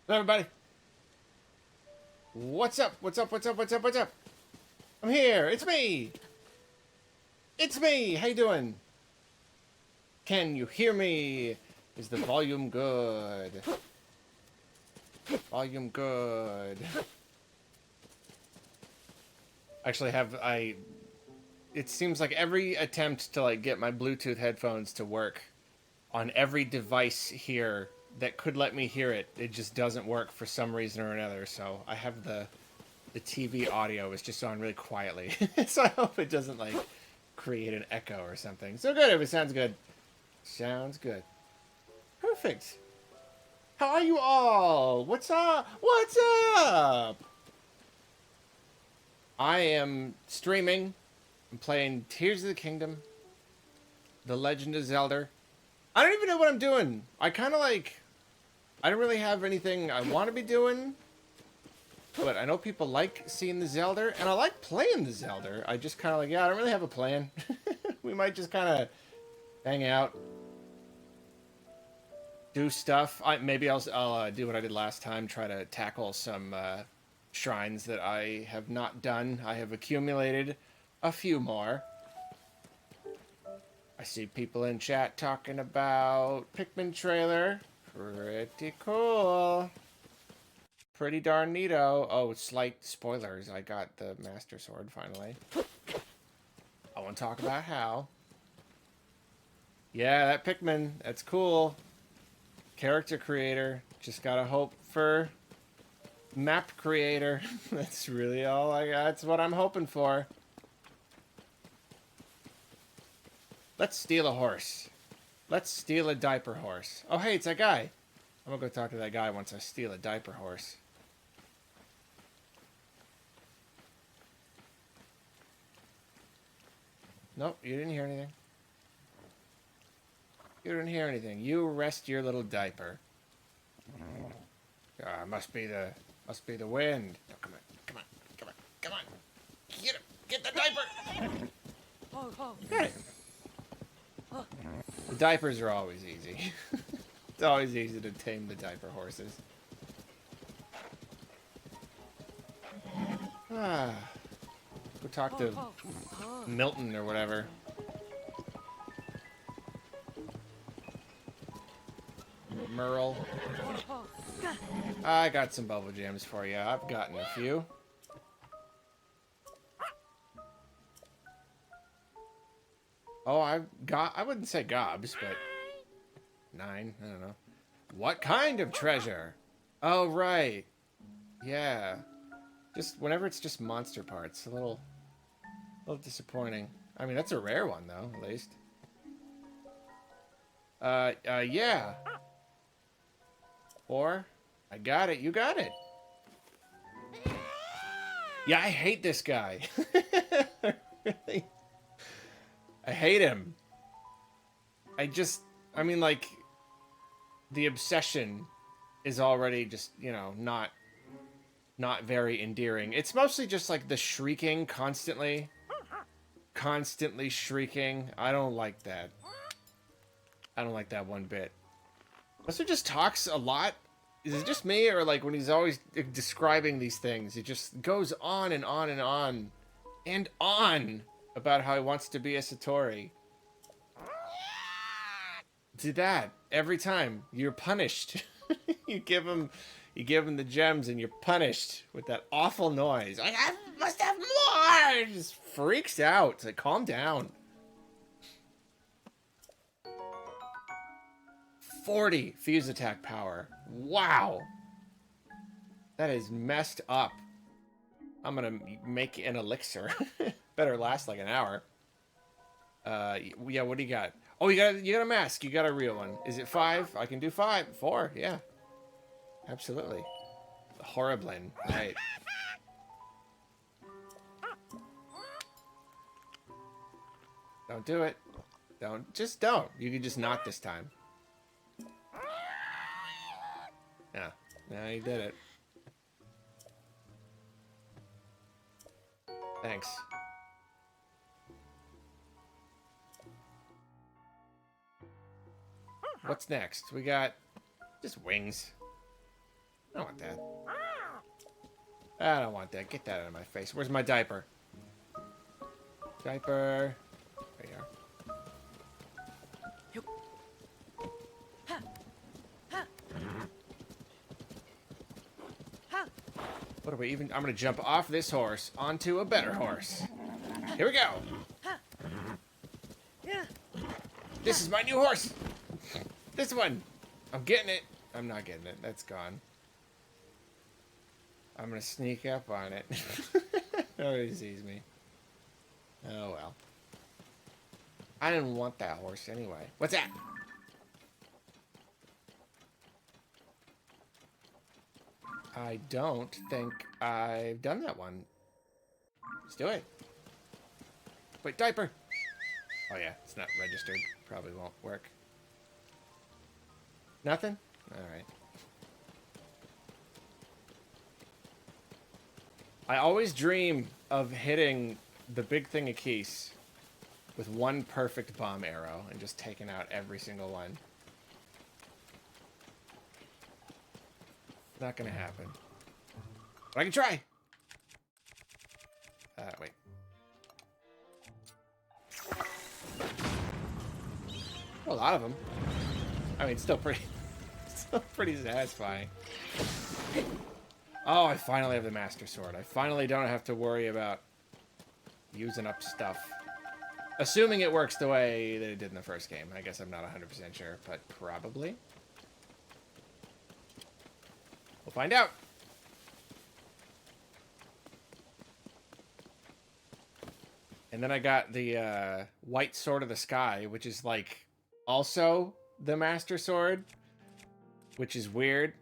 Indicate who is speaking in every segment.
Speaker 1: Hello, everybody. What's up? What's up? What's up? What's up? What's up? I'm here. It's me. It's me. How you doing? Can you hear me? Is the volume good? Volume good. Actually, it seems like every attempt to get my Bluetooth headphones to work on every device here that could let me hear it, it just doesn't work for some reason or another. So I have the TV audio is just on really quietly. So I hope it doesn't create an echo or something. So good if it sounds good. Sounds good. Perfect. How are you all? What's up? What's up? I am streaming. I'm playing Tears of the Kingdom. The Legend of Zelda. I don't even know what I'm doing. I kind of I don't really have anything I want to be doing. But I know people like seeing the Zelda, and I like playing the Zelda. I just kind of I don't really have a plan. We might just kind of hang out, do stuff. Maybe I'll do what I did last time, try to tackle some shrines that I have not done. I have accumulated a few more. I see people in chat talking about Pikmin trailer. Pretty cool. Pretty darn neato. Oh, slight spoilers. I got the Master Sword finally. I won't talk about how. Yeah, that Pikmin. That's cool. Character creator. Just gotta hope for map creator. That's really all I got. That's what I'm hoping for. Let's steal a horse. Let's steal a diaper horse. Oh, hey, it's that guy. I'm gonna go talk to that guy once I steal a diaper horse. Nope, you didn't hear anything. You didn't hear anything. You rest your little diaper. Must be the wind. Oh, come on, come on, come on, come on. Get him! Get the diaper! Get it. The diapers are always easy. It's always easy to tame the diaper horses. Go talk to Milton or whatever. Merle. I got some bubble gems for you. I've gotten a few. Oh, I wouldn't say gobs, but 9, I don't know. What kind of treasure? Oh, right. Yeah. Just whenever it's just monster parts, a little disappointing. I mean, that's a rare one though, at least. Yeah. Or, I got it. You got it. Yeah, I hate this guy. Really? I hate him. I mean, the obsession is already just, not very endearing. It's mostly just the shrieking constantly shrieking. I don't like that. I don't like that one bit. Also just talks a lot. Is it just me, or when he's always describing these things, it just goes on and on and on and on about how he wants to be a Satori. Do that every time. You're punished. you give him the gems and you're punished with that awful noise. I must have more. It just freaks out. It's calm down. 40 fuse attack power. Wow. That is messed up. I'm gonna make an elixir. Better last an hour. Yeah, what do you got? Oh, you got a mask. You got a real one. Is it 5? I can do 5. 4, yeah. Absolutely. Horriblin. Right. Don't do it. Just don't. You can just not this time. Yeah. Now you did it. Thanks. What's next? We got just wings. I don't want that. I don't want that. Get that out of my face. Where's my diaper? Diaper. There you are. What are we even? I'm gonna jump off this horse onto a better horse. Here we go. This is my new horse. This one. I'm getting it. I'm not getting it. That's gone. I'm gonna sneak up on it. Nobody sees me. Oh well. I didn't want that horse anyway. What's that? I don't think I've done that one. Let's do it. Wait, diaper. Oh yeah, it's not registered. Probably won't work. Nothing? Alright. I always dream of hitting the big thing of keys with one perfect bomb arrow and just taking out every single one. Not gonna happen. But I can try! Wait. A lot of them. I mean, still pretty satisfying. Oh, I finally have the Master Sword. I finally don't have to worry about using up stuff. Assuming it works the way that it did in the first game. I guess I'm not 100% sure, but probably. We'll find out. And then I got the White Sword of the Sky, which is like also the Master Sword, which is weird.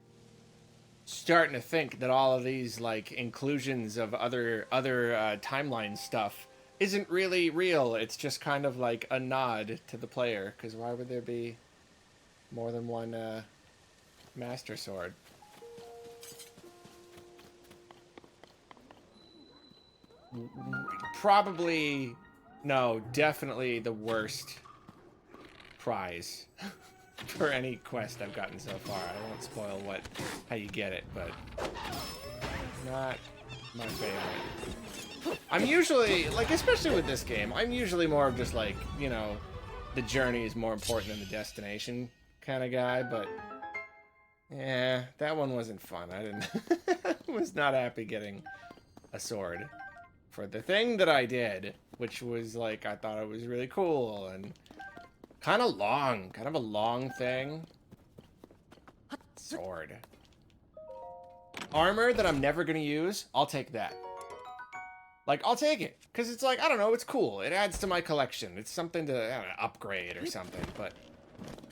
Speaker 1: Starting to think that all of these like inclusions of other timeline stuff isn't really real. It's just kind of like a nod to the player, because why would there be more than one Master Sword? Probably, no, definitely the worst prize for any quest I've gotten so far. I won't spoil how you get it, but not my favorite. I'm usually, like, especially with this game, I'm usually more of just like, you know, the journey is more important than the destination kind of guy, but yeah, that one wasn't fun. I didn't, was not happy getting a sword for the thing that I did, which was like, I thought it was really cool and kind of long, kind of a long thing. Sword. Armor that I'm never gonna use, I'll take that. Like, I'll take it, because it's like, I don't know, it's cool. It adds to my collection. It's something to, I don't know, upgrade or something, but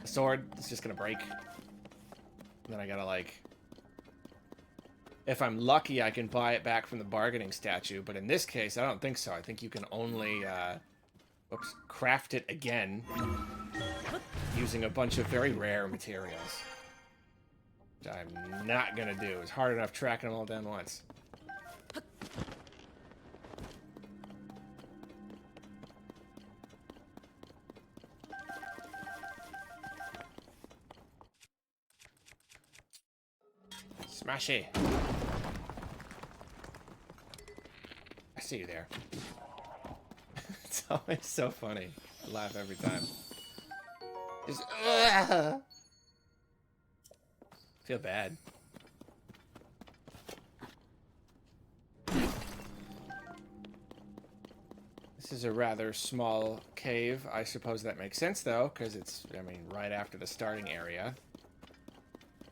Speaker 1: a sword is just gonna break. And then I gotta, like, if I'm lucky, I can buy it back from the bargaining statue, but in this case, I don't think so. I think you can only, craft it again using a bunch of very rare materials. Which I'm not gonna do. It's hard enough tracking them all down once. Smash it. I see you there. It's always so funny. I laugh every time. Just, feel bad. This is a rather small cave. I suppose that makes sense, though, because it's, I mean, right after the starting area.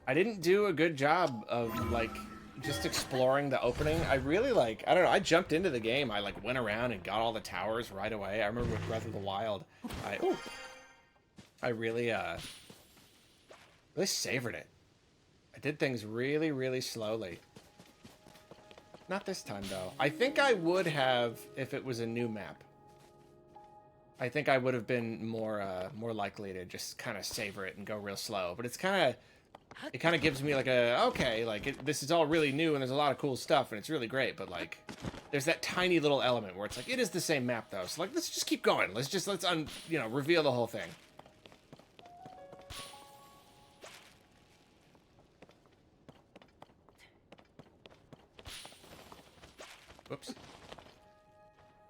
Speaker 1: I didn't do a good job of, like, just exploring the opening. I really, like, I don't know, I jumped into the game. I, like, went around and got all the towers right away. I remember with Breath of the Wild, I really, really savored it. I did things really, really slowly. Not this time, though. I think I would have if it was a new map. I think I would have been more likely to just kind of savor it and go real slow. But it's kind of... It kind of gives me like a, okay, like this is all really new and there's a lot of cool stuff and it's really great, but like there's that tiny little element where it's like, it is the same map though. So like, let's just keep going. Let's reveal the whole thing. Whoops.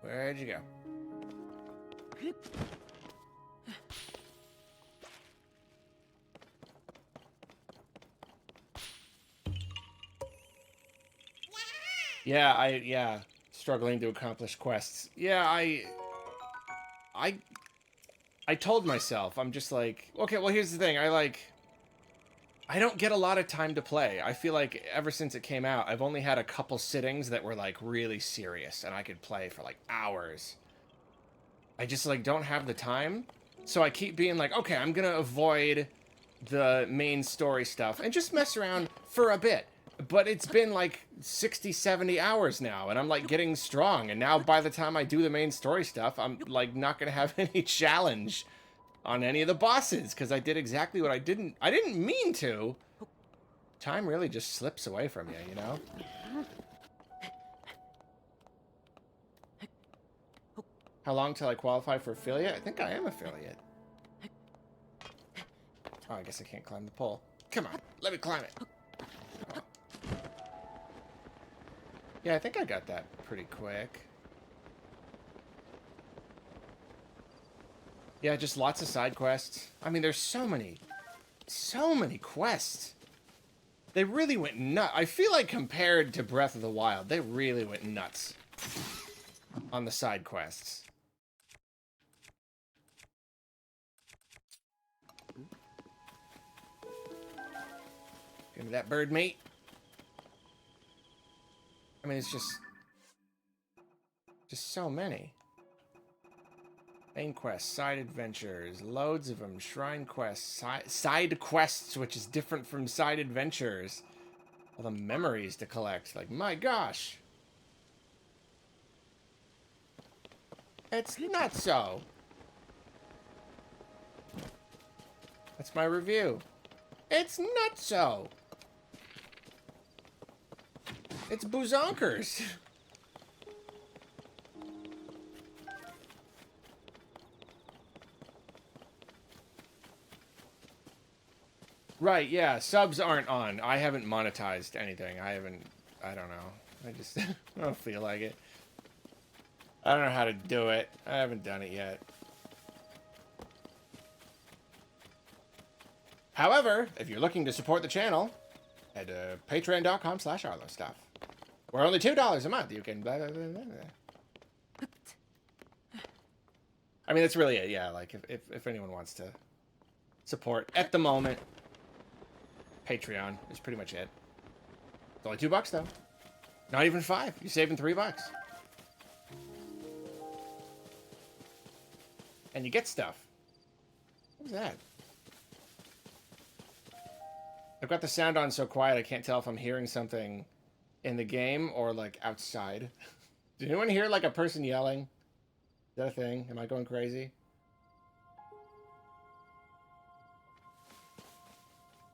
Speaker 1: Where'd you go? Yeah, struggling to accomplish quests. Yeah, I told myself, I'm just like, okay, well, here's the thing. I don't get a lot of time to play. I feel like ever since it came out, I've only had a couple sittings that were, like, really serious, and I could play for, like, hours. I just, like, don't have the time. So I keep being like, okay, I'm gonna avoid the main story stuff and just mess around for a bit. But it's been like 60, 70 hours now, and I'm like getting strong. And now by the time I do the main story stuff, I'm like not gonna have any challenge on any of the bosses because I did exactly what I didn't mean to. Time really just slips away from you, you know? How long till I qualify for affiliate? I think I am affiliate. Oh, I guess I can't climb the pole. Come on, let me climb it. Oh. Yeah, I think I got that pretty quick. Yeah, just lots of side quests. I mean, there's so many quests. They really went nuts. I feel like compared to Breath of the Wild, they really went nuts on the side quests. Give me that bird meat. I mean, it's just so many. Main quests, side adventures, loads of them. Shrine quests, side quests, which is different from side adventures. All the memories to collect. Like, my gosh. It's not so. That's my review. It's not so. It's boozonkers. Right, yeah, subs aren't on. I haven't monetized anything. I don't know. I just, I don't feel like it. I don't know how to do it. I haven't done it yet. However, if you're looking to support the channel, head to patreon.com/Arlo stuff. We're only $2 a month. You can blah, blah, blah, blah. I mean, that's really it, yeah. Like, if anyone wants to support at the moment, Patreon is pretty much it. It's only $2 though. Not even $5. You're saving $3. And you get stuff. What was that? I've got the sound on so quiet I can't tell if I'm hearing something in the game or like outside. Did anyone hear like a person yelling? Is that a thing? Am I going crazy?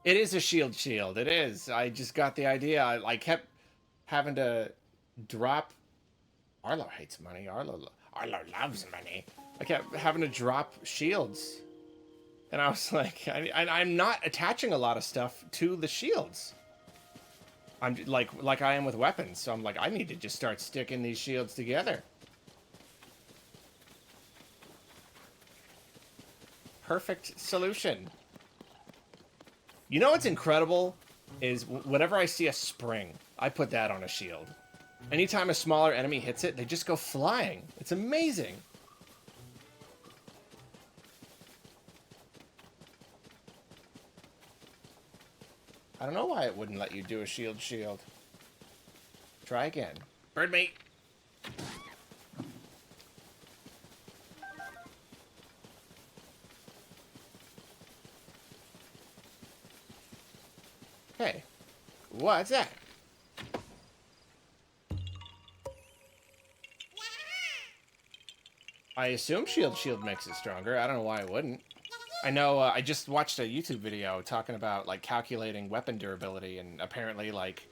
Speaker 1: It is a shield. It is. I just got the idea. I kept having to drop. Arlo hates money. Arlo loves money. I kept having to drop shields. And I was like, I'm not attaching a lot of stuff to the shields. I'm like I am with weapons. So I'm like, I need to just start sticking these shields together. Perfect solution. You know what's incredible is whenever I see a spring, I put that on a shield. Anytime a smaller enemy hits it, they just go flying. It's amazing. I don't know why it wouldn't let you do a shield. Try again. Bird meat. Hey, what's that? I assume shield makes it stronger. I don't know why it wouldn't. I know, I just watched a YouTube video talking about, like, calculating weapon durability, and apparently, like,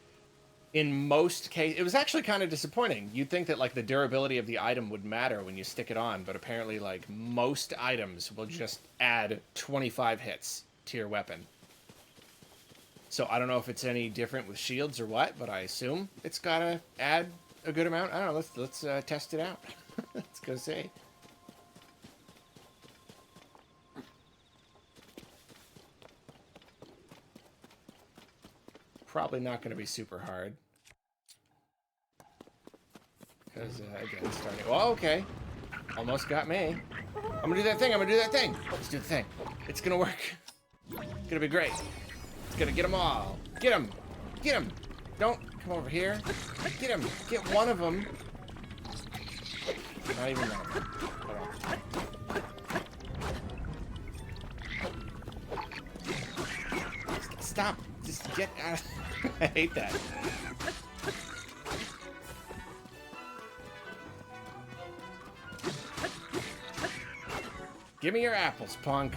Speaker 1: in most cases... It was actually kind of disappointing. You'd think that, like, the durability of the item would matter when you stick it on, but apparently, like, most items will just add 25 hits to your weapon. So I don't know if it's any different with shields or what, but I assume it's gotta add a good amount. I don't know. Let's test it out. Let's go see. Probably not going to be super hard. Because, again, starting... Oh, okay. Almost got me. I'm going to do that thing. I'm going to do that thing. Let's do the thing. It's going to work. It's going to be great. It's going to get them all. Get them. Get them. Don't come over here. Get them. Get one of them. Not even one of them. Hold on. Stop. Just get out of... I hate that. Give me your apples, punk.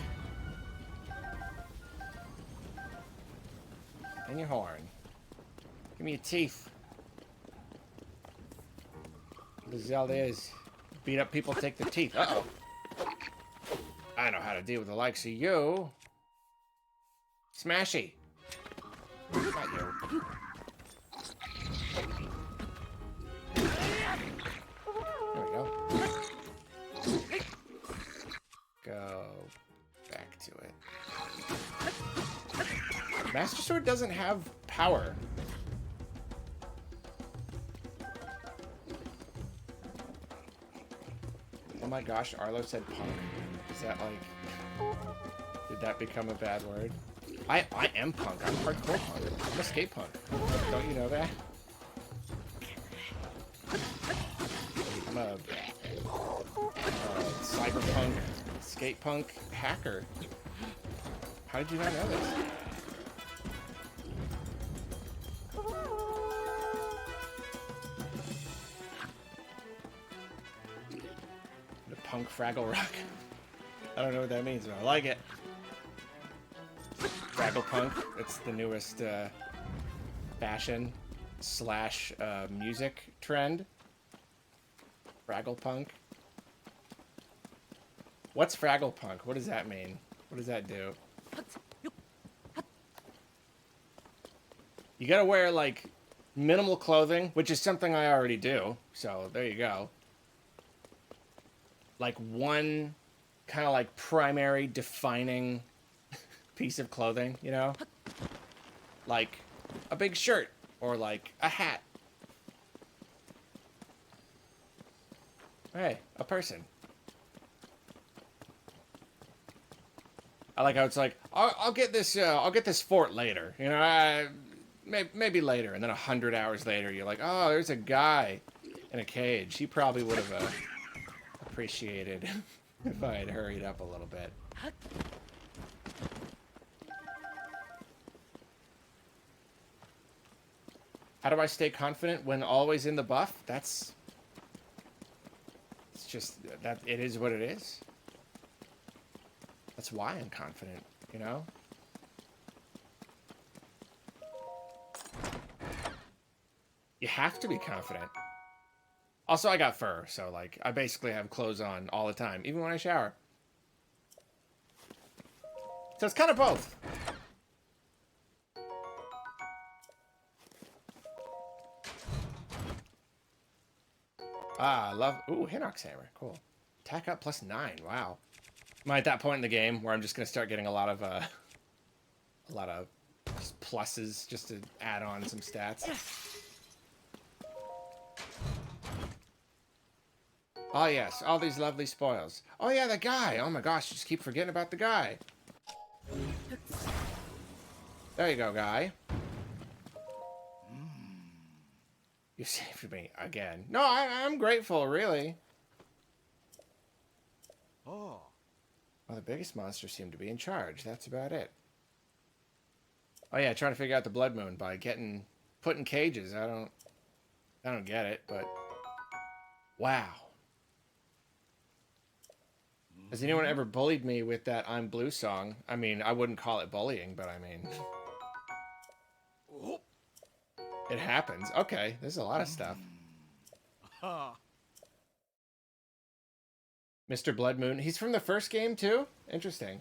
Speaker 1: And your horn. Give me your teeth. The Zelda is beat up people, take their teeth. Uh-oh. I know how to deal with the likes of you. Smashy. Not you. There we go. Go back to it. Master Sword doesn't have power. Oh my gosh, Arlo said punk. Is that like... Did that become a bad word? I am punk. I'm hardcore punk. I'm a skate punk. Don't you know that? I'm a cyberpunk, skate punk hacker. How did you not know this? The punk Fraggle Rock. I don't know what that means, but I like it. Fraggle Punk. It's the newest fashion slash music trend. Fraggle Punk. What's Fraggle Punk? What does that mean? What does that do? You gotta wear, like, minimal clothing, which is something I already do. So, there you go. Like, one kind of, like, primary defining piece of clothing, you know? Like, a big shirt. Or, like, a hat. Hey, a person. I like how it's like, I'll get this fort later, you know, maybe later, and then 100 hours later, you're like, oh, there's a guy in a cage. He probably would have appreciated if I had hurried up a little bit. How do I stay confident when always in the buff? It's just that it is what it is. That's why I'm confident, you know? You have to be confident. Also, I got fur, so, like, I basically have clothes on all the time, even when I shower. So it's kind of both. Ah, I love... Ooh, Hinox Hammer. Cool. Attack up +9. Wow. Am I at that point in the game where I'm just going to start getting a lot of just pluses just to add on some stats? Oh, yes. All these lovely spoils. Oh, yeah, the guy. Oh, my gosh. Just keep forgetting about the guy. There you go, guy. You saved me again. No, I'm grateful, really. Oh. Well, the biggest monsters seem to be in charge. That's about it. Oh yeah, trying to figure out the Blood Moon by put in cages. I don't get it, but wow. Has anyone ever bullied me with that I'm Blue song? I mean, I wouldn't call it bullying, but I mean, it happens. Okay, there's a lot of stuff. Mr. Blood Moon. He's from the first game, too? Interesting.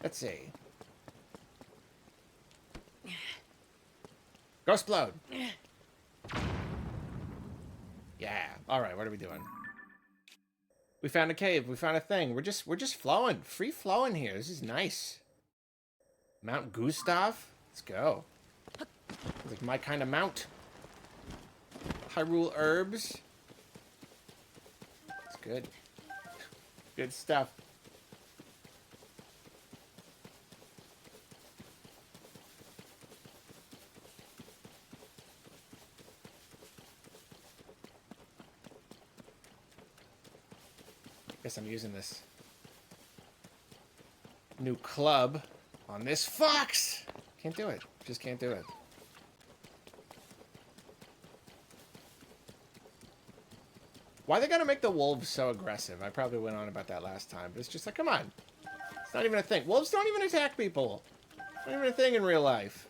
Speaker 1: Let's see. Go explode. Yeah. All right. What are we doing? We found a cave. We found a thing. We're just flowing, free flowing here. This is nice. Mount Gustav. Let's go. It's like my kind of mount. Hyrule herbs. It's good. Good stuff. Guess I'm using this new club on this fox. Can't do it. Just can't do it. Why they gotta make the wolves so aggressive? I probably went on about that last time, but it's just like, come on. It's not even a thing. Wolves don't even attack people. It's not even a thing in real life.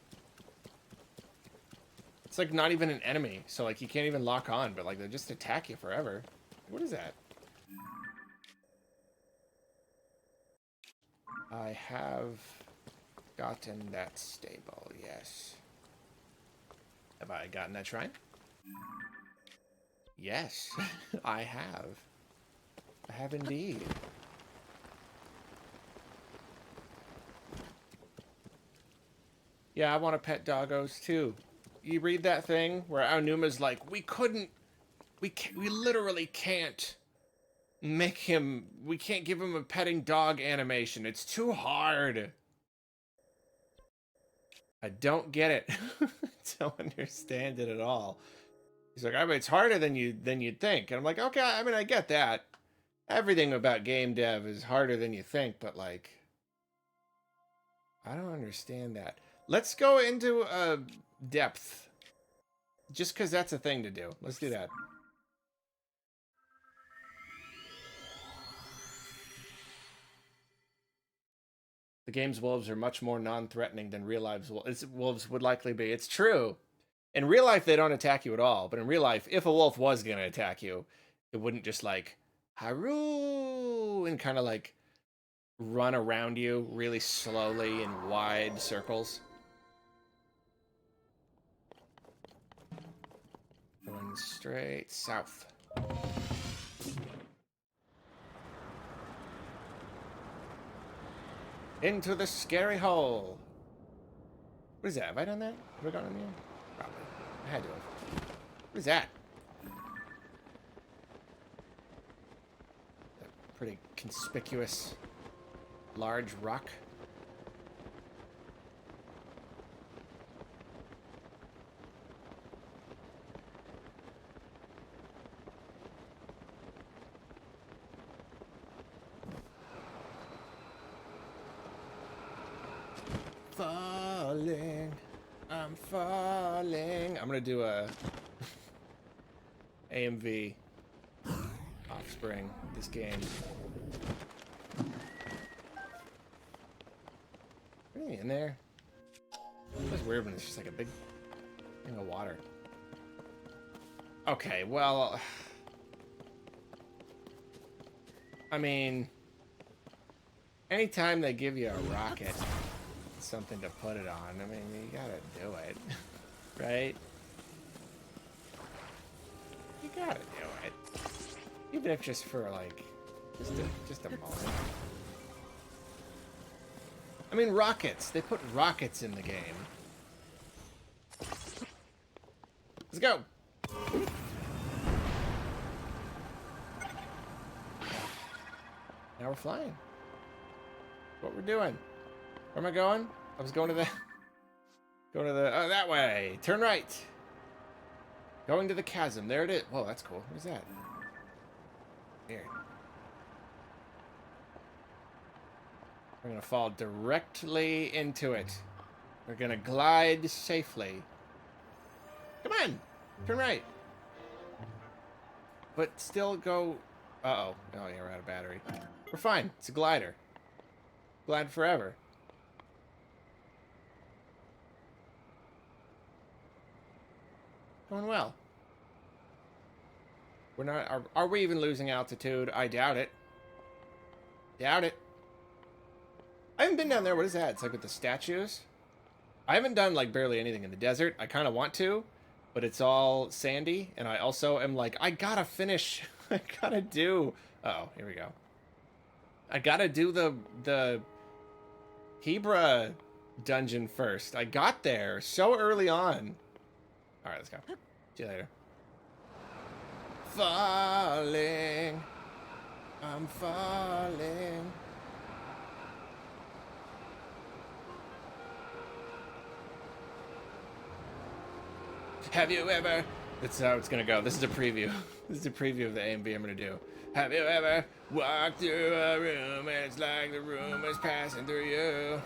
Speaker 1: It's like not even an enemy, so like you can't even lock on, but like they just attack you forever. What is that? I have gotten that stable, yes. Have I gotten that shrine? Yes, I have. I have indeed. Yeah, I want to pet doggos too. You read that thing where Aunuma's like, we literally can't make him, we can't give him a petting dog animation. It's too hard. I don't get it. Don't understand it at all. He's like, I mean, it's harder than you'd think. And I'm like, okay, I mean, I get that. Everything about game dev is harder than you think, but like, I don't understand that. Let's go into depth. Just because that's a thing to do. Let's do that. The game's wolves are much more non-threatening than real life wolves would likely be. It's true. In real life, they don't attack you at all. But in real life, if a wolf was going to attack you, it wouldn't just like, Haru, and kind of like run around you really slowly in wide circles. Going straight south. Into the scary hole. What is that? Have I done that? Have I gone in there? Probably. I had to have. What is that? A pretty conspicuous large rock. Falling, I'm falling. I'm gonna do a AMV offspring this game. Anything in there? It's weird when it's just like a big thing of water. Okay, well, I mean, anytime they give you a rocket, something to put it on, I mean, you gotta do it, right? You gotta do it, even if just for like just a moment. I mean, rockets. They put rockets in the game. Let's go. Now we're flying. What we're doing? Where am I going? I was going to the... Oh, that way. Turn right. Going to the chasm. There it is. Whoa, that's cool. What is that? Here. We're going to fall directly into it. We're going to glide safely. Come on. Turn right. But still go... Uh-oh. Oh, yeah, we're out of battery. We're fine. It's a glider. Glide forever. Going well. We're not... Are we even losing altitude? I doubt it. Doubt it. I haven't been down there. What is that? It's like with the statues. I haven't done like barely anything in the desert. I kind of want to, but it's all sandy. And I also am like, I gotta finish. I gotta do. Uh-oh, here we go. I gotta do the Hebra dungeon first. I got there so early on. All right, let's go. See you later. Falling. I'm falling. Have you ever... That's how it's gonna go. This is a preview. This is a preview of the AMV I'm gonna do. Have you ever walked through a room and it's like the room is passing through you?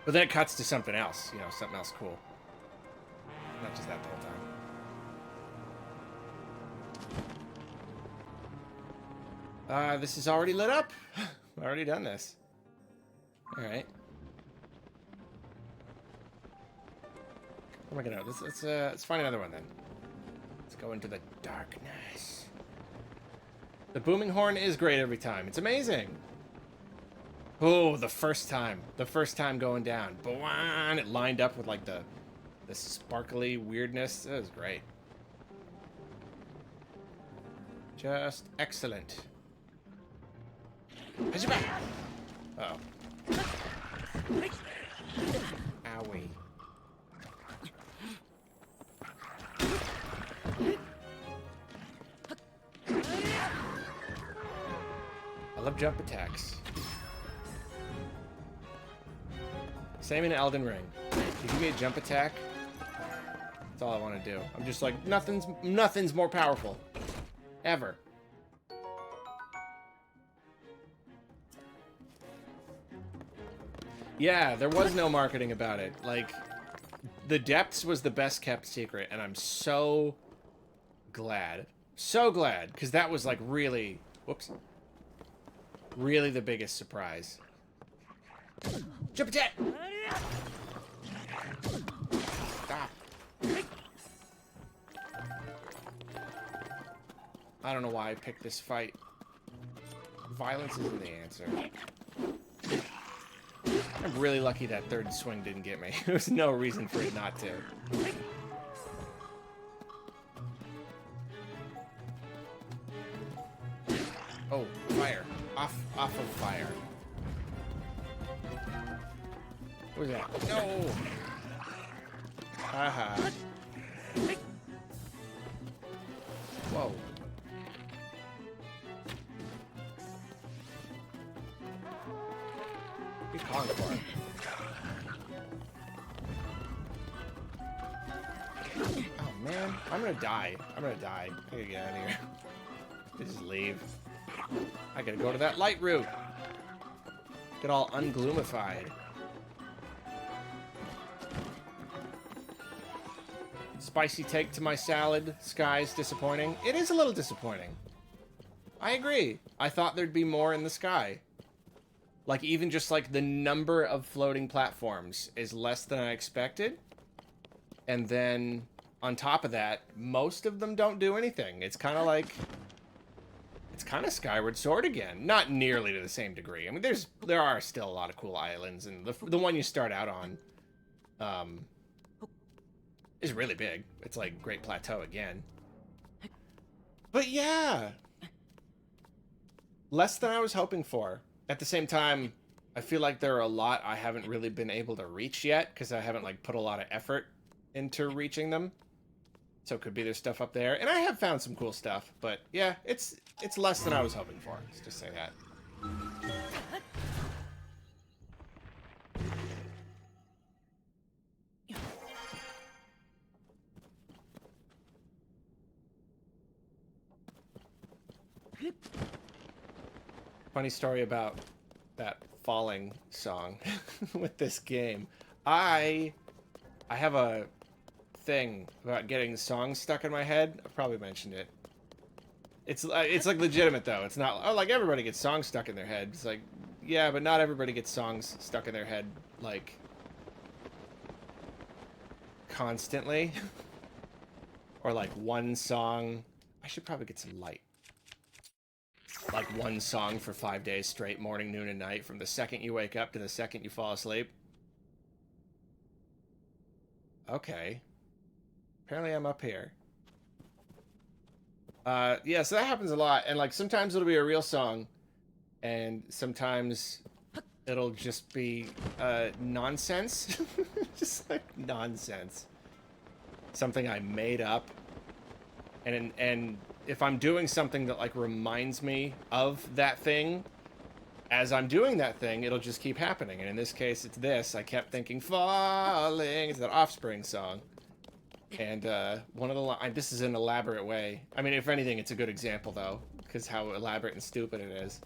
Speaker 1: But then it cuts to something else. You know, something else cool. Not just that the whole time. This is already lit up. I've already done this. Alright. Where am I gonna... Let's find another one then. Let's go into the darkness. The booming horn is great every time. It's amazing. Oh, the first time. The first time going down. It lined up with like the sparkly weirdness. It was great. Just excellent. Uh-oh. Owie. I love jump attacks. Same in Elden Ring. You give me a jump attack, that's all I want to do. I'm just like, nothing's more powerful. Ever. Yeah, there was no marketing about it. Like, the Depths was the best kept secret, and I'm so glad. So glad, because that was like really, whoops. Really the biggest surprise. Jump attack! Stop. I don't know why I picked this fight. Violence isn't the answer. I'm really lucky that third swing didn't get me. There's no reason for it not to. Oh, fire. Off of fire. What was that? No! Haha. Whoa. Be calling for it. Oh man, I'm gonna die. I'm gonna die. I gotta get out of here. Just leave. I gotta go to that light route. Get all ungloomified. Spicy take to my salad. Sky's disappointing. It is a little disappointing. I agree. I thought there'd be more in the sky. Like, even just, like, the number of floating platforms is less than I expected. And then, on top of that, most of them don't do anything. It's kind of like... It's kind of Skyward Sword again. Not nearly to the same degree. I mean, there are still a lot of cool islands, and the one you start out on is really big. It's like Great Plateau again. But yeah! Less than I was hoping for. At the same time, I feel like there are a lot I haven't really been able to reach yet, because I haven't, like, put a lot of effort into reaching them. So it could be there's stuff up there. And I have found some cool stuff, but yeah, it's less than I was hoping for. Let's just say that. Funny story about that falling song with this game. I have a thing about getting songs stuck in my head. I've probably mentioned it. It's like legitimate though. It's not, oh, like everybody gets songs stuck in their head. It's like, yeah, but not everybody gets songs stuck in their head like constantly. Or like one song. I should probably get some light. like one song for 5 days straight, morning, noon, and night, from the second you wake up to the second you fall asleep. Okay. Apparently I'm up here. Yeah, so that happens a lot. And, like, sometimes it'll be a real song. And sometimes it'll just be, nonsense. Just, like, nonsense. Something I made up. And if I'm doing something that, like, reminds me of that thing, as I'm doing that thing, it'll just keep happening. And in this case, it's this. I kept thinking, falling. It's that Offspring song. And one of the lines, this is an elaborate way. I mean, if anything, it's a good example, though, because how elaborate and stupid it is.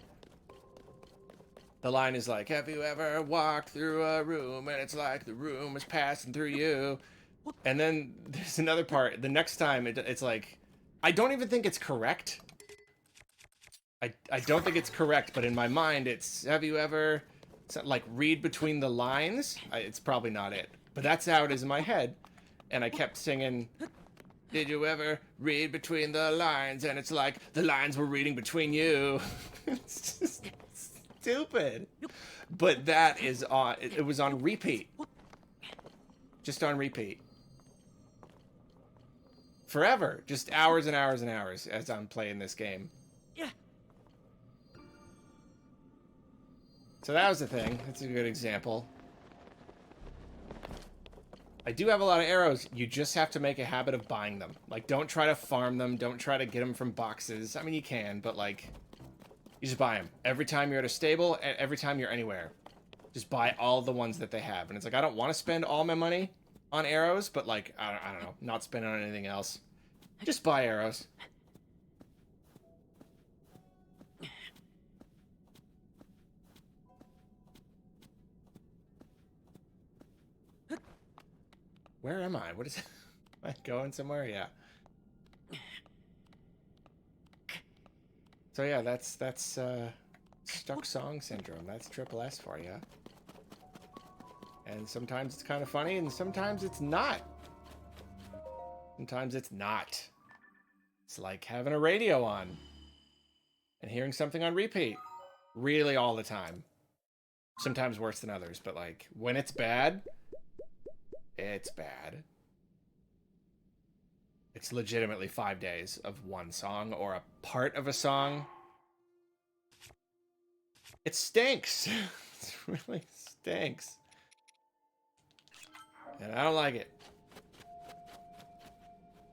Speaker 1: The line is like, have you ever walked through a room and it's like the room is passing through you? And then there's another part. The next time, it's like, I don't even think it's correct. I don't think it's correct, but in my mind, it's, have you ever, like, read between the lines? It's probably not it. But that's how it is in my head. And I kept singing, did you ever read between the lines? And it's like, the lines were reading between you. It's just stupid. But that is on, it was on repeat. Just on repeat. Forever. Just hours and hours and hours as I'm playing this game.
Speaker 2: Yeah.
Speaker 1: So that was the thing. That's a good example. I do have a lot of arrows. You just have to make a habit of buying them. Like, don't try to farm them. Don't try to get them from boxes. I mean, you can, but, like, you just buy them. Every time you're at a stable, every time you're anywhere. Just buy all the ones that they have. And it's like, I don't want to spend all my money on arrows, but, like, I don't know. Not spend on anything else. Just buy arrows. Where am I? What is it? Am I going somewhere? Yeah. So yeah, that's stuck song syndrome. That's triple S for you. And sometimes it's kind of funny, and sometimes it's not. Sometimes it's not. It's like having a radio on and hearing something on repeat. Really all the time. Sometimes worse than others, but, like, when it's bad, it's bad. It's legitimately 5 days of one song or a part of a song. It stinks. It really stinks. And I don't like it.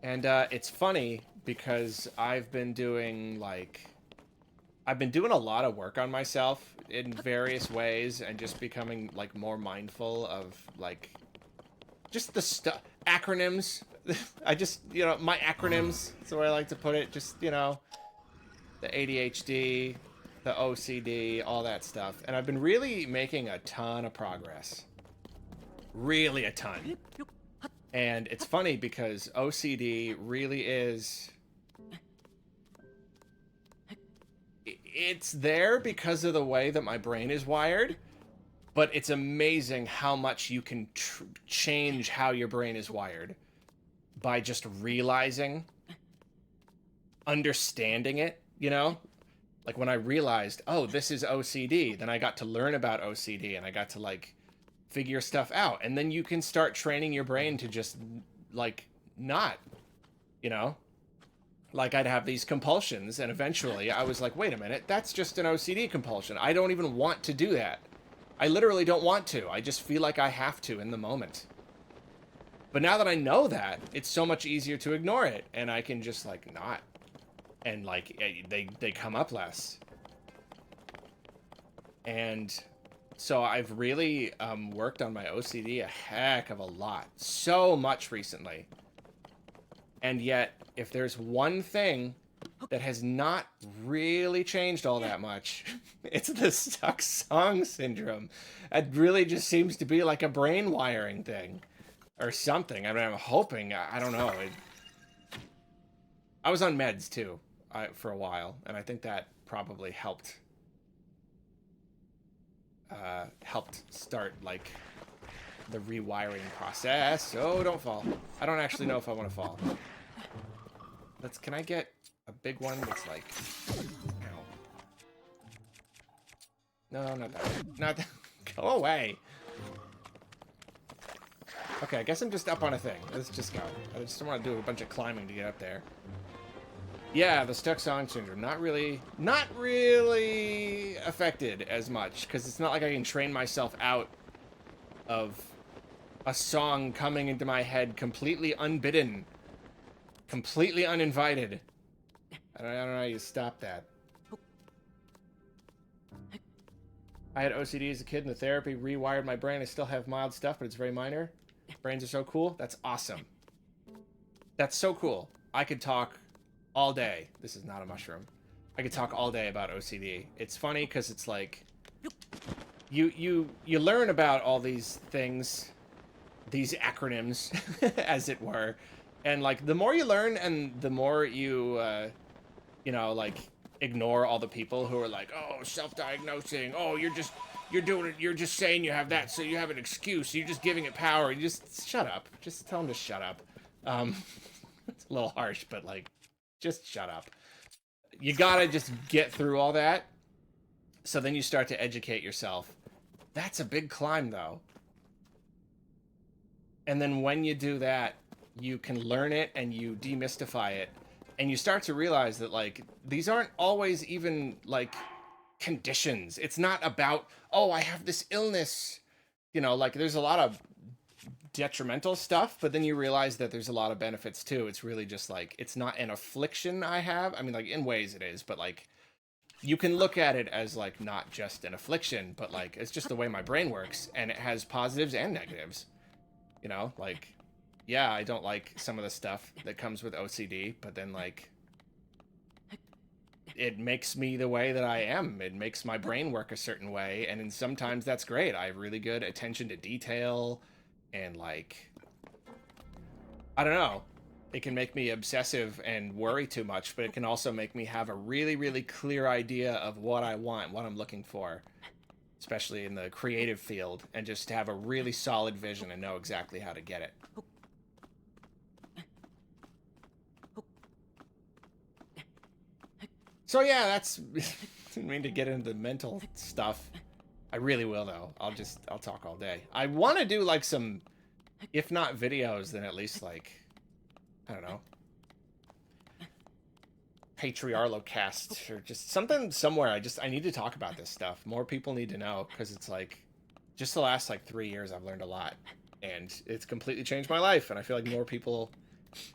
Speaker 1: And it's funny because I've been doing, like, I've been doing a lot of work on myself in various ways and just becoming, like, more mindful of, like, just the stuff, acronyms. I just, you know, my acronyms, that's the way I like to put it. Just, you know, the ADHD, the OCD, all that stuff. And I've been really making a ton of progress. Really a ton. And it's funny because OCD really is... It's there because of the way that my brain is wired. But it's amazing how much you can change how your brain is wired by just realizing, understanding it, you know? Like, when I realized, oh, this is OCD, then I got to learn about OCD, and I got to, like, figure stuff out. And then you can start training your brain to just, like, not, you know? Like, I'd have these compulsions, and eventually I was like, wait a minute, that's just an OCD compulsion. I don't even want to do that. I literally don't want to. I just feel like I have to in the moment. But now that I know that, it's so much easier to ignore it. And I can just, like, not. And, like, they come up less. And so I've really worked on my OCD a heck of a lot. So much recently. And yet, if there's one thing that has not really changed all that much, it's the stuck song syndrome. It really just seems to be like a brain wiring thing or something. I mean, I'm hoping, I don't know. I was on meds too for a while, and I think that probably helped start, like, the rewiring process. Oh, don't fall. I don't actually know if I want to fall. Can I get a big one that's like, ow. No, not that way. Not that. Go away. Okay, I guess I'm just up on a thing. Let's just go. I just don't want to do a bunch of climbing to get up there. Yeah, the stuck song syndrome. Not really affected as much, because it's not like I can train myself out of a song coming into my head completely unbidden, completely uninvited. I don't know how you stop that. I had OCD as a kid, and the therapy rewired my brain. I still have mild stuff, but it's very minor. Brains are so cool. That's awesome. That's so cool. I could talk all day. This is not a mushroom. I could talk all day about OCD. It's funny because it's like you learn about all these things, these acronyms, as it were, and like the more you learn and the more you you know, like ignore all the people who are like, oh, self-diagnosing, oh, you're doing it, you're just saying you have that so you have an excuse, you're just giving it power. You just shut up. Just tell them to shut up. It's a little harsh, but like, just shut up. You gotta just get through all that, so then you start to educate yourself. That's a big climb, though. And then when you do that, you can learn it and you demystify it. And you start to realize that, like, these aren't always even, like, conditions. It's not about, oh, I have this illness. You know, like, there's a lot of detrimental stuff, but then you realize that there's a lot of benefits, too. It's really just, like, it's not an affliction I have. I mean, like, in ways it is, but, like, you can look at it as, like, not just an affliction, but, like, it's just the way my brain works, and it has positives and negatives. You know, like, yeah, I don't like some of the stuff that comes with OCD, but then, like, it makes me the way that I am. It makes my brain work a certain way, and sometimes that's great. I have really good attention to detail, and, like, I don't know. It can make me obsessive and worry too much, but it can also make me have a really, really clear idea of what I want, what I'm looking for, especially in the creative field, and just have a really solid vision and know exactly how to get it. So yeah, that's, didn't mean to get into the mental stuff. I really will, though. I'll talk all day. I want to do, like, some, if not videos, then at least, like, I don't know, Arlo cast, or just something somewhere. I need to talk about this stuff. More people need to know, because it's like, just the last, like, 3 years, I've learned a lot, and it's completely changed my life, and I feel like more people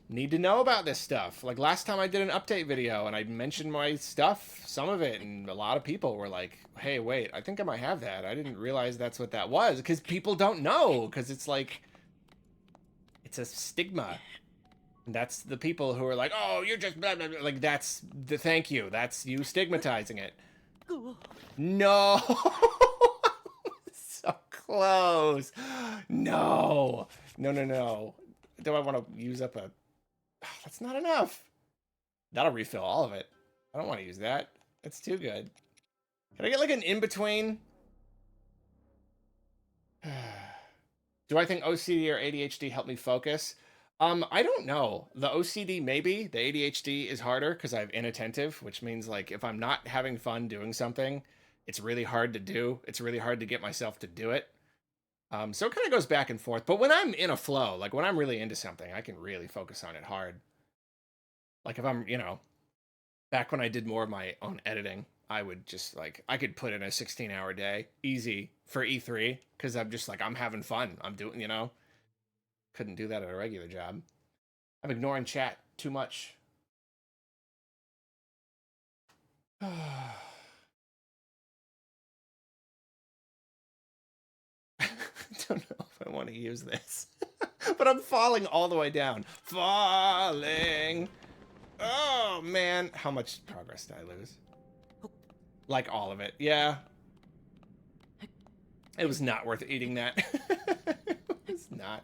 Speaker 1: need to know about this stuff. Like, last time I did an update video, and I mentioned my stuff, some of it, and a lot of people were like, hey, wait, I think I might have that. I didn't realize that's what that was, because people don't know, because it's like, it's a stigma. And that's the people who are like, oh, you're just blah, blah, blah. Like, that's the thank you. That's you stigmatizing it. No. So close. No. No. Do I want to use up a... Oh, that's not enough. That'll refill all of it. I don't want to use that. That's too good. Can I get, like, an in-between? Do I think OCD or ADHD help me focus? I don't know. The OCD, maybe. The ADHD is harder because I have inattentive, which means, like, if I'm not having fun doing something, it's really hard to do. It's really hard to get myself to do it. So it kind of goes back and forth. But when I'm in a flow, like, when I'm really into something, I can really focus on it hard. Like, if I'm, you know, back when I did more of my own editing, I would just, like, I could put in a 16-hour day, easy, for E3, because I'm just, like, I'm having fun. I'm doing, you know? Couldn't do that at a regular job. I'm ignoring chat too much. I don't know if I want to use this. But I'm falling all the way down. Falling! Oh, man. How much progress did I lose? Like, all of it. Yeah. It was not worth eating that. It was not.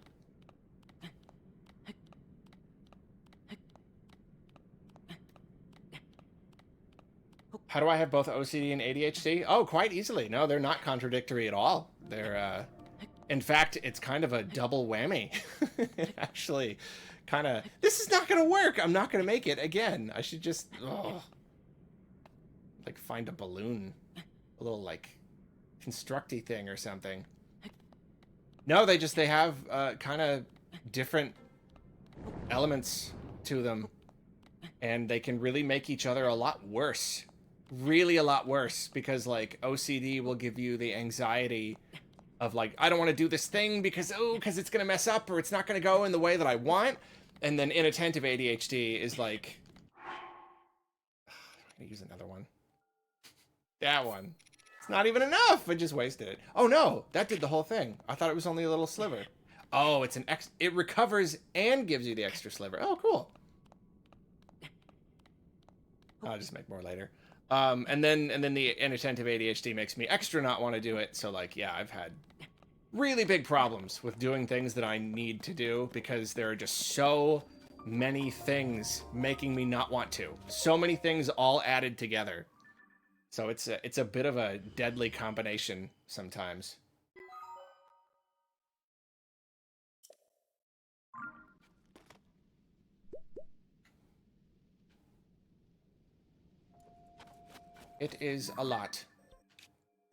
Speaker 1: How do I have both OCD and ADHD? Oh, quite easily. No, they're not contradictory at all. They're, in fact, it's kind of a double whammy. Actually, kind of, this is not going to work. I'm not going to make it again. I should just, like, find a balloon. A little, like, constructy thing or something. No, they have kind of different elements to them, and they can really make each other a lot worse. Really a lot worse, because like OCD will give you the anxiety of like, I don't want to do this thing because it's gonna mess up or it's not gonna go in the way that I want. And then inattentive ADHD is like, I'm gonna use another one. That one. It's not even enough. I just wasted it. Oh no, that did the whole thing. I thought it was only a little sliver. Oh, it's it recovers and gives you the extra sliver. Oh, cool. I'll just make more later. And then the inattentive ADHD makes me extra not want to do it. So like, yeah, I've had really big problems with doing things that I need to do because there are just so many things making me not want to. So many things all added together. So it's a bit of a deadly combination sometimes. It is a lot.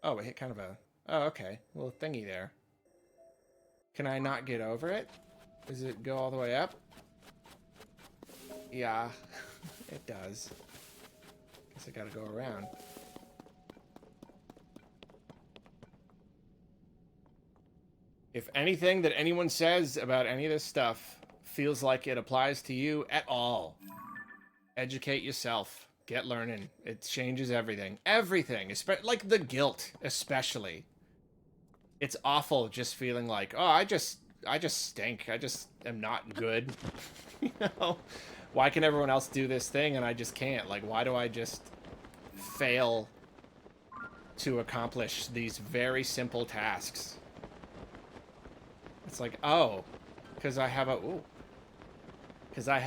Speaker 1: Oh, I hit kind of a... Oh, okay. Little thingy there. Can I not get over it? Does it go all the way up? Yeah, it does. Guess I gotta go around. If anything that anyone says about any of this stuff feels like it applies to you at all, educate yourself. Get learning. It changes everything. Everything. Like the guilt, especially. It's awful just feeling like, oh, I just stink. I just am not good. You know? Why can everyone else do this thing and I just can't? Like, why do I just fail to accomplish these very simple tasks? It's like, oh, because I have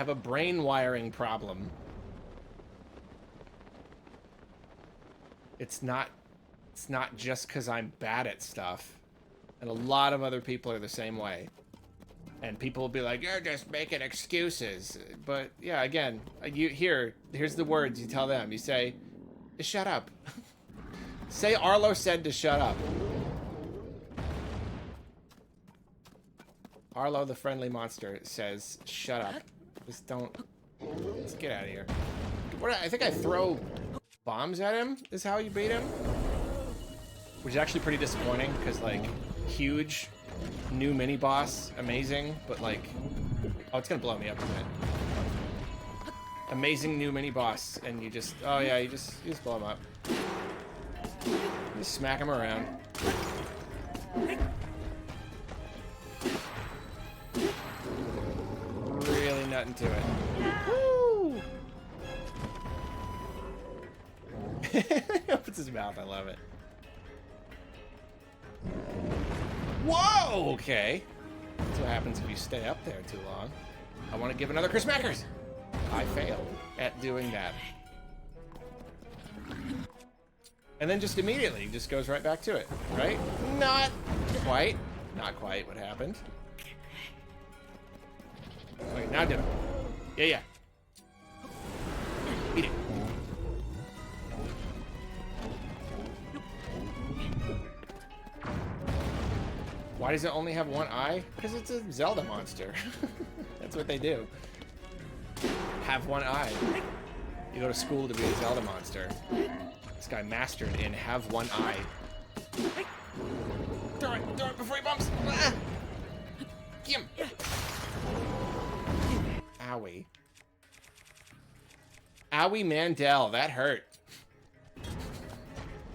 Speaker 1: a brain wiring problem. It's not just because I'm bad at stuff. And a lot of other people are the same way. And people will be like, you're just making excuses. But yeah, again, here's the words you tell them. You say, shut up. Say Arlo said to shut up. Arlo, the friendly monster, says, shut up. Just don't... Let's get out of here. I think I throw bombs at him, is how you beat him. Which is actually pretty disappointing, because, like, huge, new mini-boss, amazing, but, like... Oh, it's gonna blow me up a minute. Amazing new mini-boss, and you just... Oh, yeah, you just blow him up. Just smack him around. Really nutting to it. Woo! He opens his mouth, I love it. Whoa! Okay. That's what happens if you stay up there too long. I want to give another Chris Mackers. I failed at doing that. And then just immediately just goes right back to it, right? Not quite. Not quite what happened. Wait, now do it. Yeah, yeah. Eat it. Why does it only have one eye? Because it's a Zelda monster. That's what they do. Have one eye. You go to school to be a Zelda monster. This guy mastered in have one eye. Throw it before he bumps. Ah! Get him. Owie. Owie Mandel, that hurt.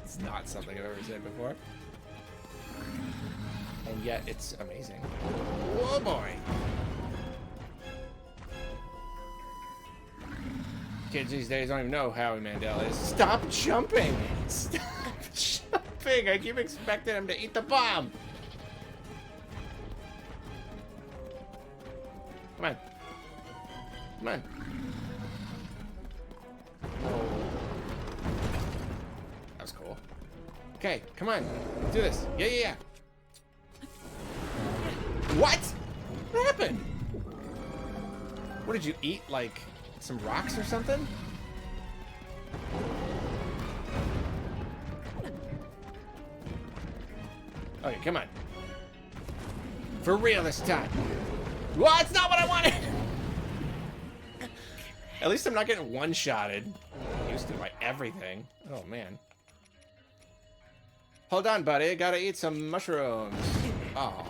Speaker 1: It's not something I've ever said before. And yet, it's amazing. Oh boy. Kids these days don't even know Howie Mandel is. Stop jumping! Stop jumping! I keep expecting him to eat the bomb! Come on. Come on. Oh. That was cool. Okay, come on. Let's do this. Yeah, yeah, yeah. What? What happened? What did you eat? Like some rocks or something? Okay, come on. For real this time. Well, it's not what I wanted! At least I'm not getting one-shotted. I'm used to by everything. Oh, man. Hold on, buddy. I gotta eat some mushrooms. Oh.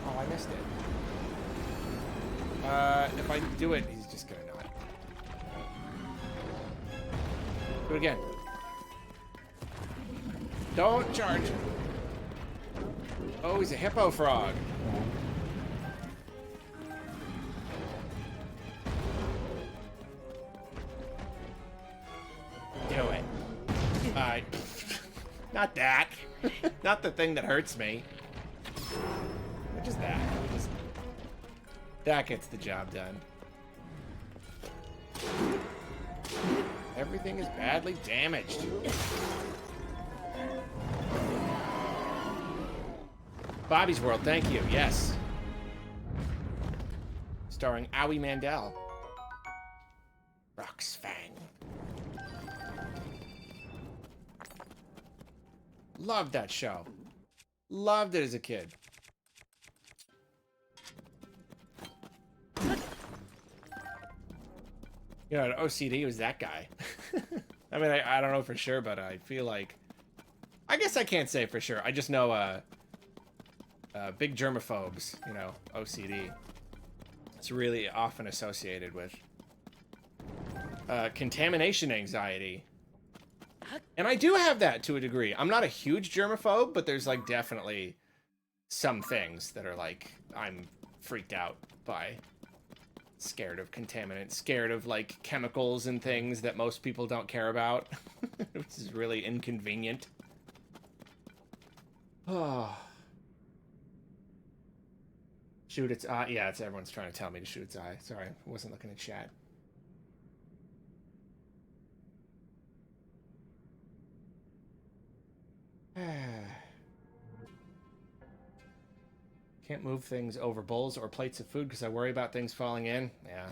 Speaker 1: Oh, I missed it. If I do it, he's just gonna not. Do it again. Don't charge. Oh, he's a hippo frog. Do it. Not that. Not the thing that hurts me. Just that. That gets the job done. Everything is badly damaged. Bobby's World, thank you. Yes. Starring Howie Mandel. Rock's Fang. Loved that show. Loved it as a kid. You know, OCD was that guy. I mean, I don't know for sure, but I feel like... I guess I can't say for sure. I just know, big germaphobes, you know, OCD. It's really often associated with contamination anxiety. And I do have that to a degree. I'm not a huge germaphobe, but there's, like, definitely some things that are, like, I'm freaked out by. Scared of contaminants, scared of, like, chemicals and things that most people don't care about. Which is really inconvenient. Oh. Shoot its eye. Yeah, it's everyone's trying to tell me to shoot its eye. Sorry, I wasn't looking at chat. Can't move things over bowls or plates of food because I worry about things falling in. Yeah.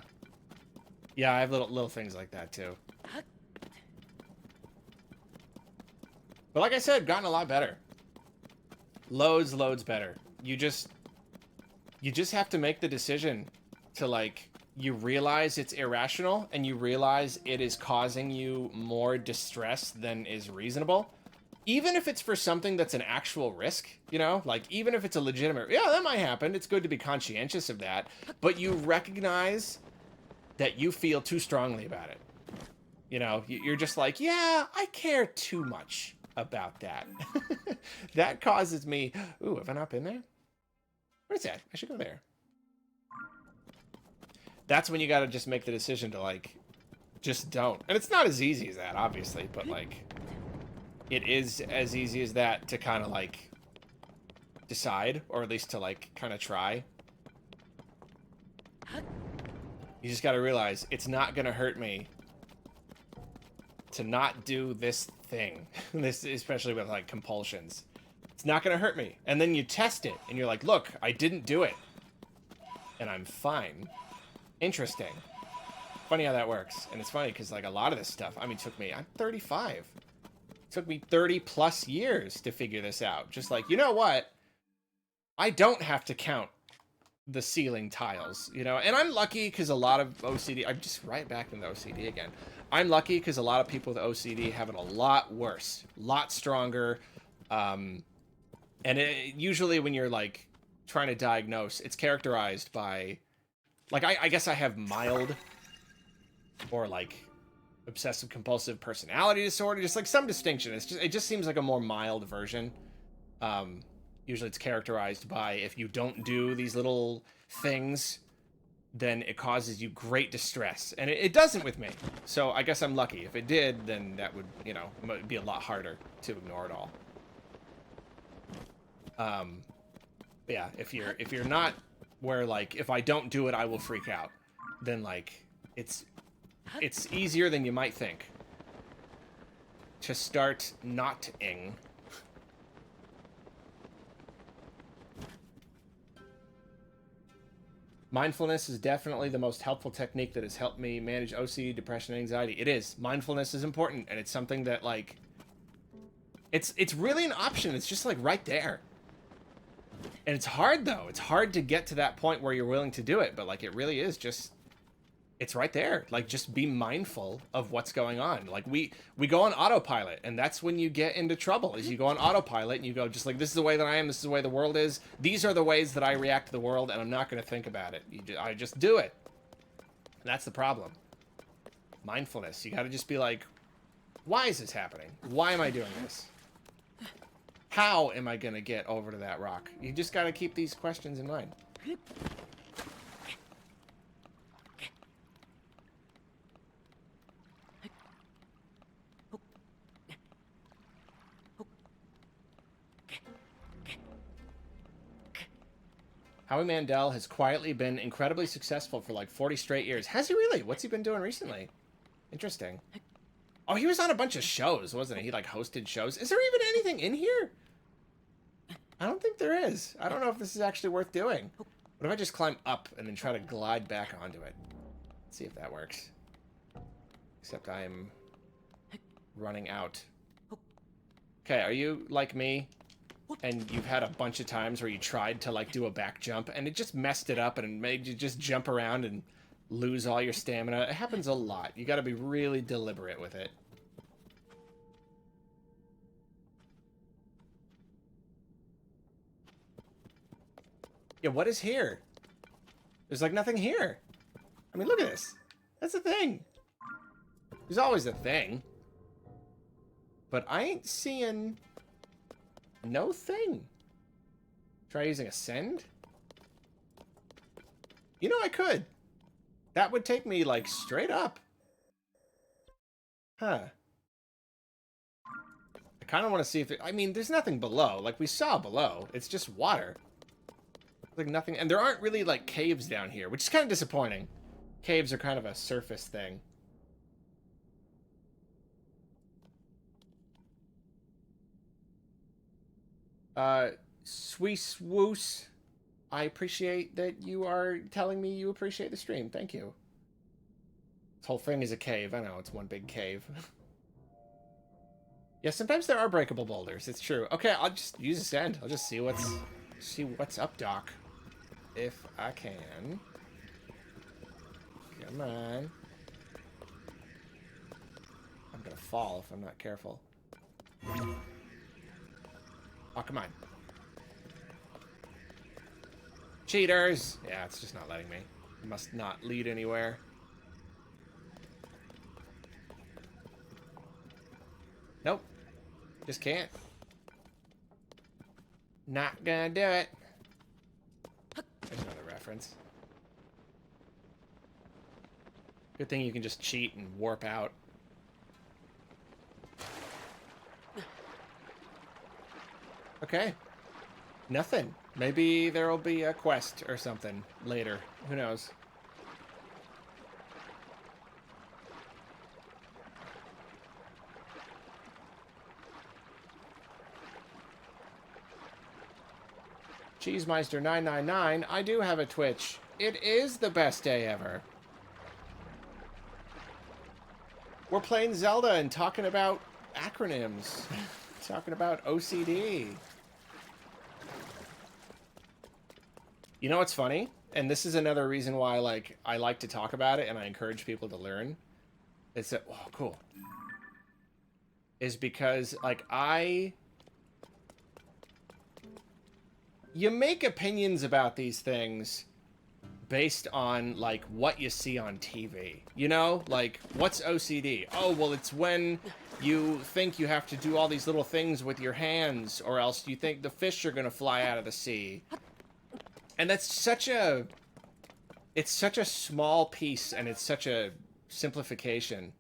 Speaker 1: Yeah, I have little things like that too. But like I said, gotten a lot better. Loads better. You just have to make the decision to, like, you realize it's irrational and you realize it is causing you more distress than is reasonable. Even if it's for something that's an actual risk, you know? Like, even if it's a legitimate... Yeah, that might happen. It's good to be conscientious of that. But you recognize that you feel too strongly about it. You know? You're just like, yeah, I care too much about that. That causes me... Ooh, have I not been there? Where's that? I should go there. That's when you gotta just make the decision to, like, just don't. And it's not as easy as that, obviously, but, like... It is as easy as that to kind of, like, decide, or at least to, like, kind of try. You just got to realize it's not going to hurt me to not do this thing. This, especially with, like, compulsions. It's not going to hurt me. And then you test it, and you're like, look, I didn't do it. And I'm fine. Interesting. Funny how that works. And it's funny because, like, a lot of this stuff, I mean, took me... I'm 35. Took me 30 plus years to figure this out. Just like, you know what? I don't have to count the ceiling tiles, you know? And I'm lucky because a lot of OCD... I'm just right back in the OCD again. I'm lucky because a lot of people with OCD have it a lot worse. A lot stronger. And usually when you're, like, trying to diagnose, it's characterized by... Like, I guess I have mild or, like... obsessive compulsive personality disorder, just like some distinction. It just seems like a more mild version. Usually it's characterized by if you don't do these little things, then it causes you great distress, and it doesn't with me. So I guess I'm lucky. If it did, then that would, you know, be a lot harder to ignore it all. But yeah, if you're not where, like, if I don't do it I will freak out, then, like, it's easier than you might think to start not-ing. Mindfulness is definitely the most helpful technique that has helped me manage OCD, depression, and anxiety. It is. Mindfulness is important, and it's something that, like, it's really an option. It's just, like, right there. And it's hard, though. It's hard to get to that point where you're willing to do it, but, like, it really is just... It's right there. Like, just be mindful of what's going on. Like, we go on autopilot, and that's when you get into trouble, is you go on autopilot, and you go just like, this is the way that I am, this is the way the world is, these are the ways that I react to the world, and I'm not going to think about it. I just do it. And that's the problem. Mindfulness. You got to just be like, why is this happening? Why am I doing this? How am I going to get over to that rock? You just got to keep these questions in mind. Howie Mandel has quietly been incredibly successful for like 40 straight years. Has he really? What's he been doing recently? Interesting. Oh, he was on a bunch of shows, wasn't he? He like hosted shows. Is there even anything in here? I don't think there is. I don't know if this is actually worth doing. What if I just climb up and then try to glide back onto it? Let's see if that works. Except I'm running out. Okay, are you like me? And you've had a bunch of times where you tried to, like, do a back jump, and it just messed it up and made you just jump around and lose all your stamina. It happens a lot. You gotta be really deliberate with it. Yeah, what is here? There's, like, nothing here. I mean, look at this. That's a thing. There's always a thing. But I ain't seeing... no thing. Try using ascend? You know, I could. That would take me, like, straight up. Huh. I kind of want to see if... I mean, there's nothing below. Like, we saw below. It's just water. Like, nothing... And there aren't really, like, caves down here, which is kind of disappointing. Caves are kind of a surface thing. Swoos, I appreciate that you are telling me you appreciate the stream. Thank you. This whole thing is a cave. I know, it's one big cave. Yeah, sometimes there are breakable boulders. It's true. Okay, I'll just use ascend. I'll just see what's up, Doc. If I can. Come on. I'm gonna fall if I'm not careful. Oh, come on. Cheaters! Yeah, it's just not letting me. It must not lead anywhere. Nope. Just can't. Not gonna do it. There's another reference. Good thing you can just cheat and warp out. Okay. Nothing. Maybe there'll be a quest or something later. Who knows? Cheesemeister999, I do have a Twitch. It is the best day ever. We're playing Zelda and talking about acronyms. Talking about OCD. You know what's funny? And this is another reason why, like, I like to talk about it and I encourage people to learn. It's that, oh, cool. Is because, like, you make opinions about these things based on, like, what you see on TV. You know? Like, what's OCD? Oh, well, it's when you think you have to do all these little things with your hands, or else you think the fish are gonna fly out of the sea. And that's such a... It's such a small piece, and it's such a simplification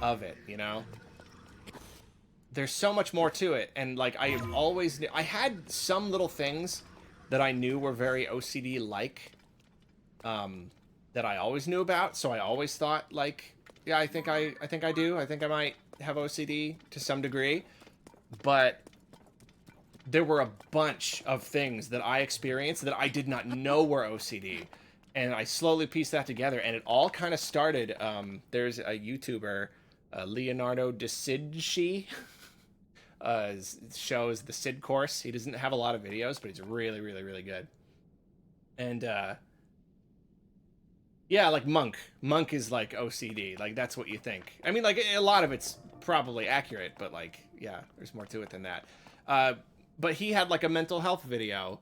Speaker 1: of it, you know? There's so much more to it, and, like, I always... I had some little things that I knew were very OCD-like, that I always knew about, so I always thought, like, yeah, I think I do. I think I might have OCD to some degree, but there were a bunch of things that I experienced that I did not know were OCD. And I slowly pieced that together, and it all kind of started. There's a YouTuber, Leonardo da Vinci, shows the Sid course. He doesn't have a lot of videos, but he's really, really, really good. And yeah, like Monk. Monk is like OCD. Like that's what you think. I mean, like a lot of it's probably accurate, but like, yeah, there's more to it than that. But he had like a mental health video,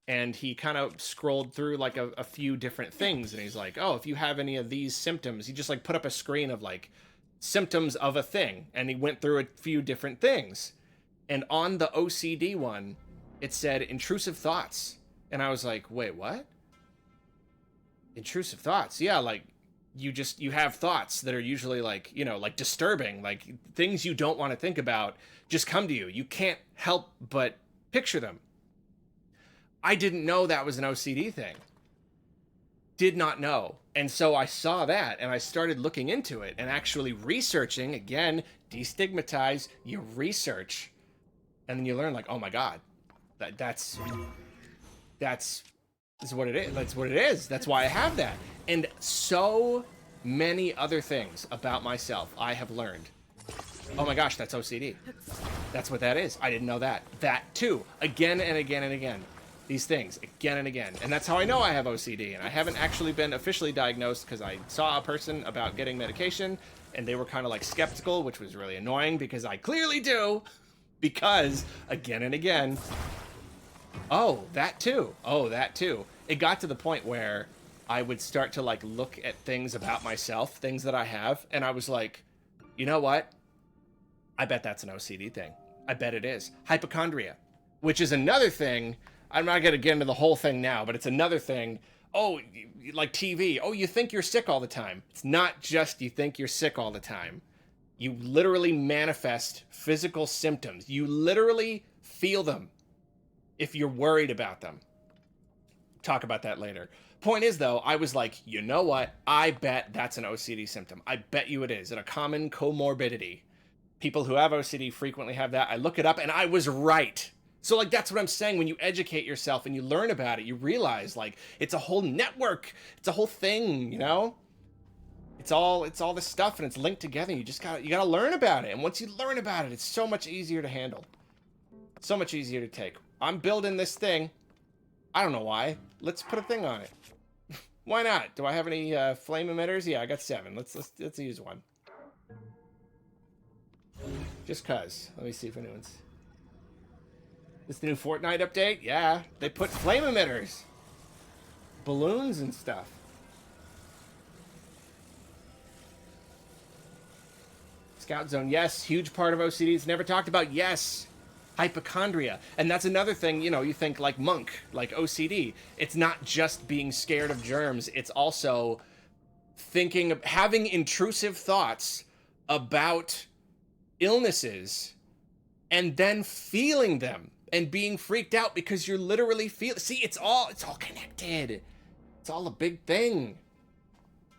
Speaker 1: and he kind of scrolled through like a few different things, and he's like, oh, if you have any of these symptoms, he just like put up a screen of like symptoms of a thing, and he went through a few different things. And on the OCD one, it said intrusive thoughts. And I was like, wait, what? Intrusive thoughts? Yeah, like you have thoughts that are usually like, you know, like disturbing, like things you don't want to think about just come to you. You can't help but picture them. I didn't know that was an OCD thing. Did not know. And so I saw that and I started looking into it and actually researching. Again, destigmatize, you research, and then you learn like, oh my God, that's what it is. That's what it is. That's why I have that. And so many other things about myself I have learned. Oh my gosh, that's OCD. That's what that is. I didn't know that. That too. Again and again and again. These things again and again. And that's how I know I have OCD. And I haven't actually been officially diagnosed because I saw a person about getting medication and they were kind of like skeptical, which was really annoying because I clearly do. Because again and again, oh, that too. Oh, that too. It got to the point where I would start to like look at things about myself, things that I have, and I was like, you know what? I bet that's an OCD thing. I bet it is. Hypochondria, which is another thing. I'm not going to get into the whole thing now, but it's another thing. Oh, like TV. Oh, you think you're sick all the time. It's not just you think you're sick all the time. You literally manifest physical symptoms. You literally feel them if you're worried about them. Talk about that later. Point is, though, I was like, you know what? I bet that's an OCD symptom. I bet you it is. And a common comorbidity. People who have OCD frequently have that. I look it up, and I was right. So, like, that's what I'm saying. When you educate yourself and you learn about it, you realize, like, it's a whole network. It's a whole thing, you know? It's all this stuff, and it's linked together. You gotta learn about it. And once you learn about it, it's so much easier to handle. So much easier to take. I'm building this thing. I don't know why. Let's put a thing on it. Why not? Do I have any flame emitters? Yeah, I got 7. Let's use one. Just cuz. Let me see if anyone's... This the new Fortnite update? Yeah. They put flame emitters. Balloons and stuff. Scout Zone, yes. Huge part of OCD. It's never talked about. Yes. Hypochondria. And that's another thing, you know, you think like Monk, like OCD. It's not just being scared of germs. It's also thinking of having intrusive thoughts about illnesses and then feeling them and being freaked out because you're literally see, it's all connected. It's all a big thing.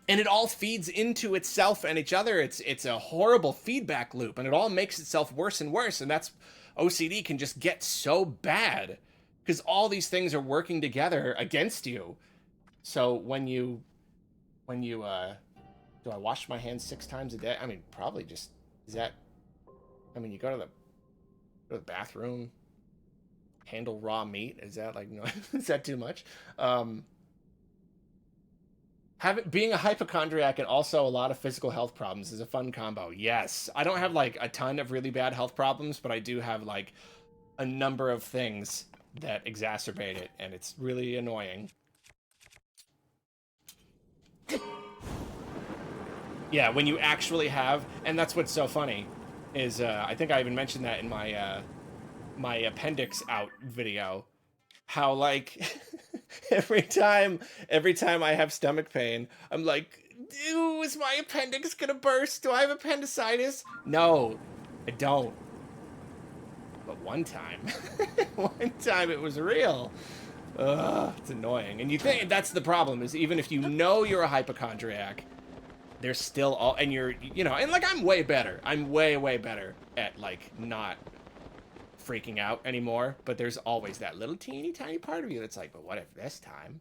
Speaker 1: And it all feeds into itself and each other. It's a horrible feedback loop, and it all makes itself worse and worse. And that's OCD can just get so bad because all these things are working together against you. So when you do I wash my hands 6 times a day? I mean, probably just, is that, I mean, you go to the bathroom, handle raw meat. Is that like, no, is that too much? Being a hypochondriac and also a lot of physical health problems is a fun combo. Yes. I don't have like a ton of really bad health problems, but I do have like a number of things that exacerbate it, and it's really annoying. Yeah, when you actually have, and that's what's so funny, is I think I even mentioned that in my my appendix out video, how like every time I have stomach pain, I'm like, is my appendix gonna burst? Do I have appendicitis? No, I don't. But one time, one time it was real. Ugh, it's annoying. And you think that's the problem, is even if you know you're a hypochondriac, there's still all, and you're, you know, and like I'm way better. I'm way, way better at like not freaking out anymore, but there's always that little teeny tiny part of you that's like, but what if this time?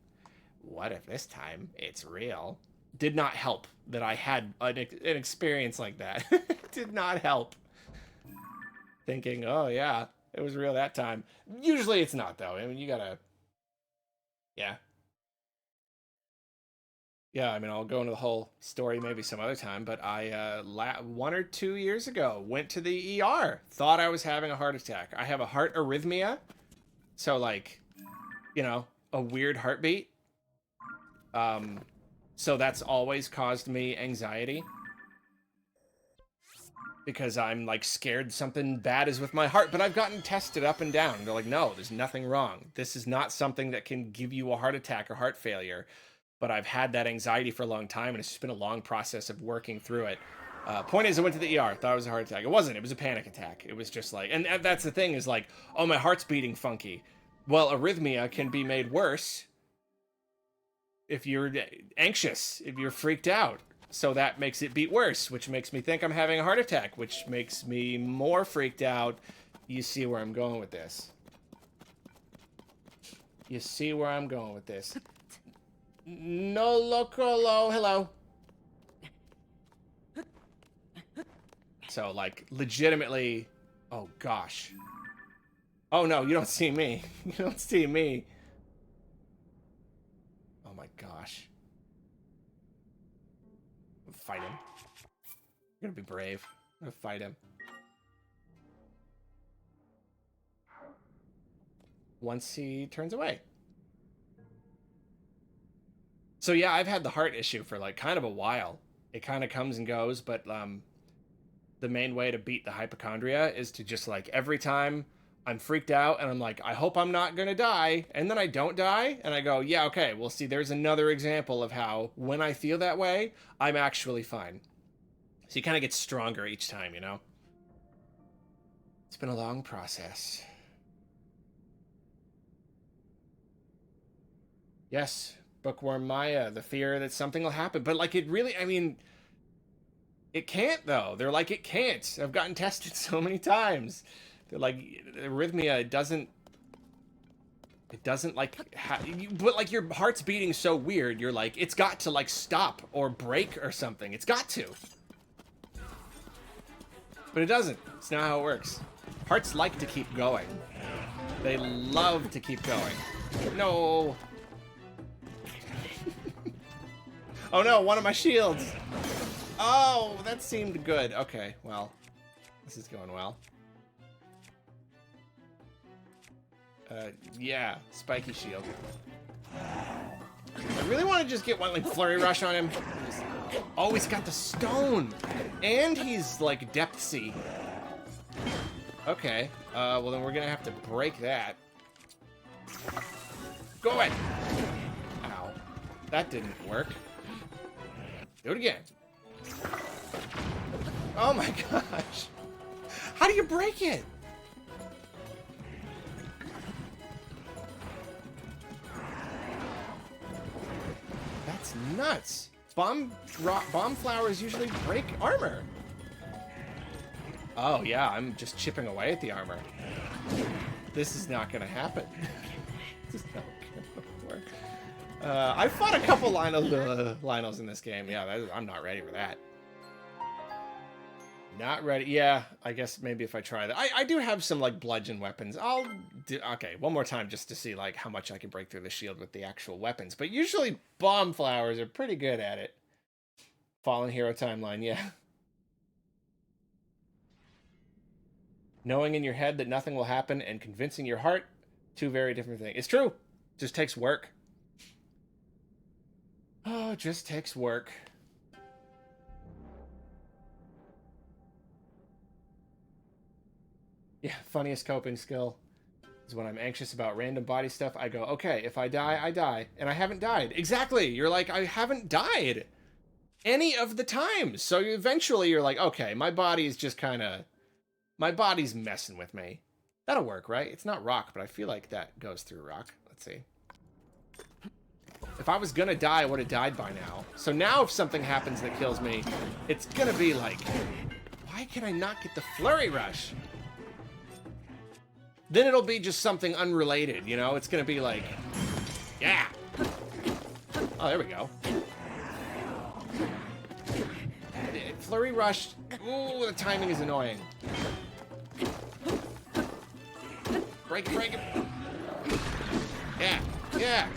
Speaker 1: what if this time it's real? Did not help that I had an experience like that. Did not help. Thinking, oh yeah, it was real that time. Usually it's not, though. I mean, you gotta... Yeah. Yeah, I mean, I'll go into the whole story maybe some other time, but I, 1 or 2 years ago, went to the ER. Thought I was having a heart attack. I have a heart arrhythmia. So, like, you know, a weird heartbeat. So that's always caused me anxiety. Because I'm, like, scared something bad is with my heart. But I've gotten tested up and down. They're like, no, there's nothing wrong. This is not something that can give you a heart attack or heart failure. But I've had that anxiety for a long time, and it's just been a long process of working through it. Point is, I went to the ER, thought it was a heart attack. It wasn't. It was a panic attack. It was just like... And that's the thing, is like, oh, my heart's beating funky. Well, arrhythmia can be made worse if you're anxious, if you're freaked out. So that makes it beat worse, which makes me think I'm having a heart attack, which makes me more freaked out. You see where I'm going with this. You see where I'm going with this. No locolo, hello. So, like, legitimately... Oh, gosh. Oh, no, you don't see me. You don't see me. Oh, my gosh. Fight him. I'm gonna be brave. I'm gonna fight him. Once he turns away. So yeah, I've had the heart issue for like kind of a while. It kind of comes and goes, but the main way to beat the hypochondria is to just like every time I'm freaked out and I'm like, I hope I'm not gonna die, and then I don't die, and I go, yeah, okay, well, see, there's another example of how when I feel that way, I'm actually fine. So you kind of get stronger each time, you know? It's been a long process. Yes, Bookworm Maya, the fear that something will happen, but like it really, I mean, it can't though. They're like, it can't. I've gotten tested so many times. They're like, arrhythmia, it doesn't like, but like your heart's beating so weird, you're like, it's got to like stop or break or something. It's got to. But it doesn't. It's not how it works. Hearts like to keep going. They love to keep going. No. Oh no, one of my shields. Oh, that seemed good. Okay, well, this is going well. Yeah, spiky shield. I really want to just get one like flurry rush on him. Oh, he's got the stone, and he's like depthsy. Okay, well then we're gonna have to break that. Go away. Ow, that didn't work. Do it again. Oh my gosh. How do you break it? That's nuts. Bomb flowers usually break armor. Oh yeah, I'm just chipping away at the armor. This is not gonna happen. This is not gonna work. I fought a couple Lionels in this game. Yeah, I'm not ready for that. Not ready. Yeah, I guess maybe if I try that. I do have some, like, bludgeon weapons. I'll do... Okay, one more time just to see, like, how much I can break through the shield with the actual weapons. But usually bomb flowers are pretty good at it. Fallen Hero timeline, yeah. Knowing in your head that nothing will happen and convincing your heart, two very different things. It's true. It just takes work. Oh, it just takes work. Yeah, funniest coping skill is when I'm anxious about random body stuff, I go, okay, if I die, I die. And I haven't died. Exactly. You're like, I haven't died any of the times. So eventually you're like, okay, my body is just kind of... My body's messing with me. That'll work, right? It's not rock, but I feel like that goes through rock. Let's see. If I was gonna die, I would have died by now. So now if something happens that kills me, it's gonna be like, why can I not get the flurry rush? Then it'll be just something unrelated, you know? It's gonna be like, yeah. Oh, there we go. Flurry rush. Ooh, the timing is annoying. Break it, break it. Yeah, yeah.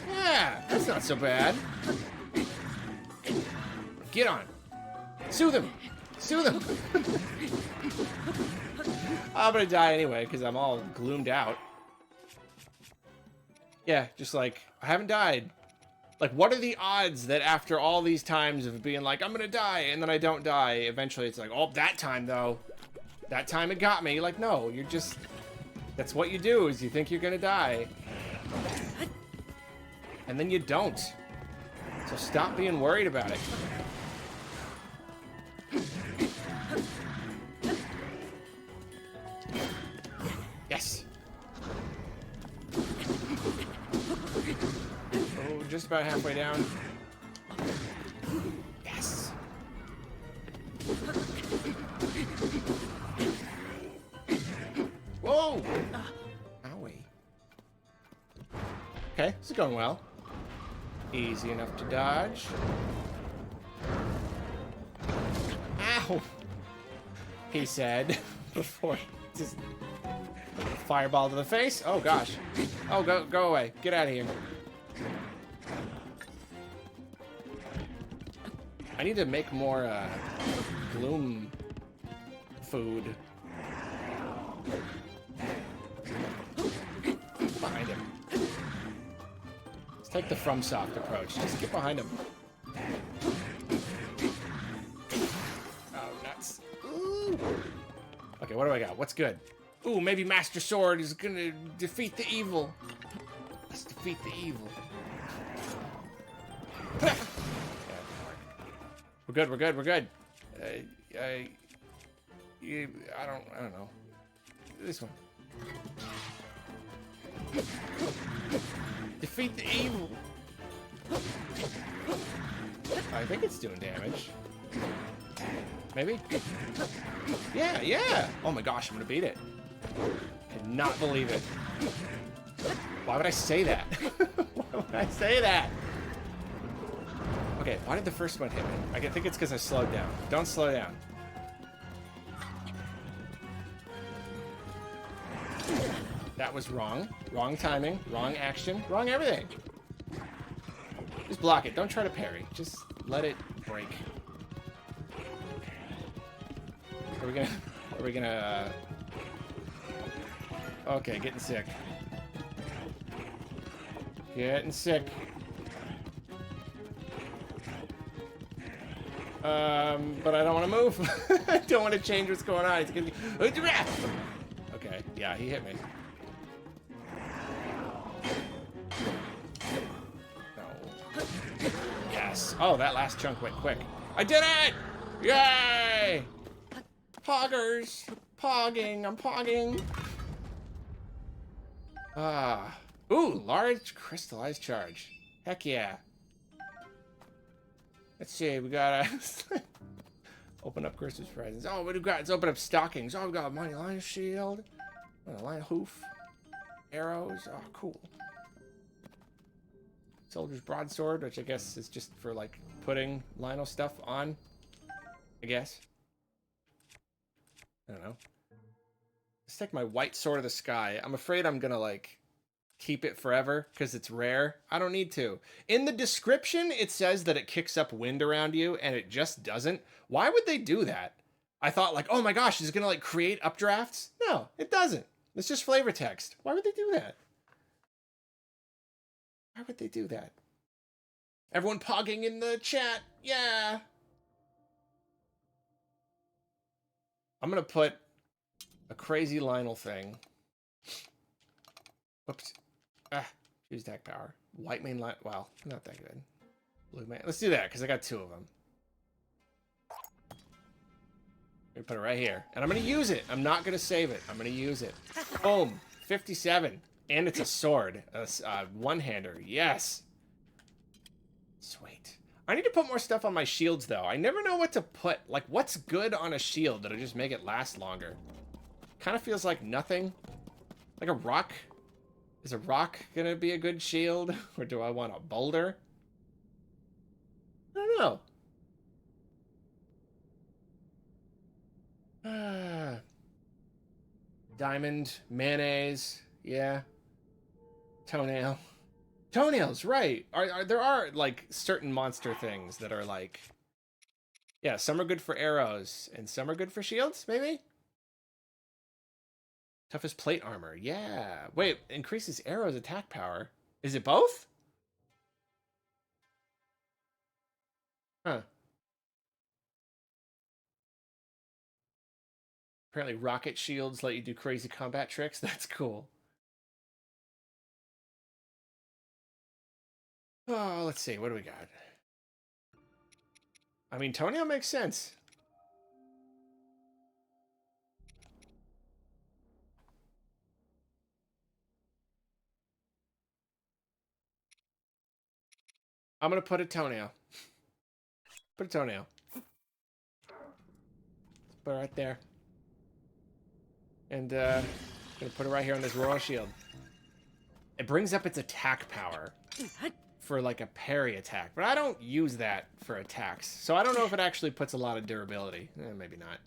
Speaker 1: Yeah, that's not so bad. Get on. Soothe him. Soothe him. I'm gonna die anyway, because I'm all gloomed out. Yeah, just like, I haven't died. Like, what are the odds that after all these times of being like, I'm gonna die, and then I don't die, eventually it's like, oh, that time, though. That time it got me. Like, no, you're just... That's what you do, is you think you're gonna die. And then you don't. So stop being worried about it. Yes! Oh, just about halfway down. Yes! Whoa! Owie. Okay, this is going well. Easy enough to dodge. Ow! He said before just fireball to the face. Oh gosh. Oh, go away. Get out of here. I need to make more gloom food. Behind him. Let's take the FromSoft approach. Just get behind him. Oh, nuts. Ooh. Okay, what do I got? What's good? Ooh, maybe Master Sword is gonna defeat the evil. Let's defeat the evil. Yeah, we're good, we're good, we're good. I don't know. This one. Defeat the evil. I think it's doing damage. Maybe? Yeah, yeah! Oh my gosh, I'm gonna beat it. Cannot believe it. Why would I say that? Why would I say that? Okay, why did the first one hit me? I think it's because I slowed down. Don't slow down. That was wrong. Wrong timing, wrong action, wrong everything. Just block it. Don't try to parry. Just let it break. Are we gonna, okay, getting sick. Getting sick. But I don't want to move. I don't want to change what's going on. It's gonna be... Okay, yeah, he hit me. No. Yes. Oh, that last chunk went quick. I did it! Yay! Poggers! Pogging, I'm pogging. Ah. Ooh, large crystallized charge. Heck yeah. Let's see, we gotta open up Christmas presents. Oh, what do we got? Let's open up stockings. Oh, we got a money line shield. A line hoof. Arrows. Oh, cool. Soldier's broadsword, which I guess is just for like putting Lionel stuff on. I guess. I don't know. Let's take my white sword of the sky. I'm afraid I'm gonna like keep it forever because it's rare. I don't need to. In the description, it says that it kicks up wind around you, and it just doesn't. Why would they do that? I thought like, oh my gosh, is it gonna like create updrafts? No, it doesn't. It's just flavor text. Why would they do that? Why would they do that? Everyone pogging in the chat. Yeah. I'm gonna put a crazy Lionel thing. Whoops. Ah, choose attack power. White main line. Wow, not that good. Blue main. Let's do that because I got two of them. I'm gonna put it right here, and I'm gonna use it. I'm not gonna save it. I'm gonna use it. Boom. 57, and it's a sword, a one-hander. Yes. Sweet. I need to put more stuff on my shields though. I never know what to put. Like, what's good on a shield that'll just make it last longer? Kind of feels like nothing. Like a rock. Is a rock gonna be a good shield? Or do I want a boulder? don't know. Diamond, mayonnaise, yeah. Toenail. Toenails, right. There are, like, certain monster things that are, like... Yeah, some are good for arrows, and some are good for shields, maybe? Toughest plate armor, yeah. Wait, increases arrows attack power. Is it both? Huh. Apparently rocket shields let you do crazy combat tricks. That's cool. Oh, let's see. What do we got? I mean, toenail makes sense. I'm going to put a toenail. Put a toenail. Put it right there. And gonna put it right here on this royal shield. It brings up its attack power for like a parry attack, but I don't use that for attacks, so I don't know if it actually puts a lot of durability. Maybe not.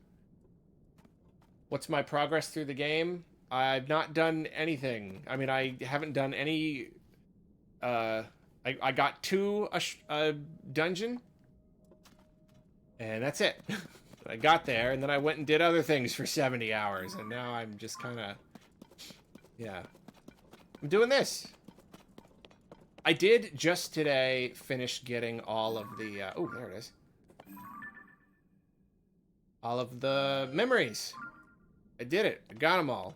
Speaker 1: What's my progress through the game? I've not done anything. I mean, I haven't done any. I got to a dungeon, and that's it. I got there, and then I went and did other things for 70 hours, and now I'm just kind of, yeah. I'm doing this. I did just today finish getting all of the, oh, there it is. All of the memories. I did it. I got them all.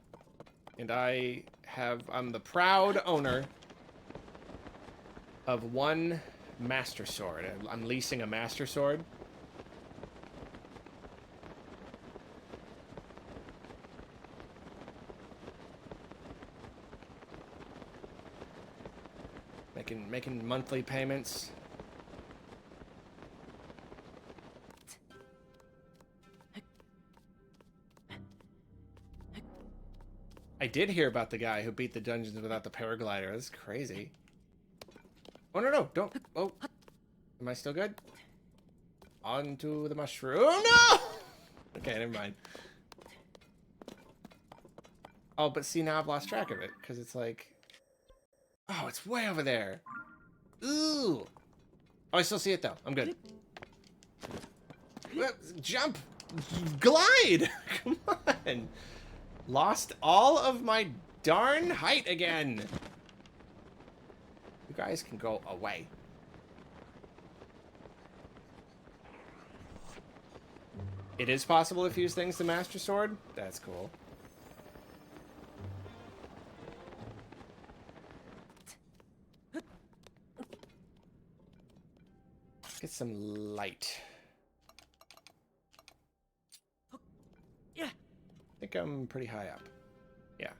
Speaker 1: And I'm the proud owner of one Master Sword. I'm leasing a Master Sword. Making monthly payments. I did hear about the guy who beat the dungeons without the paraglider. That's crazy. Oh, no, don't. Oh. Am I still good? Onto the mushroom. Oh, no! Okay, never mind. Oh, but see, now I've lost track of it. Because it's like... Oh, it's way over there. Ooh. Oh, I still see it, though. I'm good. Jump! Glide! Come on! Lost all of my darn height again. You guys can go away. It is possible to fuse things to Master Sword? That's cool. Get some light. Yeah. I think I'm pretty high up. Yeah.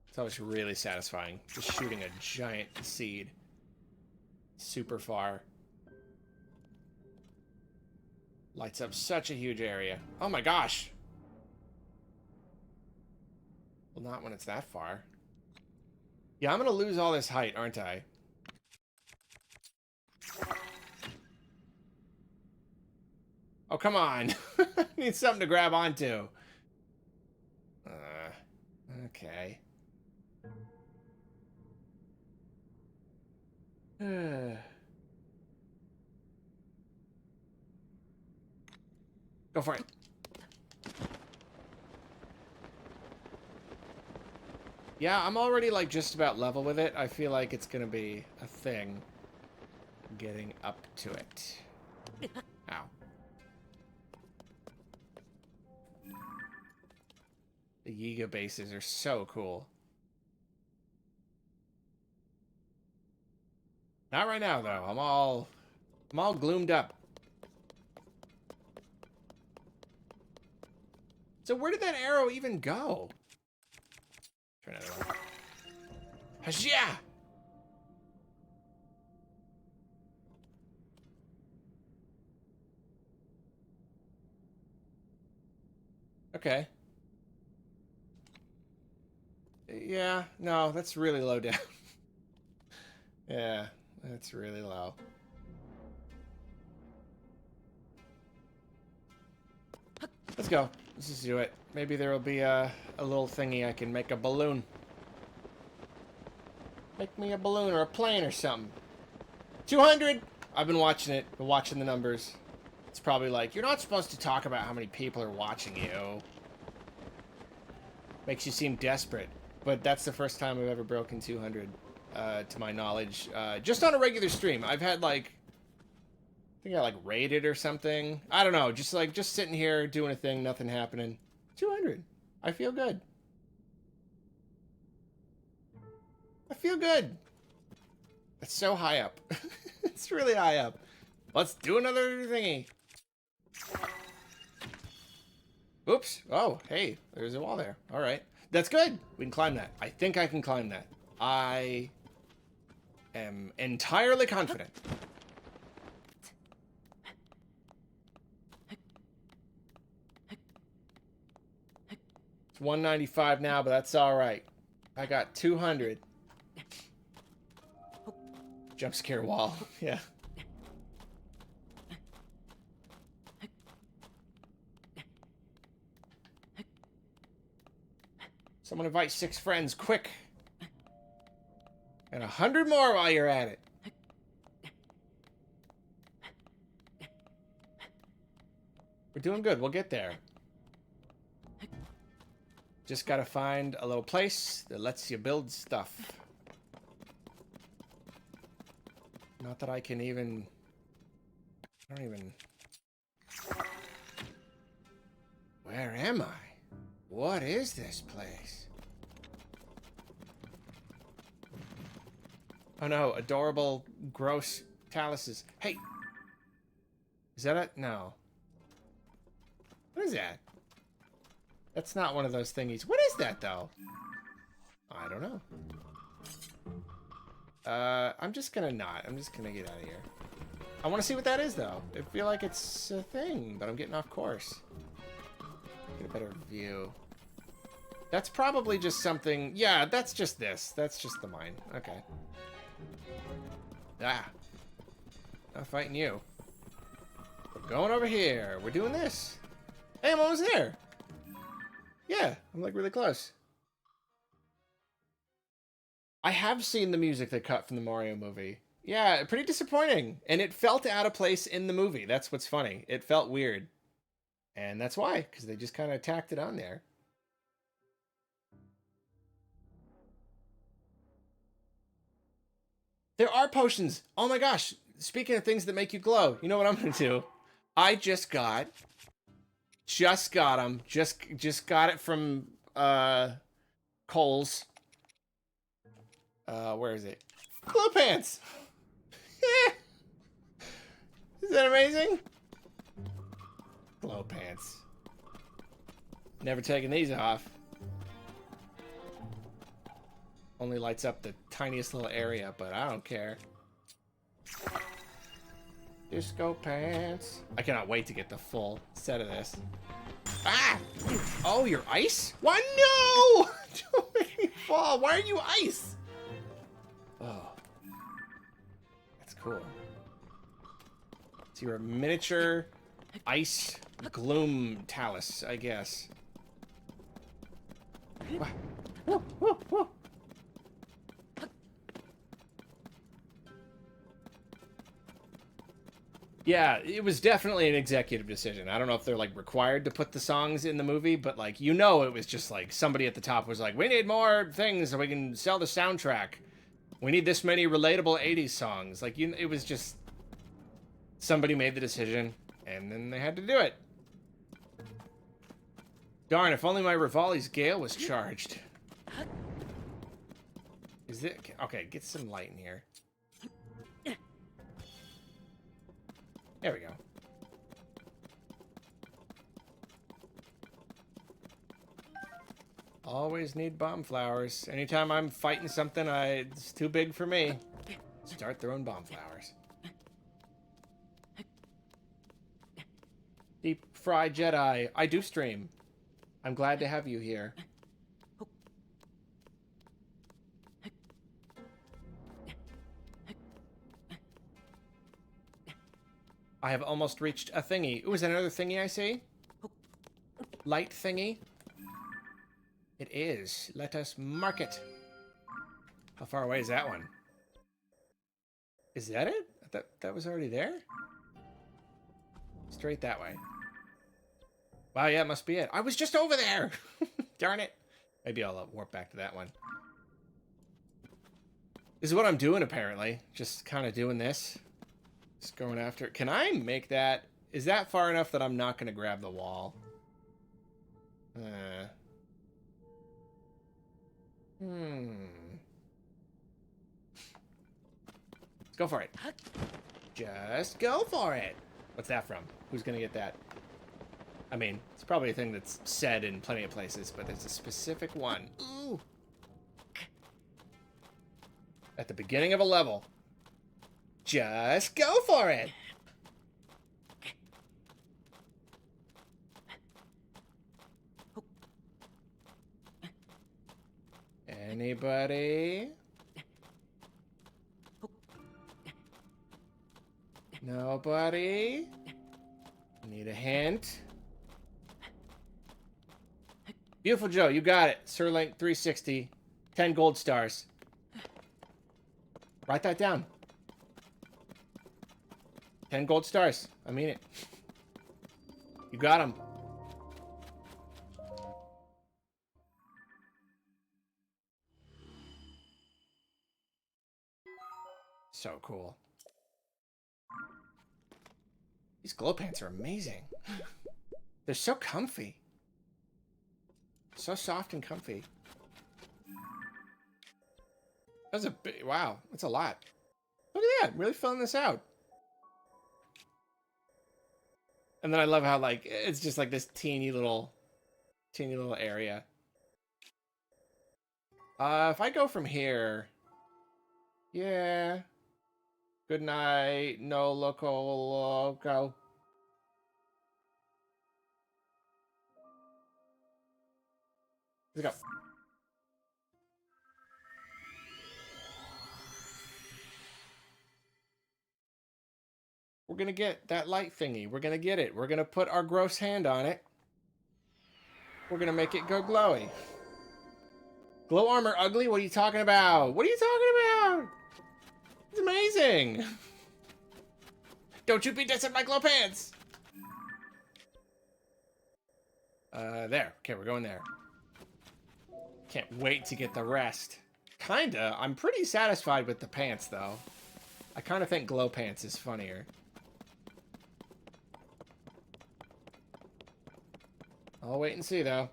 Speaker 1: It's always really satisfying. Just shooting a giant seed. Super far. Lights up such a huge area. Oh my gosh! Well, not when it's that far. Yeah, I'm gonna lose all this height, aren't I? Oh, come on. I need something to grab onto. Okay. Go for it. Yeah, I'm already, like, just about level with it. I feel like it's gonna be a thing. Getting up to it. Ow. The Yiga bases are so cool. Not right now, though. I'm all gloomed up. So where did that arrow even go? Try another one. Hashia! Okay. Yeah, no, that's really low down. Yeah, that's really low. Let's go. Let's just do it. Maybe there will be a little thingy I can make a balloon. Make me a balloon or a plane or something. 200! I've been watching it. Been watching the numbers. It's probably like, you're not supposed to talk about how many people are watching you. Makes you seem desperate. But that's the first time I've ever broken 200, to my knowledge. Just on a regular stream. I've had, like... I think I, like, raided or something. I don't know. Just sitting here doing a thing, nothing happening. 200. I feel good. I feel good. It's so high up. It's really high up. Let's do another thingy. Oops. Oh, hey. There's a wall there. All right. That's good. We can climb that. I think I can climb that. I am entirely confident. It's 195 now, but that's all right. I got 200. Jump scare wall. Yeah. Someone invite 6 friends, quick. And 100 more while you're at it. We're doing good. We'll get there. Just gotta find a little place that lets you build stuff. Not that I can even... I don't even... Where am I? What is this place? Oh no, adorable, gross taluses. Hey! Is that it? No. What is that? That's not one of those thingies. What is that, though? I don't know. I'm just gonna not. I'm just gonna get out of here. I want to see what that is, though. I feel like it's a thing, but I'm getting off course. Get a better view. That's probably just something... Yeah, that's just this. That's just the mine. Okay. Ah. Not fighting you. We're going over here. We're doing this. Hey, I'm almost there. Yeah, I'm like really close. I have seen the music they cut from the Mario movie. Yeah, pretty disappointing. And it felt out of place in the movie. That's what's funny. It felt weird. And that's why, because they just kind of tacked it on there. There are potions. Oh my gosh. Speaking of things that make you glow, you know what I'm going to do? I just got them. Just got it from Kohl's. Where is it? Glow pants. Is that amazing? Glow pants. Never taking these off. Only lights up the tiniest little area, but I don't care. Disco pants. I cannot wait to get the full set of this. Ah! Oh, you're ice? Why? No! Don't make me fall. Why are you ice? Oh. That's cool. So you're a miniature ice gloom talus, I guess. Whoa, whoa, whoa. Yeah, it was definitely an executive decision. I don't know if they're, like, required to put the songs in the movie, but, like, you know it was just, like, somebody at the top was like, we need more things so we can sell the soundtrack. We need this many relatable 80s songs. Like, it was just... Somebody made the decision, and then they had to do it. Darn, if only my Rivali's Gale was charged. Is it... Okay, get some light in here. There we go. Always need bomb flowers. Anytime I'm fighting something, it's too big for me. Start throwing bomb flowers. Deep Fried Jedi. I do stream. I'm glad to have you here. I have almost reached a thingy. Ooh, is that another thingy I see? Light thingy? It is. Let us mark it. How far away is that one? Is that it? That was already there? Straight that way. Wow, yeah, it must be it. I was just over there! Darn it. Maybe I'll warp back to that one. This is what I'm doing, apparently. Just kind of doing this. Just going after it. Can I make that? Is that far enough that I'm not going to grab the wall? Let's go for it. Just go for it. What's that from? Who's going to get that? I mean, it's probably a thing that's said in plenty of places, but there's a specific one. Ooh. At the beginning of a level. Just go for it. Anybody? Nobody? Need a hint? Beautiful Joe, you got it. Sirlink 360. 10 gold stars. Write that down. 10 gold stars. I mean it. You got them. So cool. These glow pants are amazing. They're so comfy. So soft and comfy. That's a big, wow, that's a lot. Look at that, really filling this out. And then I love how, like, it's just like this teeny little area. If I go from here, yeah. Good night, no loco. Let's go. We're gonna get that light thingy. We're gonna get it. We're gonna put our gross hand on it. We're gonna make it go glowy. Glow armor ugly? What are you talking about? What are you talking about? It's amazing. Don't you be dissing my glow pants. There. Okay, we're going there. Can't wait to get the rest. Kinda. I'm pretty satisfied with the pants, though. I kind of think glow pants is funnier. I'll wait and see, though.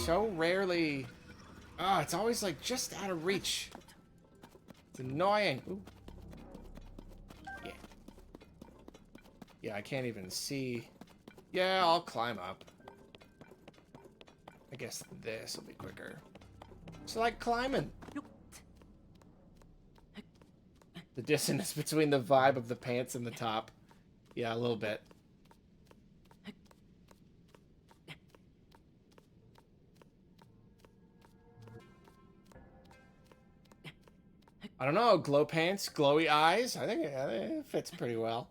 Speaker 1: So rarely... Ah, it's always, like, just out of reach. It's annoying. Ooh. Yeah. Yeah, I can't even see. Yeah, I'll climb up. I guess this will be quicker. It's like climbing. The dissonance between the vibe of the pants and the top. Yeah, a little bit. I don't know, glow pants, glowy eyes. I think it fits pretty well.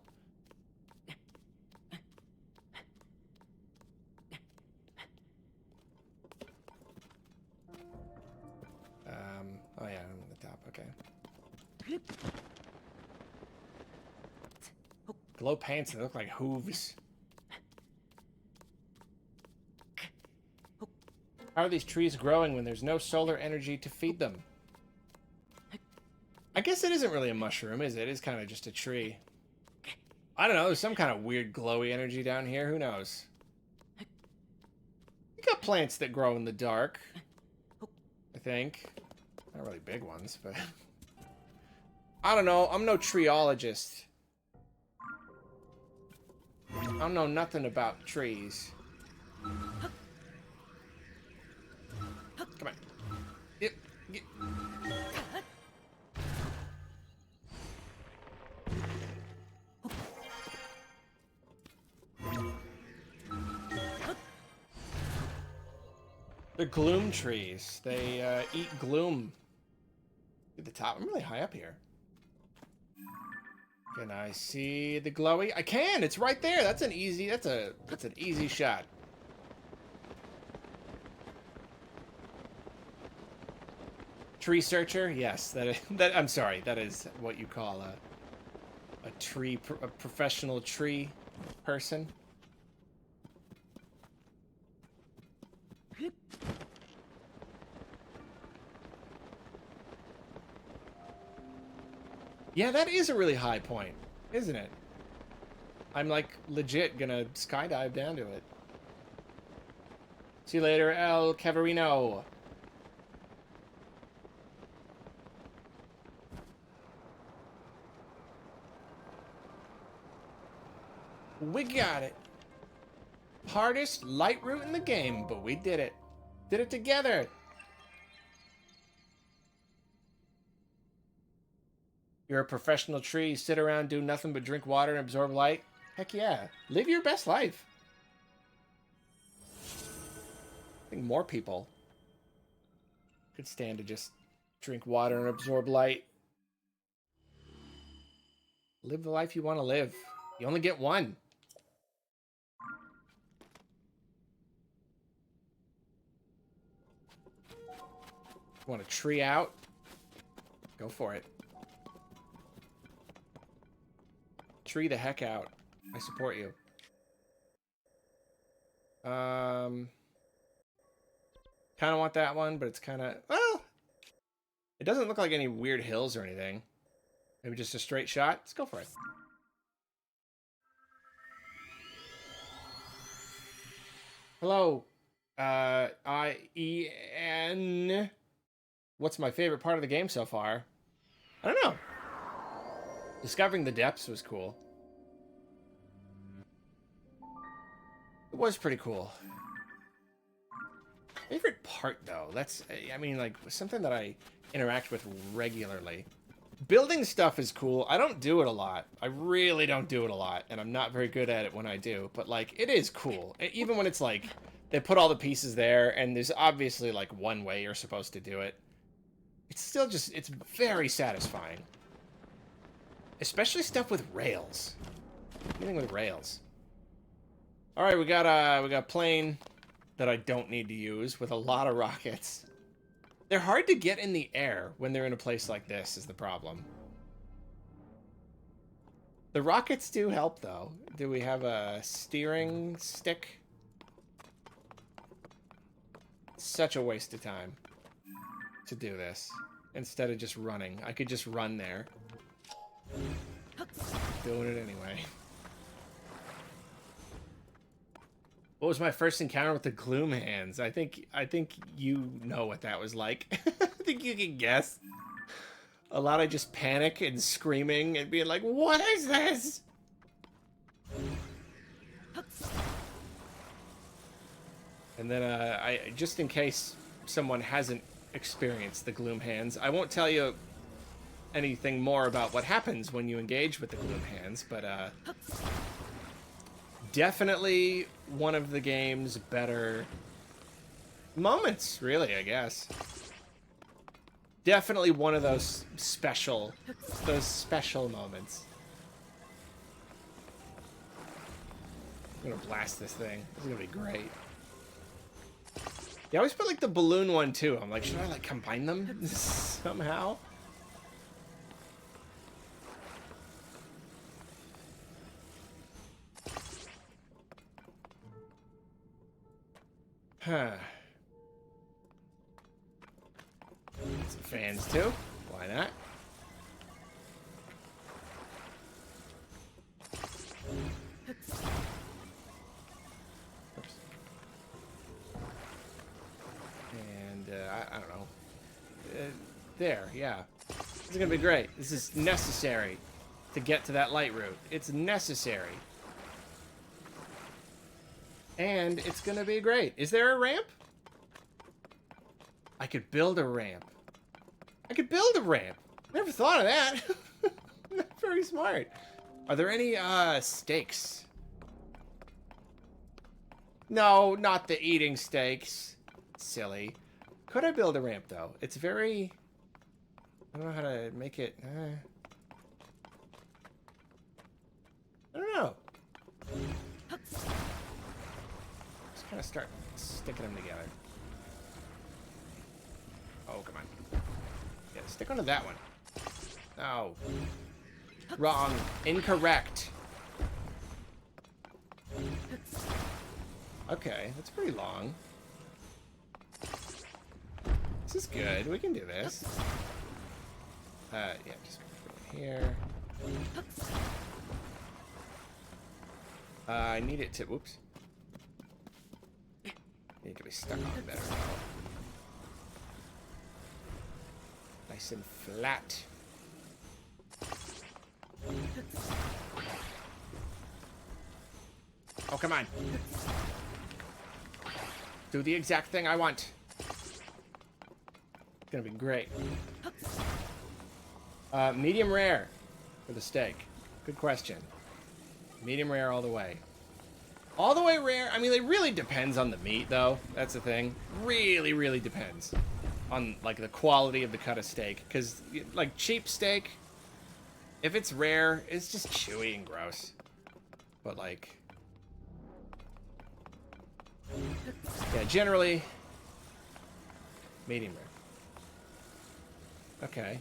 Speaker 1: Oh yeah, I'm on the top, okay. Glow pants, they look like hooves. How are these trees growing when there's no solar energy to feed them? I guess it isn't really a mushroom, is it? It's kind of just a tree. I don't know, there's some kind of weird glowy energy down here, who knows? You got plants that grow in the dark, I think. Not really big ones, but... I don't know, I'm no treeologist. I don't know nothing about trees. Come on. Yep. They're gloom trees. They eat gloom. At the top. I'm really high up here. Can I see the glowy? I can. It's right there. That's an easy. That's an easy shot. Tree searcher? Yes. I'm sorry. That is what you call a professional tree person. Yeah, that is a really high point, isn't it? I'm like legit gonna skydive down to it. See you later, El Cavarino. We got it. Hardest light route in the game, but we did it. Did it together. You're a professional tree. Sit around, do nothing but drink water and absorb light. Heck yeah. Live your best life. I think more people could stand to just drink water and absorb light. Live the life you want to live. You only get one. Want a tree out? Go for it. Tree the heck out. I support you. Kind of want that one, but it's kind of... Well, it doesn't look like any weird hills or anything. Maybe just a straight shot. Let's go for it. Hello. I-E-N... What's my favorite part of the game so far? I don't know. Discovering the depths was cool. It was pretty cool. Favorite part, though? That's, I mean, like, something that I interact with regularly. Building stuff is cool. I don't do it a lot. I really don't do it a lot, and I'm not very good at it when I do. But, like, it is cool. Even when it's, like, they put all the pieces there, and there's obviously, like, one way you're supposed to do it. It's still just, it's very satisfying. Especially stuff with rails. Anything with rails. Alright, we got a plane that I don't need to use with a lot of rockets. They're hard to get in the air when they're in a place like this is the problem. The rockets do help, though. Do we have a steering stick? Such a waste of time to do this instead of just running. I could just run there. Doing it anyway. What was my first encounter with the gloom hands? I think you know what that was like. I think you can guess. A lot of just panic and screaming and being like, "What is this?" And then I just in case someone hasn't experienced the gloom hands, I won't tell you anything more about what happens when you engage with the gloom hands, but definitely one of the game's better moments, really, I guess. Definitely one of those special moments. I'm gonna blast this thing. This is gonna be great. Yeah, I always put like the balloon one too. I'm like, should I like combine them somehow? Huh. Some fans too. Why not? Oops. And I don't know. There, yeah. This is gonna be great. This is necessary to get to that light route. It's necessary. And it's gonna be great. Is there a ramp? I could build a ramp. I could build a ramp. Never thought of that. Not very smart. Are there any steaks? No, not the eating steaks. Silly. Could I build a ramp, though? It's very... I don't know how to make it... I don't know. Just kind of start sticking them together. Oh, come on. Yeah, stick onto that one. No. Wrong. Incorrect. Okay, that's pretty long. This is good. We can do this. Yeah, just put it here. I need it to... Whoops. Need to be stuck on better. Nice and flat. Oh, come on. Do the exact thing I want. It's gonna be great. Medium rare for the steak. Good question. Medium rare all the way. All the way rare? I mean, it really depends on the meat, though. That's the thing. Really, really depends on, like, the quality of the cut of steak. Because, like, cheap steak, if it's rare, it's just chewy and gross. But, like... yeah, generally... medium rare. Okay.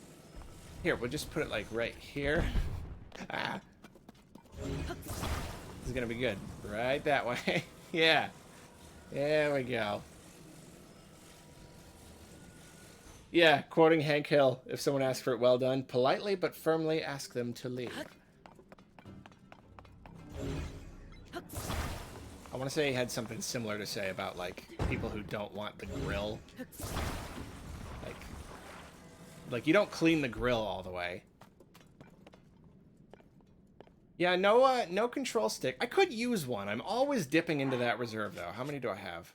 Speaker 1: Here, we'll just put it, like, right here. Ah. This is gonna be good. Right that way. Yeah. There we go. Yeah, quoting Hank Hill. If someone asks for it well done, politely but firmly ask them to leave. I want to say he had something similar to say about, like, people who don't want the grill. Like you don't clean the grill all the way. Yeah, no control stick. I could use one. I'm always dipping into that reserve, though. How many do I have?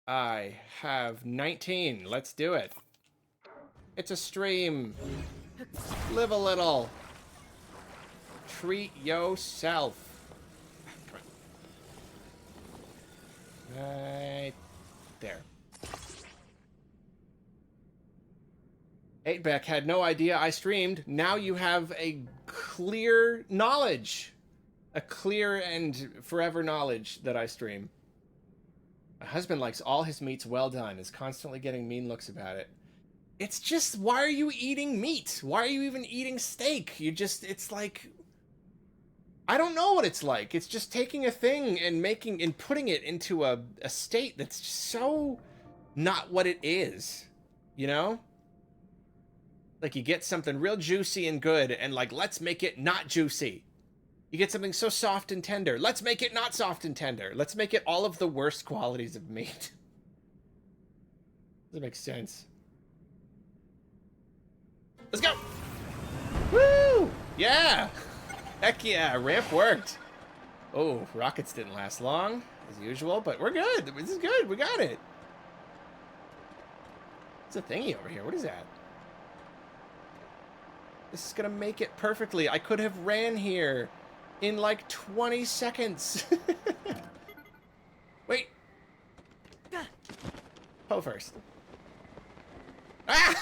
Speaker 1: I have 19. Let's do it. It's a stream. Live a little. Treat yourself. Come on. Right there. 8Beck had no idea I streamed. Now you have a clear knowledge. A clear and forever knowledge that I stream. My husband likes all his meats well done, is constantly getting mean looks about it. It's just, why are you eating meat? Why are you even eating steak? It's like... I don't know what it's like. It's just taking a thing and putting it into a state that's just so not what it is. You know? Like, you get something real juicy and good, and, like, let's make it not juicy. You get something so soft and tender. Let's make it not soft and tender. Let's make it all of the worst qualities of meat. Does that make sense? Let's go! Woo! Yeah! Heck yeah, ramp worked. Oh, rockets didn't last long, as usual, but we're good. This is good. We got it. It's a thingy over here. What is that? This is gonna make it perfectly. I could have ran here in like 20 seconds. Wait. Poe first. Ah!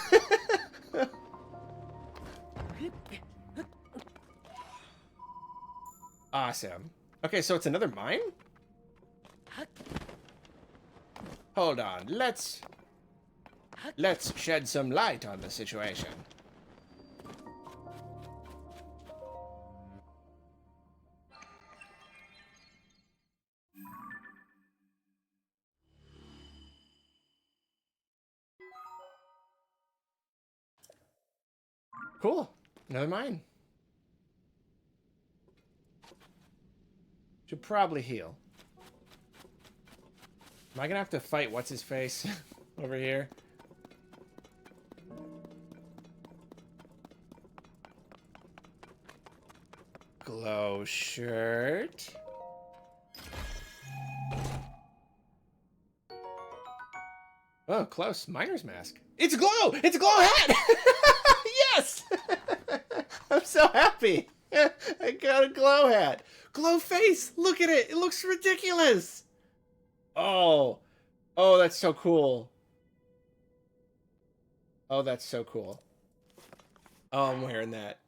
Speaker 1: Awesome. Okay, so it's another mine? Hold on. Let's shed some light on the situation. Cool. Another mine. Should probably heal. Am I gonna have to fight what's-his-face over here? Glow shirt. Oh, close. Miner's mask. It's Glow! It's a Glow hat! Yes! I'm so happy. I got a Glow hat. Glow face! Look at it! It looks ridiculous! Oh. Oh, that's so cool. Oh, that's so cool. Oh, I'm wearing that.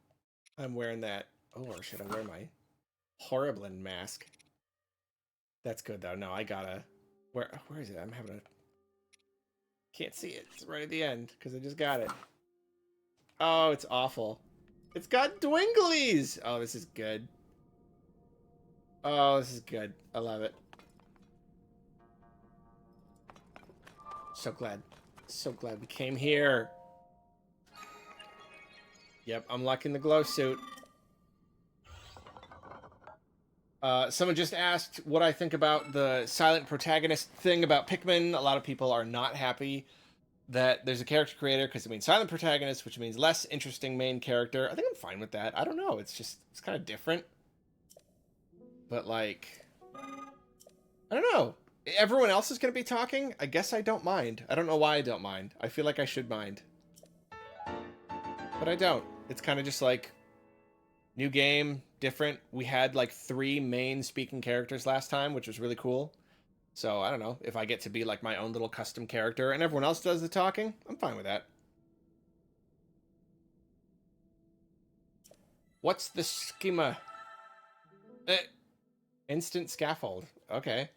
Speaker 1: I'm wearing that. Oh, or should I wear my Horriblin mask? That's good though. No, I gotta. Where is it? I'm having a. Can't see it. It's right at the end because I just got it. Oh, it's awful. It's got dwinglies. Oh, this is good. Oh, this is good. I love it. So glad. So glad we came here. Yep, I'm liking the glow suit. Someone just asked what I think about the silent protagonist thing about Pikmin. A lot of people are not happy that there's a character creator because it means silent protagonist, which means less interesting main character. I think I'm fine with that. I don't know. It's kind of different. But like, I don't know. Everyone else is going to be talking. I guess I don't mind. I don't know why I don't mind. I feel like I should mind. But I don't. It's kind of just like, new game, different. We had like 3 main speaking characters last time, which was really cool. So I don't know, if I get to be like my own little custom character and everyone else does the talking, I'm fine with that. What's the schema? Eh, instant scaffold. Okay.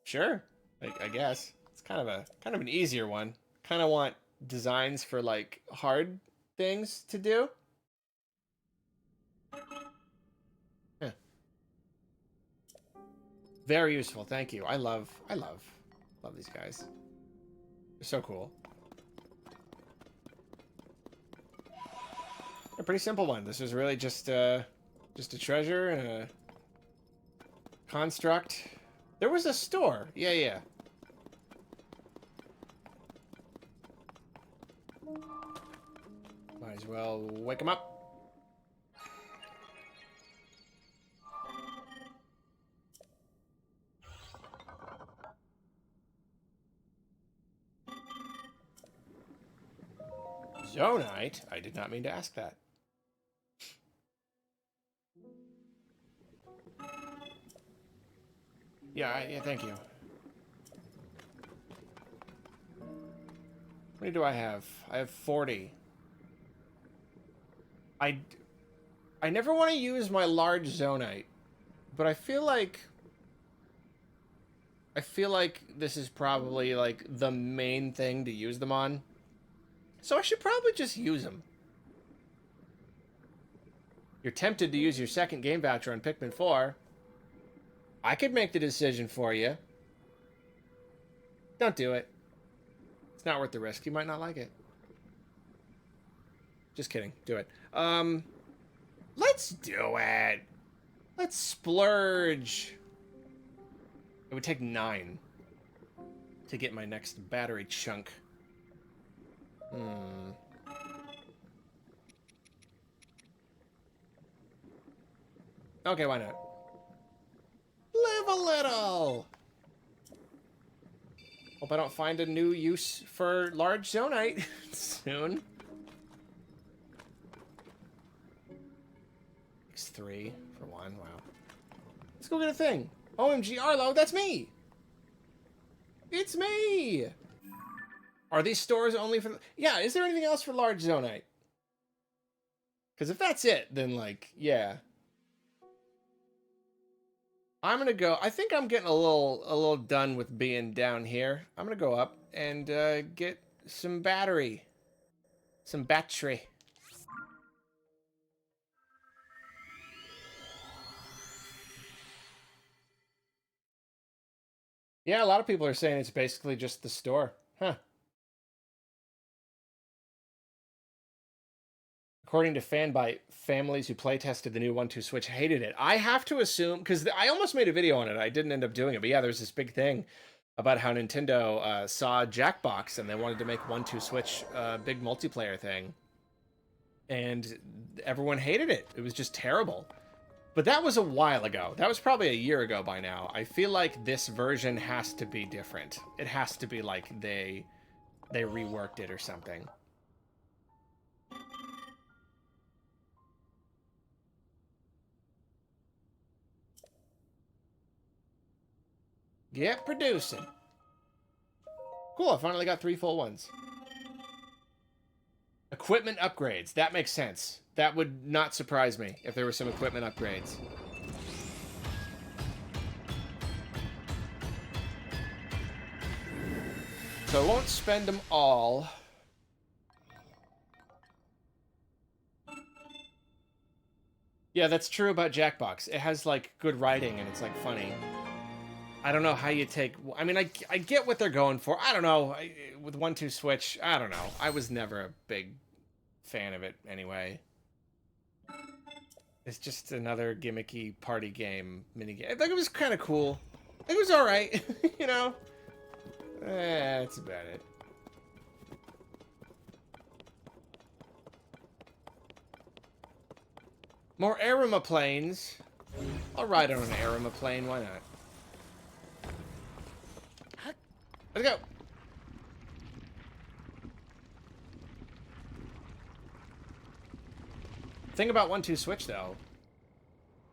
Speaker 1: Sure. I guess. It's kind of an easier one. Kind of want designs for like hard things to do. Huh. Very useful. Thank you. I love these guys. They're so cool. A pretty simple one. This was really just a treasure and a construct. There was a store. Yeah, yeah. Might as well wake him up. Zonite? I did not mean to ask that. Yeah, thank you. How many do I have? I have 40. I never want to use my large zonite, but I feel like this is probably like the main thing to use them on. So I should probably just use them. You're tempted to use your second game voucher on Pikmin 4. I could make the decision for you. Don't do it. It's not worth the risk. You might not like it. Just kidding. Do it. Let's do it. Let's splurge. It would take 9 to get my next battery chunk. Okay, why not? Live a little. Hope I don't find a new use for large zonite soon. X3 for 1. Wow. Let's go get a thing. OMG, Arlo, that's me. It's me. Are these stores only for... Yeah, is there anything else for large zonite? Because if that's it, then, like, yeah. I'm gonna go... I think I'm getting a little done with being down here. I'm gonna go up and get some battery. Some battery. Yeah, a lot of people are saying it's basically just the store. Huh. According to Fanbyte, families who playtested the new 1-2 Switch hated it. I have to assume, because I almost made a video on it. I didn't end up doing it. But yeah, there's this big thing about how Nintendo saw Jackbox and they wanted to make 1-2 Switch a big multiplayer thing. And everyone hated it. It was just terrible. But that was a while ago. That was probably a year ago by now. I feel like this version has to be different. It has to be like they reworked it or something. Get producing. Cool, I finally got 3 full ones. Equipment upgrades. That makes sense. That would not surprise me if there were some equipment upgrades. So I won't spend them all. Yeah, that's true about Jackbox. It has, like, good writing and it's, like, funny. I don't know how you take... I mean, I get what they're going for. I don't know. With 1-2 Switch, I don't know. I was never a big fan of it anyway. It's just another gimmicky party game, minigame. I think it was kind of cool. It was alright, you know? That's about it. More Arima planes. I'll ride on an Arima plane, why not? Let's go! Thing about 1-2 Switch, though,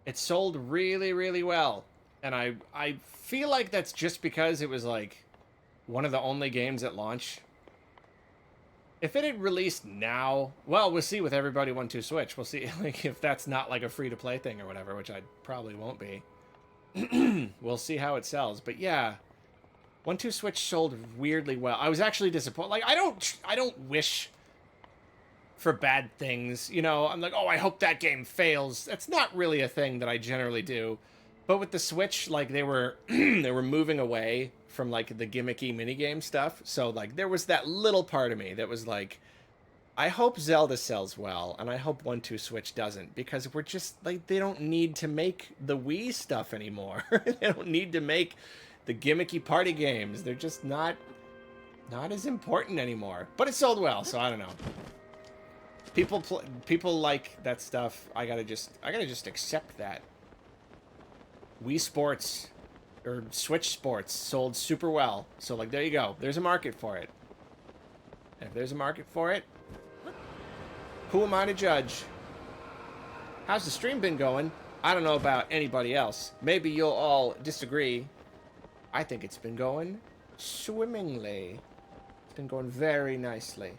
Speaker 1: it sold really, really well. And I feel like that's just because it was, like, one of the only games at launch. If it had released now, well, we'll see with everybody 1-2 Switch. We'll see like if that's not like a free-to-play thing or whatever, which I probably won't be. We'll see how it sells. But yeah, 1-2 Switch sold weirdly well. I was actually disappointed. Like, I don't wish for bad things, you know. I'm like, oh, I hope that game fails. That's not really a thing that I generally do. But with the Switch, like, they were they were moving away from, like, the gimmicky minigame stuff. So, like, there was that little part of me that was like, I hope Zelda sells well, and I hope 1-2 Switch doesn't, because we're just, like, they don't need to make the Wii stuff anymore. They don't need to make the gimmicky party games. They're just not as important anymore. But it sold well, so I don't know. People like that stuff. I gotta just accept that. Wii Sports or Switch Sports sold super well. So, like, there you go. There's a market for it. And if there's a market for it, who am I to judge? How's the stream been going? I don't know about anybody else. Maybe you'll all disagree. I think it's been going swimmingly. It's been going very nicely.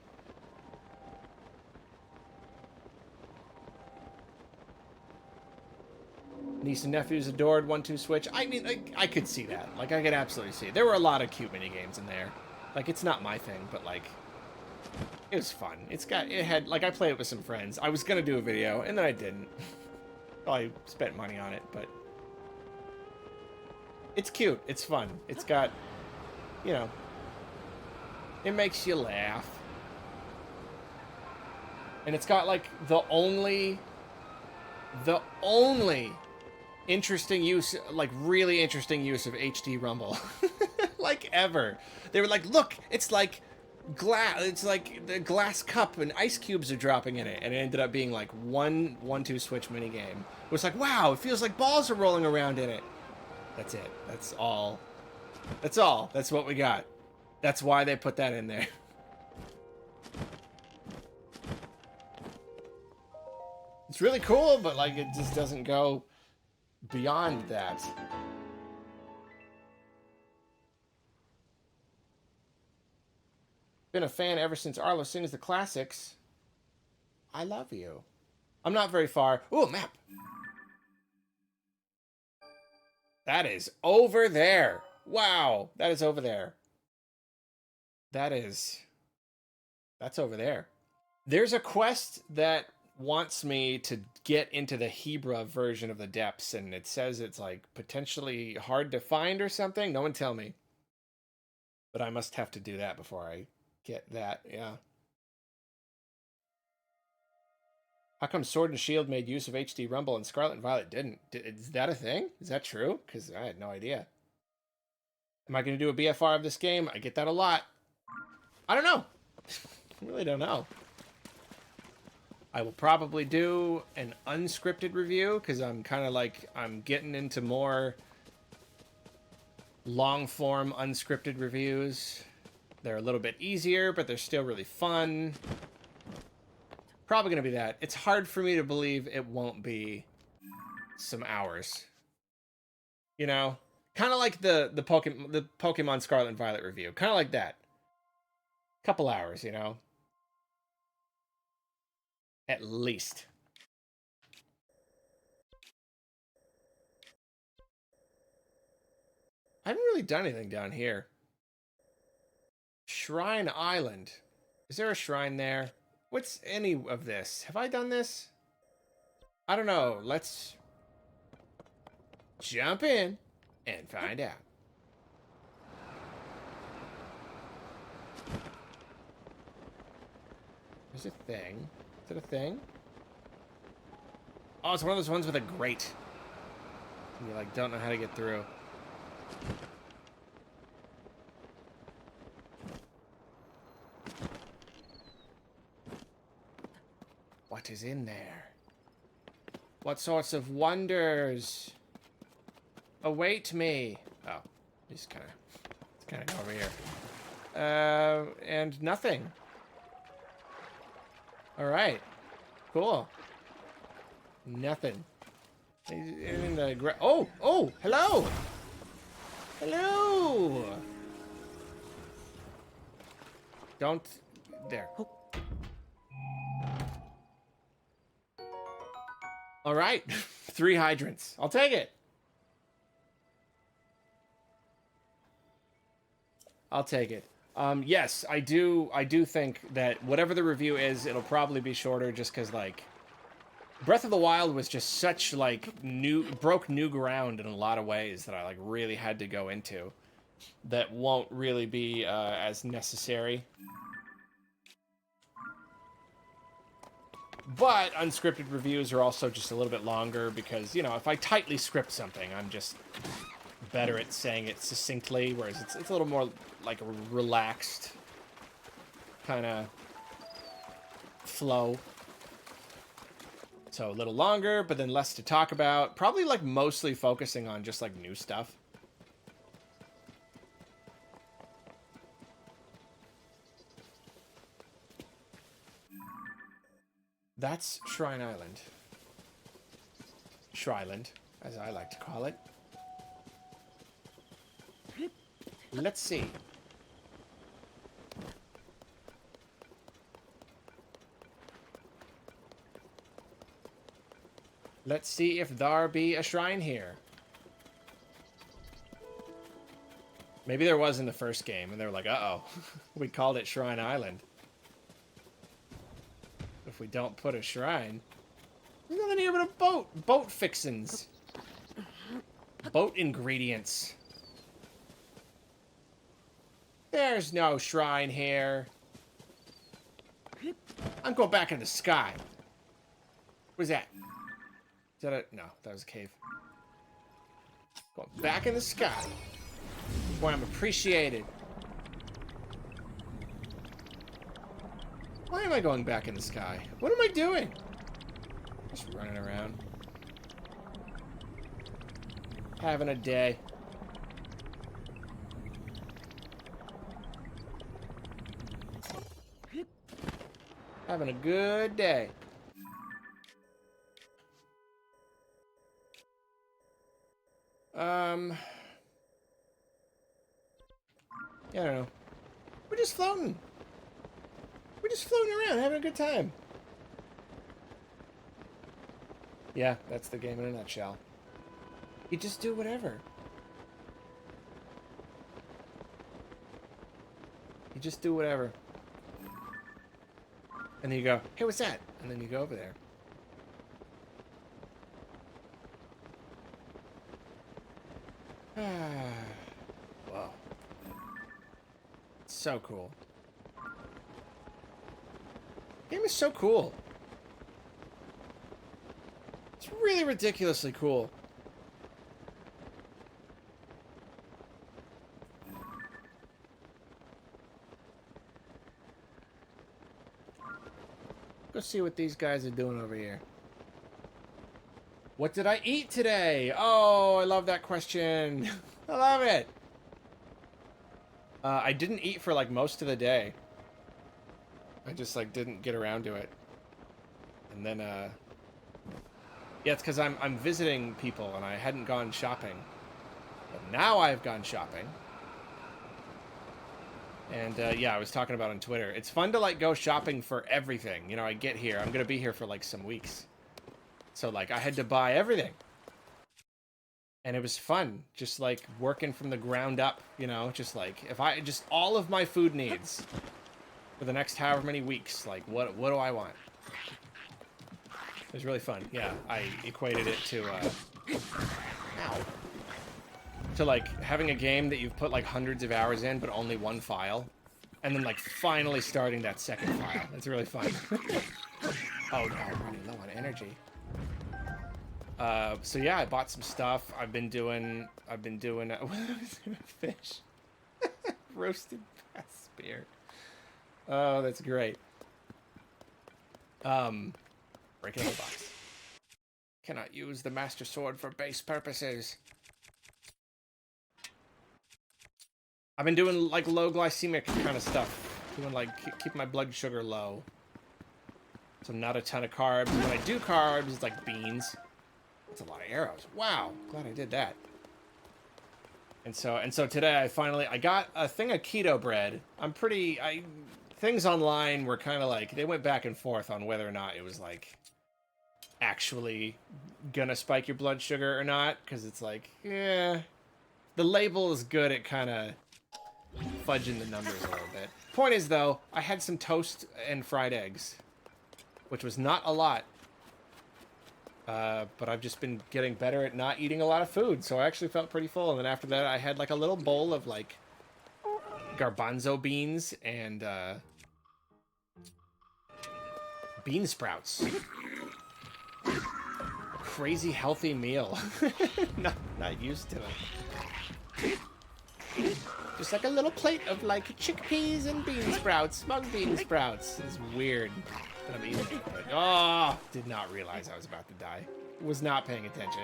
Speaker 1: Niece and nephews adored 1-2 Switch. I mean, I could see that. Like, I could absolutely see it. There were a lot of cute minigames in there. Like, it's not my thing, but, like, it was fun. It had, like, I played it with some friends. I was gonna do a video, and then I didn't. Probably spent money on it, but it's cute. It's fun. It's got, you know, it makes you laugh. And it's got, like, the only interesting use, like, really interesting use of HD Rumble. Like, ever. They were like, look, it's like glass, it's like the glass cup and ice cubes are dropping in it. And it ended up being like 1-2 Switch minigame. It was like, wow, it feels like balls are rolling around in it. That's it. That's all. That's all. That's what we got. That's why they put that in there. It's really cool, but, like, it just doesn't go beyond that. Been a fan ever since Arlo sings the classics. I love you. I'm not very far. Ooh, a map. That is over there. Wow, that is over there. That's over there. There's a quest that wants me to get into the Hebra version of the depths, and it says it's, like, potentially hard to find or something. No one tell me. But I must have to do that before I get that, yeah. How come Sword and Shield made use of HD Rumble and Scarlet and Violet didn't? Is that a thing? Is that true? Because I had no idea. Am I going to do a BFR of this game? I get that a lot. I don't know. I really don't know. I will probably do an unscripted review, because I'm kind of like, I'm getting into more long-form unscripted reviews. They're a little bit easier, but they're still really fun. Probably going to be that. It's hard for me to believe it won't be some hours. You know? Kind of like the Pokemon Scarlet and Violet review. Kind of like that. Couple hours, you know? At least. I haven't really done anything down here. Shrine Island. Is there a shrine there? What's any of this? Have I done this? I don't know. Let's jump in and find out. There's a thing. Is it a thing? Oh, it's one of those ones with a grate. And you, like, don't know how to get through. What is in there? What sorts of wonders await me? Oh, just kind of go over here. And nothing. All right, cool. Nothing. In the oh, hello, hello. Don't there. All right, 3 hydrants. I'll take it. I'll take it. Yes, I do think that whatever the review is, it'll probably be shorter just because, like, Breath of the Wild was just such, like, broke new ground in a lot of ways that I, like, really had to go into that won't really be as necessary. But unscripted reviews are also just a little bit longer because, you know, if I tightly script something, I'm just better at saying it succinctly, whereas it's a little more like a relaxed kind of flow. So a little longer, but then less to talk about. Probably, like, mostly focusing on just, like, new stuff. That's Shrine Island. Shryland, as I like to call it. Let's see. Let's see if there be a shrine here. Maybe there was in the first game, and they were like, uh-oh, we called it Shrine Island. If we don't put a shrine... There's nothing here but a boat. Boat fixins. Boat ingredients. There's no shrine here. I'm going back in the sky. What is that? Is that a... No, that was a cave. Going back in the sky. Where I'm appreciated. Why am I going back in the sky? What am I doing? Just running around. Having a day. Having a good day. Yeah, I don't know. We're just floating. We're just floating around, having a good time. Yeah, that's the game in a nutshell. You just do whatever. You just do whatever. And then you go, hey, what's that? And then you go over there. Wow. So cool. The game is so cool. It's really ridiculously cool. Go see what these guys are doing over here. What did I eat today? Oh, I love that question. I love it. I didn't eat for, like, most of the day. I just, like, didn't get around to it. And then, yeah, it's because I'm visiting people and I hadn't gone shopping. But now I've gone shopping. And yeah, I was talking about on Twitter. It's fun to like go shopping for everything. You know, I get here. I'm gonna be here for like some weeks, so like I had to buy everything, and it was fun. Just like working from the ground up. You know, just like if I just all of my food needs for the next however many weeks. Like what do I want? It was really fun. Yeah, I equated it to ow. To like having a game that you've put like hundreds of hours in, but only one file, and then like finally starting that second file. It's really fun. Oh no, I'm running low on energy. So yeah, I bought some stuff. I've been doing fish, roasted bass spear. Oh, that's great. Breaking the box. Cannot use the master sword for base purposes. I've been doing like low glycemic kind of stuff. Doing like keep my blood sugar low. So not a ton of carbs. When I do carbs, it's like beans. That's a lot of arrows. Wow, glad I did that. And so today I got a thing of keto bread. Things online were kind of like they went back and forth on whether or not it was like actually gonna spike your blood sugar or not, because it's like, yeah, the label is good at kind of fudging the numbers a little bit. Point is, though, I had some toast and fried eggs, which was not a lot. But I've just been getting better at not eating a lot of food, so I actually felt pretty full. And then after that, I had like a little bowl of like garbanzo beans and bean sprouts. Crazy healthy meal. not used to it. Just like a little plate of like chickpeas and bean sprouts, mung bean sprouts. It's weird that I'm eating it, but oh, did not realize I was about to die. Was not paying attention.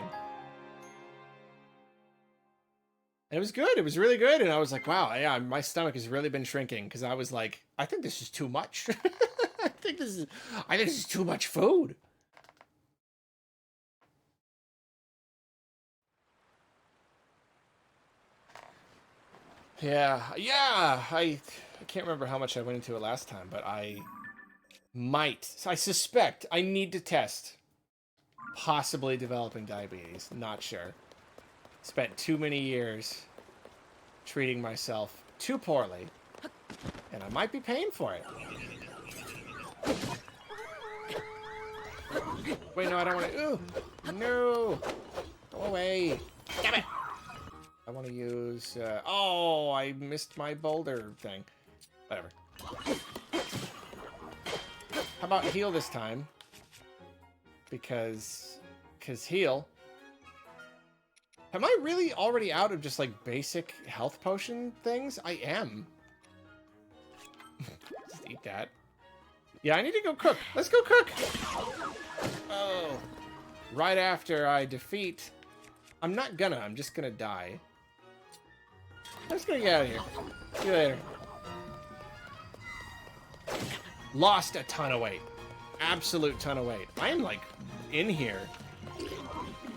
Speaker 1: And it was good. It was really good. And I was like, wow, yeah, my stomach has really been shrinking, because I was like, I think this is too much. I think this is too much food. Yeah, I can't remember how much I went into it last time, but I suspect I need to test possibly developing diabetes. Not sure. Spent too many years treating myself too poorly, and I might be paying for it. Wait, no, I don't want to. Ooh, no, go away. Damn it. I want to use, oh, I missed my boulder thing. Whatever. How about heal this time? Because heal. Am I really already out of just, like, basic health potion things? I am. Just eat that. Yeah, I need to go cook. Let's go cook! Oh. Right after I defeat... I'm just gonna die. I'm just gonna get out of here. See you later. Lost a ton of weight. Absolute ton of weight. I am, like, in here.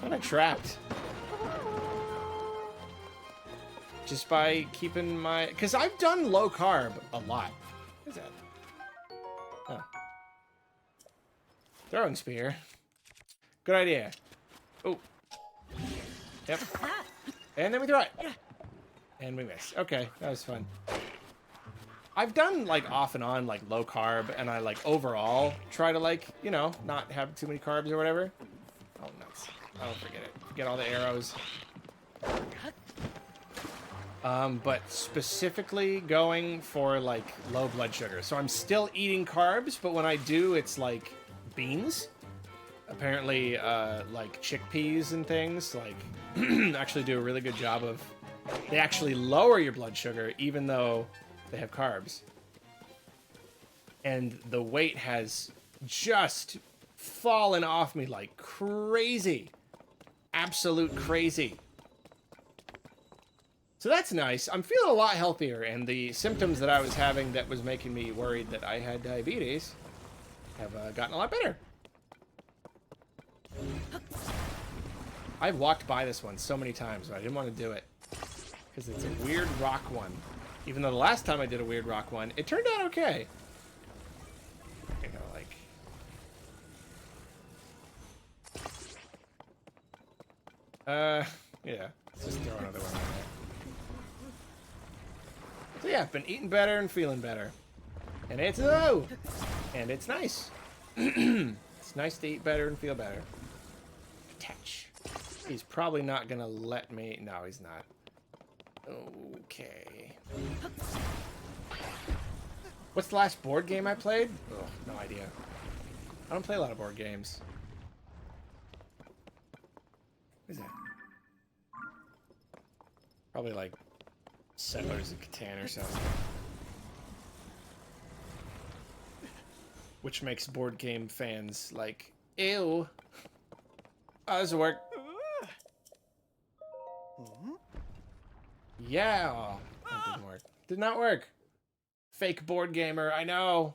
Speaker 1: Kind of trapped. Just by keeping my... Because I've done low carb a lot. What is that? Oh. Throwing spear. Good idea. Oh. Yep. And then we throw it. And we miss. Okay, that was fun. I've done, like, off and on, like, low carb, and I, like, overall try to, like, you know, not have too many carbs or whatever. Oh, nuts. Oh, forget it. Forget all the arrows. But specifically going for, like, low blood sugar. So I'm still eating carbs, but when I do, it's, like, beans. Apparently, like, chickpeas and things, like, actually do a really good job of... They actually lower your blood sugar, even though they have carbs. And the weight has just fallen off me like crazy. Absolute crazy. So that's nice. I'm feeling a lot healthier, and the symptoms that I was having that was making me worried that I had diabetes have gotten a lot better. I've walked by this one so many times, but I didn't want to do it. Because it's a weird rock one. Even though the last time I did a weird rock one, it turned out okay. You know, like... yeah. Let's just throw another one in there. So yeah, I've been eating better and feeling better. And it's low! And it's nice. It's nice to eat better and feel better. Attach. He's probably not gonna let me... No, he's not. Okay. What's the last board game I played? Oh, no idea. I don't play a lot of board games. What is that? Probably like Settlers of Catan or something. Which makes board game fans like, ew. Oh, this will work. Yeah. Oh, that didn't work. Did not work. Fake board gamer, I know.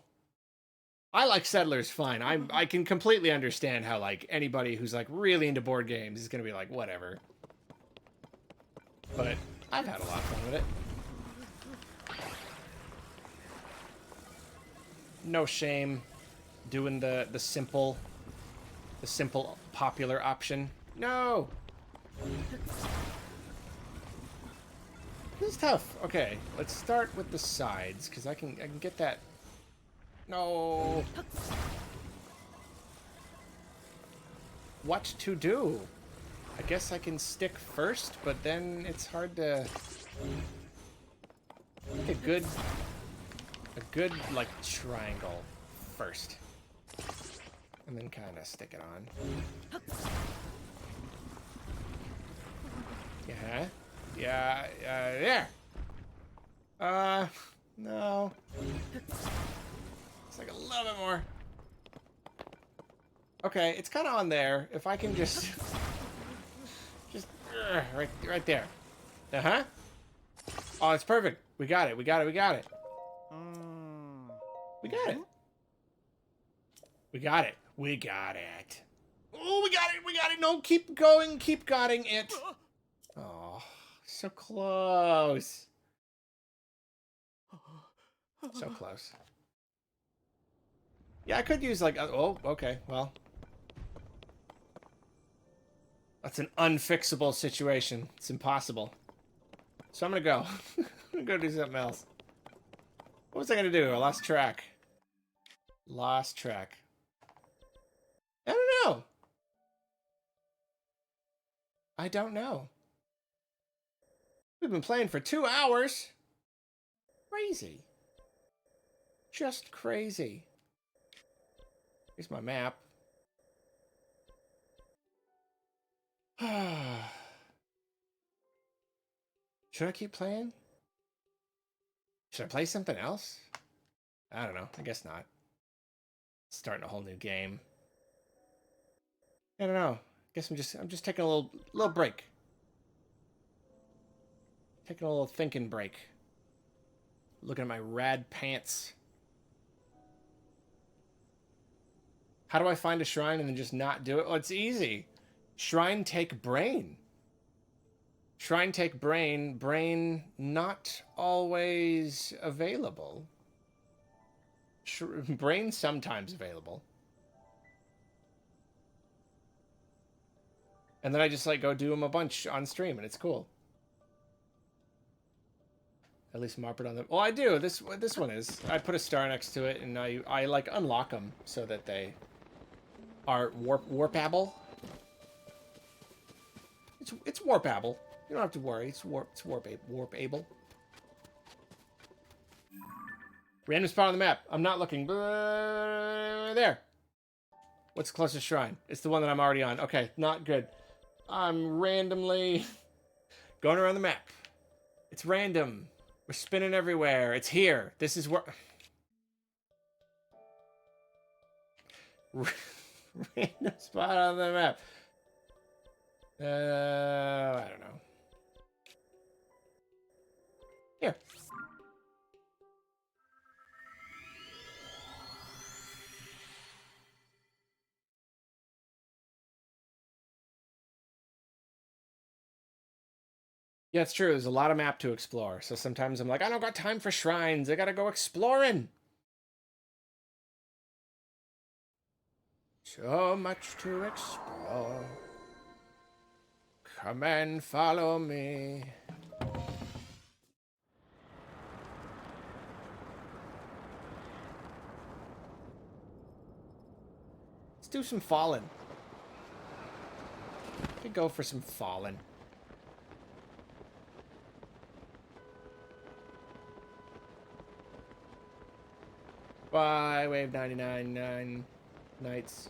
Speaker 1: I like Settlers fine. I can completely understand how like anybody who's like really into board games is gonna be like, whatever. But I've had a lot of fun with it. No shame doing the simple popular option. No. This is tough. Okay, let's start with the sides because I can get that. No. What to do? I guess I can stick first, but then it's hard to. Like a good like triangle first, and then kind of stick it on. Yeah. Yeah, there. No. It's like a little bit more. Okay, it's kind of on there. If I can just right there. Uh-huh. Oh, it's perfect. We got it. We got it. We got it. We got it. We got it. We got it. Oh, we got it. We got it. No, keep going. Keep gotting it. Oh. So close. So close. Yeah, I could use like... oh, okay. Well. That's an unfixable situation. It's impossible. So I'm going to go. I'm going to go do something else. What was I going to do? I lost track. Lost track. I don't know. I don't know. We've been playing for 2 hours. Crazy. Just crazy. Here's my map. Should I keep playing? Should I play something else? I don't know. I guess not. Starting a whole new game. I don't know. I guess I'm just taking a little break. Taking a little thinking break. Looking at my rad pants. How do I find a shrine and then just not do it? Well, it's easy. Shrine take brain. Shrine take brain. Brain not always available. Brain sometimes available. And then I just like go do them a bunch on stream and it's cool. At least mark it on them. Well, I do. This one is. I put a star next to it and I like unlock them so that they are warpable. It's warpable. You don't have to worry. It's warpable. Random spot on the map. I'm not looking. There. What's the closest shrine? It's the one that I'm already on. Okay, not good. I'm randomly going around the map. It's random. We're spinning everywhere. It's here. This is where... Random spot on the map. I don't know. Here. Yeah, it's true. There's a lot of map to explore. So sometimes I'm like, I don't got time for shrines. I gotta go exploring. So much to explore. Come and follow me. Let's do some falling. Could go for some falling. Bye, Wave 99, 9 nights.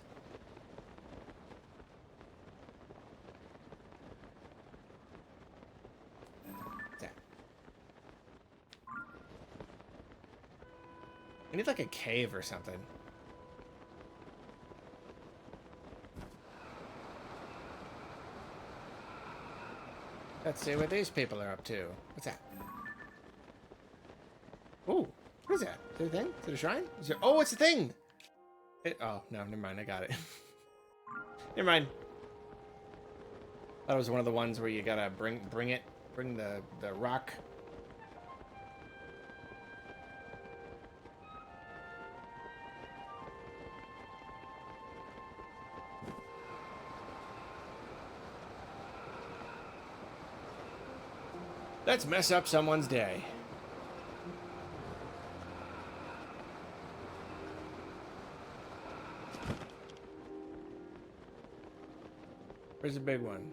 Speaker 1: I need like a cave or something. Let's see what these people are up to. What's that? Ooh, what is that? Is it a thing? Is it a shrine? Is there... Oh, it's a thing! Oh, no, never mind. I got it. Never mind. That was one of the ones where you gotta bring the rock. Let's mess up someone's day. Where's the big one?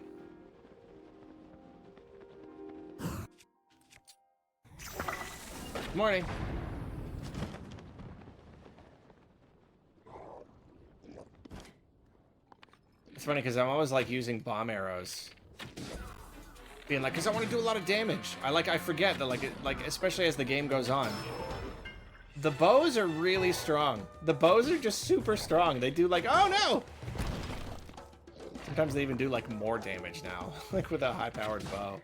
Speaker 1: Morning. It's funny because I'm always like using bomb arrows. Being like, because I want to do a lot of damage. I forget that like especially as the game goes on. The bows are really strong. The bows are just super strong. They do like, oh no! Sometimes they even do like more damage now, like with a high-powered bow.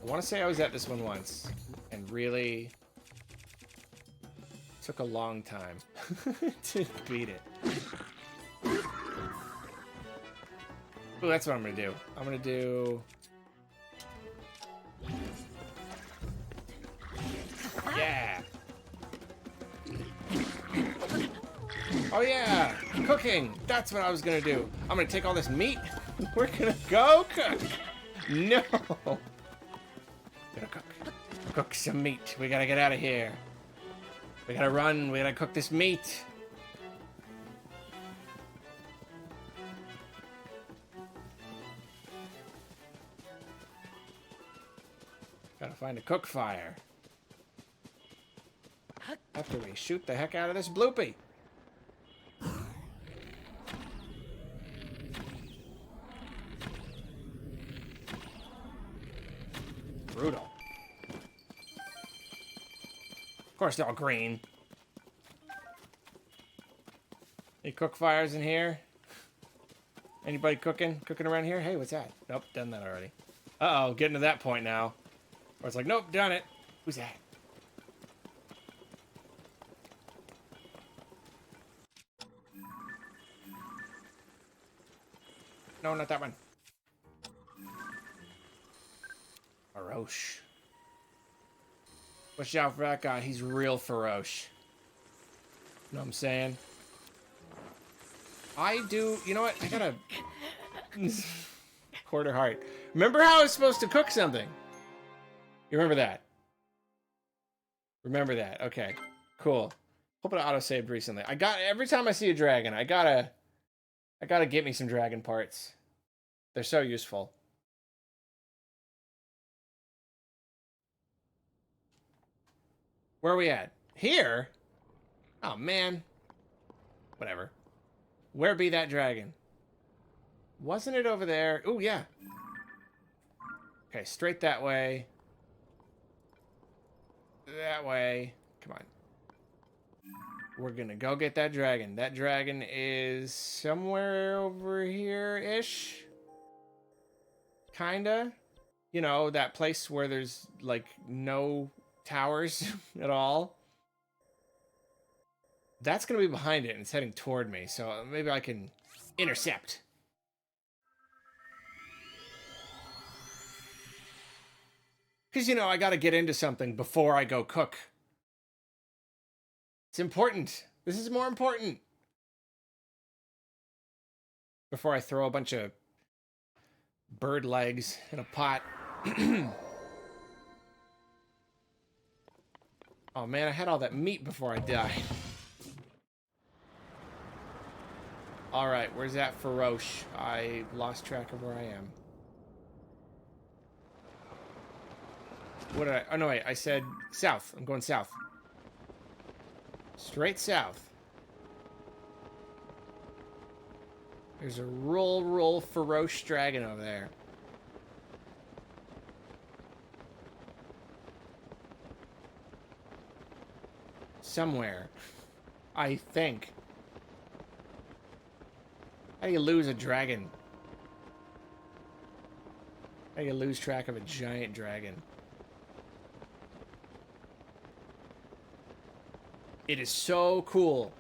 Speaker 1: I want to say I was at this one once, and really took a long time to beat it. Ooh, that's what I'm gonna do. I'm gonna do... Yeah! Oh yeah! Cooking! That's what I was gonna do. I'm gonna take all this meat. We're gonna go cook! No! Gonna cook. Cook some meat. We gotta get out of here. We gotta run. We gotta cook this meat. Gotta find a cook fire. After we shoot the heck out of this bloopy. Brutal. Of course they're all green. Any cook fires in here? Anybody cooking? Cooking around here? Hey, what's that? Nope, done that already. Uh-oh, getting to that point now. Where it's like, nope, done it. Who's that? No, not that one. Faroche. Watch out for that guy. He's real Faroche. You know what I'm saying? I do... You know what? I gotta... Quarter heart. Remember how I was supposed to cook something? You remember that? Remember that. Okay. Cool. Hope it auto-saved recently. I got... Every time I see a dragon, I gotta get me some dragon parts. They're so useful. Where are we at? Here? Oh, man. Whatever. Where be that dragon? Wasn't it over there? Ooh, yeah. Okay, straight that way. That way. Come on. We're gonna go get that dragon. That dragon is somewhere over here-ish. Kinda. You know, that place where there's, like, no towers at all. That's going to be behind it, and it's heading toward me, so maybe I can intercept. Because, you know, I got to get into something before I go cook. It's important. This is more important. Before I throw a bunch of bird legs in a pot. Oh man, I had all that meat before I died. Alright, where's that Feroche? I lost track of where I am. What did I... Oh no, wait, I said south. I'm going south. Straight south. There's a roll Feroche dragon over there. Somewhere. I think. How do you lose a dragon? How do you lose track of a giant dragon? It is so cool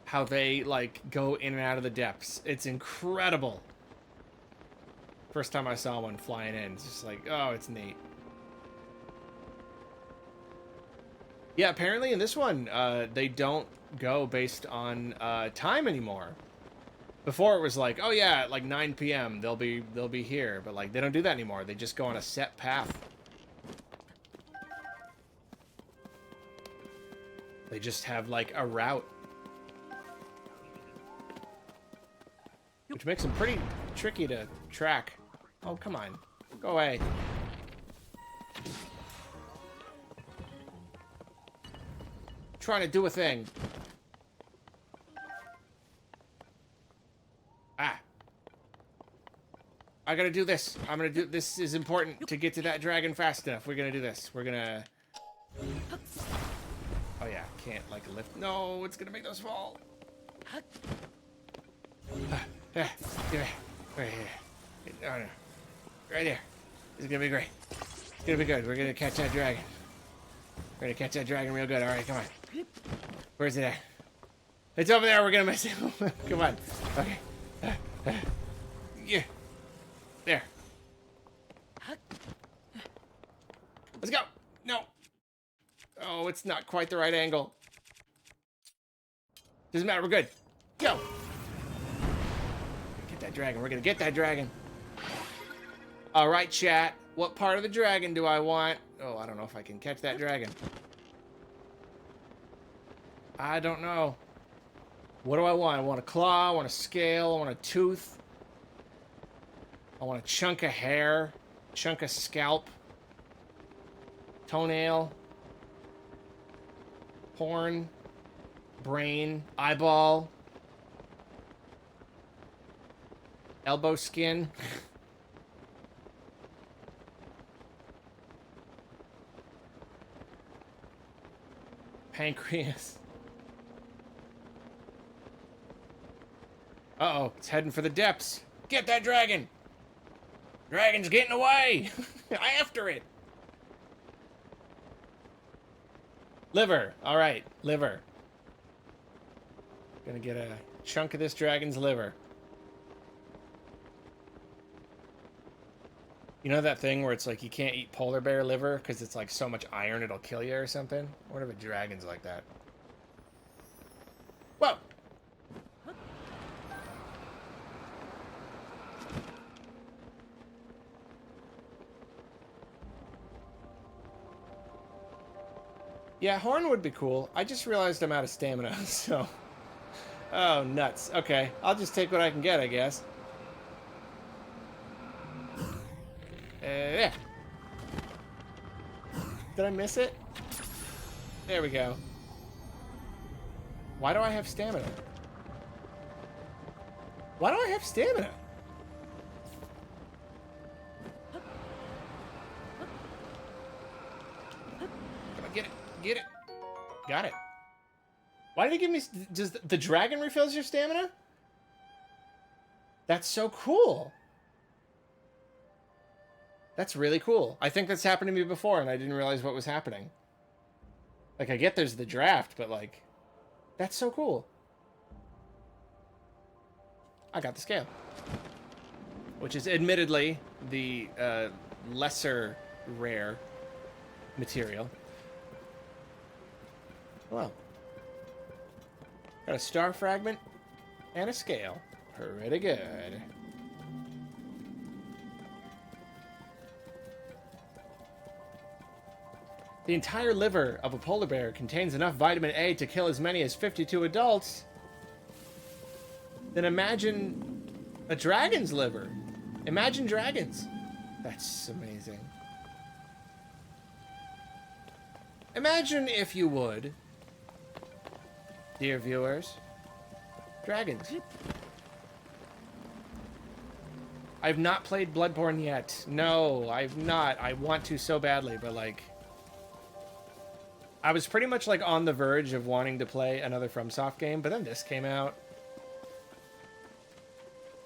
Speaker 1: how they, like, go in and out of the depths. It's incredible. First time I saw one flying in, it's just like, oh, it's neat. Yeah, apparently in this one, they don't go based on time anymore. Before it was like, oh yeah, at like 9 p.m. they'll be here, but like they don't do that anymore. They just go on a set path. They just have like a route, which makes them pretty tricky to track. Oh, come on, go away. Trying to do a thing. Ah. I gotta do this. I'm gonna do... This is important to get to that dragon fast enough. We're gonna do this. We're gonna... Oh yeah, can't like lift... No, it's gonna make those fall. Right here. Oh, no. Right there. This is gonna be great. It's gonna be good. We're gonna catch that dragon. We're gonna catch that dragon real good. Alright, come on. Where's it at? It's over there. We're gonna miss it. Come on. Okay. Yeah. There. Let's go. No. Oh, it's not quite the right angle. Doesn't matter. We're good. Go. Get that dragon. We're gonna get that dragon. All right, chat. What part of the dragon do I want? Oh, I don't know if I can catch that dragon. I don't know. What do I want? I want a claw, I want a scale, I want a tooth. I want a chunk of hair, chunk of scalp, toenail, horn, brain, eyeball, elbow skin. Pancreas. Uh-oh, it's heading for the depths. Get that dragon! Dragon's getting away! After it! Liver. Alright, liver. Gonna get a chunk of this dragon's liver. You know that thing where it's like you can't eat polar bear liver because it's like so much iron it'll kill you or something? I wonder if a dragon's like that. Whoa! Yeah, horn would be cool. I just realized I'm out of stamina, so... Oh, nuts. Okay, I'll just take what I can get, I guess. Yeah. Did I miss it? There we go. Why do I have stamina? Why do I have stamina? Come on, get it. Get it. Got it. Why did it give me... Does the dragon refills your stamina? That's so cool. That's really cool. I think that's happened to me before, and I didn't realize what was happening. Like, I get there's the draft, but, like... That's so cool. I got the scale. Which is admittedly the lesser rare material. Well. Got a star fragment and a scale. Pretty good. The entire liver of a polar bear contains enough vitamin A to kill as many as 52 adults. Then imagine a dragon's liver. Imagine dragons. That's amazing. Imagine, if you would, dear viewers, dragons. I've not played Bloodborne yet. No, I've not. I want to so badly, but like... I was pretty much like on the verge of wanting to play another FromSoft game, but then this came out.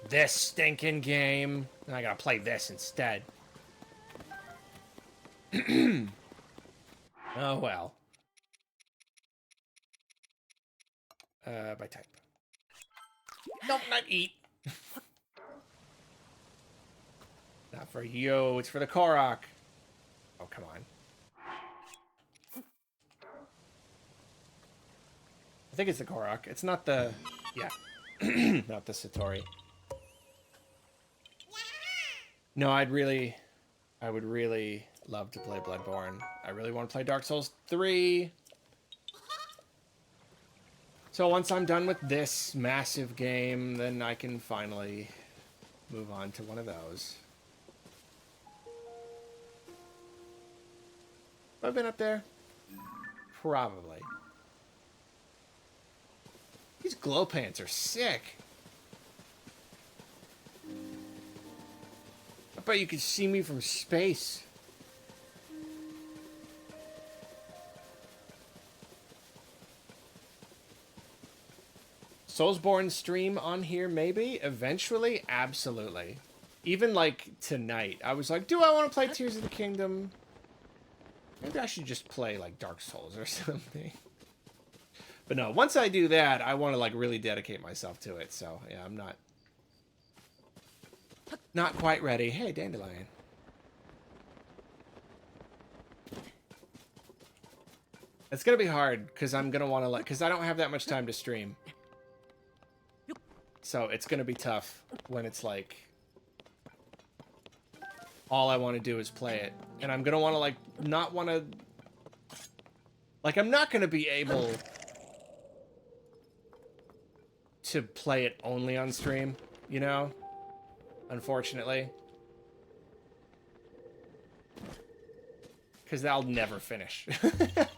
Speaker 1: This stinking game. And I gotta play this instead. Oh well. By type. Nope, not eat. Not for you, it's for the Korok. Oh, come on. I think it's the Korok. It's not the... Yeah. Not the Satori. No, I would really love to play Bloodborne. I really want to play Dark Souls 3. So once I'm done with this massive game, then I can finally move on to one of those. Have I been up there? Probably. These glow pants are sick. I bet you could see me from space. Soulsborne stream on here, maybe? Eventually? Absolutely. Even, like, tonight. I was like, do I want to play Tears of the Kingdom? Maybe I should just play, like, Dark Souls or something. But no, once I do that, I want to, like, really dedicate myself to it. So, yeah, I'm not quite ready. Hey, Dandelion. It's going to be hard, because I'm going to want to, like... Because I don't have that much time to stream. So, it's going to be tough when it's, like... All I want to do is play it. And I'm going to want to, like, not want to... Like, I'm not going to be able... to play it only on stream, you know? Unfortunately. Because that'll never finish.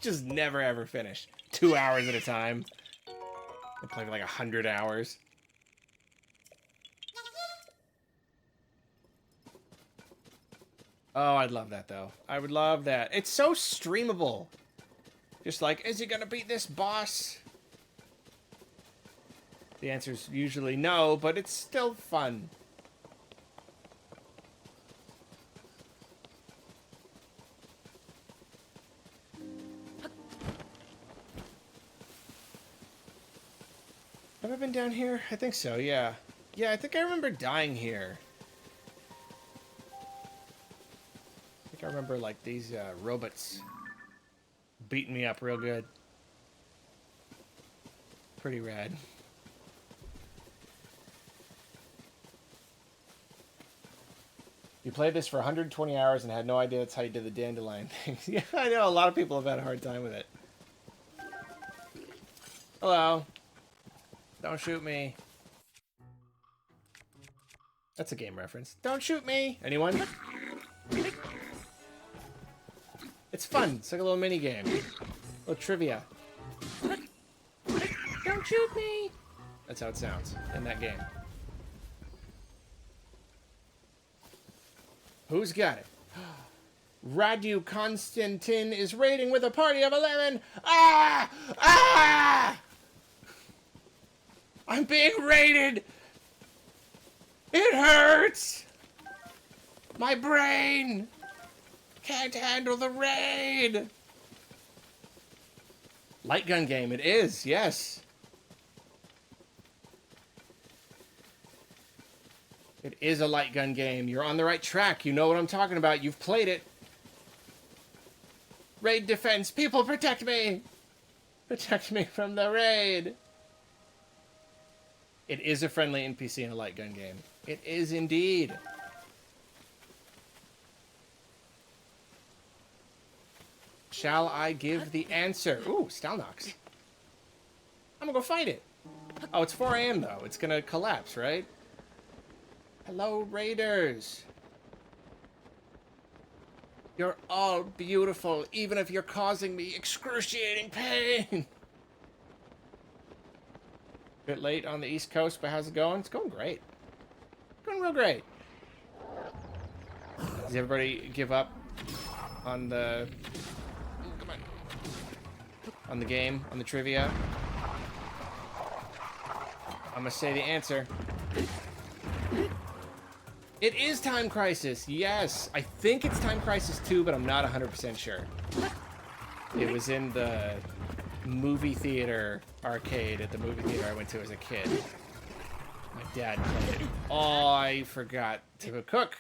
Speaker 1: Just never ever finish. 2 hours at a time. I play for like 100 hours. Oh, I'd love that though. I would love that. It's so streamable. Just like, is he gonna beat this boss? The answer's usually no, but it's still fun. Have I been down here? I think so, yeah. Yeah, I think I remember dying here. I think I remember, like, these robots beating me up real good. Pretty rad. You played this for 120 hours and had no idea that's how you did the dandelion thing. Yeah, I know a lot of people have had a hard time with it. Hello. Don't shoot me. That's a game reference. Don't shoot me! Anyone? It's fun. It's like a little mini game. A little trivia. Don't shoot me! That's how it sounds in that game. Who's got it? Radu Konstantin is raiding with a party of 11. Ah! Ah! I'm being raided. It hurts. My brain can't handle the raid. Light gun game. It is. Yes. It is a light gun game. You're on the right track. You know what I'm talking about. You've played it. Raid defense. People protect me. Protect me from the raid. It is a friendly NPC in a light gun game. It is indeed. Shall I give the answer? Ooh, Stalnox. I'm gonna go fight it. Oh, it's 4 a.m. though. It's gonna collapse, right? Hello, raiders. You're all beautiful, even if you're causing me excruciating pain. Bit late on the East Coast, but how's it going? It's going great. Going real great. Does everybody give up on the... Come on. On the game, on the trivia? I'm gonna say the answer. It is Time Crisis, yes. I think it's Time Crisis 2, but I'm not 100% sure. It was in the movie theater arcade at the movie theater I went to as a kid. My dad played it. Oh, I forgot to cook.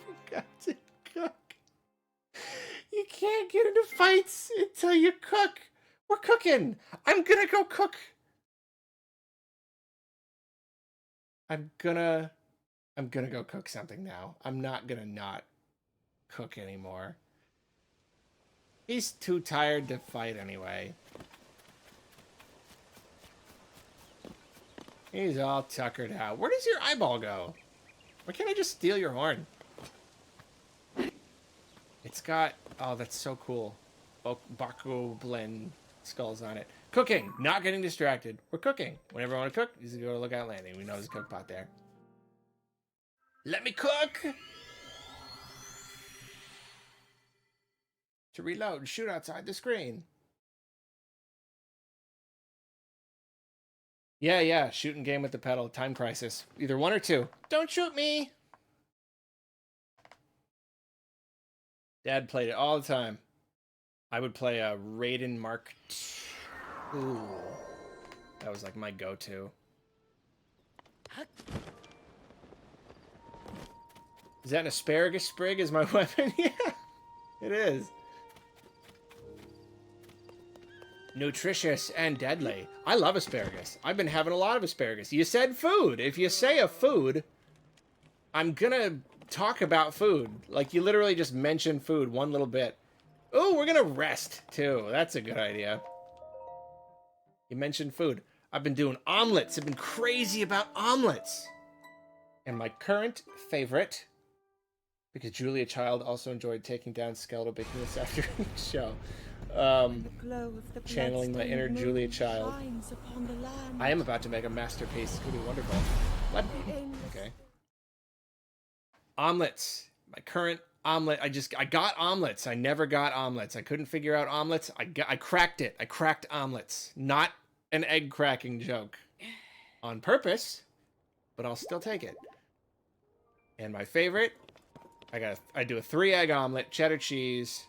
Speaker 1: Forgot to cook. You can't get into fights until you cook. We're cooking. I'm gonna go cook. I'm gonna go cook something now. I'm not gonna not cook anymore. He's too tired to fight anyway. He's all tuckered out. Where does your eyeball go? Why can't I just steal your horn? It's got... Oh, that's so cool. Baku blend skulls on it. Cooking! Not getting distracted. We're cooking. Whenever I want to cook, you just go to Lookout Landing. We know there's a cook pot there. Let me cook! To reload, shoot outside the screen. Yeah, shooting game with the pedal. Time Crisis. Either 1 or 2. Don't shoot me! Dad played it all the time. I would play a Raiden Mark II. Ooh. That was like my go-to. Is that an asparagus sprig as my weapon? Yeah, it is. Nutritious and deadly. I love asparagus. I've been having a lot of asparagus. You said food. If you say a food, I'm gonna talk about food. Like, you literally just mentioned food one little bit. Oh, we're gonna rest, too. That's a good idea. You mentioned food. I've been doing omelets. I've been crazy about omelets. And my current favorite, because Julia Child also enjoyed taking down skeletal behemoths after each show. Channeling my inner Julia Child. I am about to make a masterpiece. It's gonna be wonderful. What? Okay. Omelets. My current omelet. I got omelets. I never got omelets. I couldn't figure out omelets. I cracked it. I cracked omelets. Not an egg cracking joke. On purpose, but I'll still take it. And my favorite, I do a 3-egg omelet, cheddar cheese,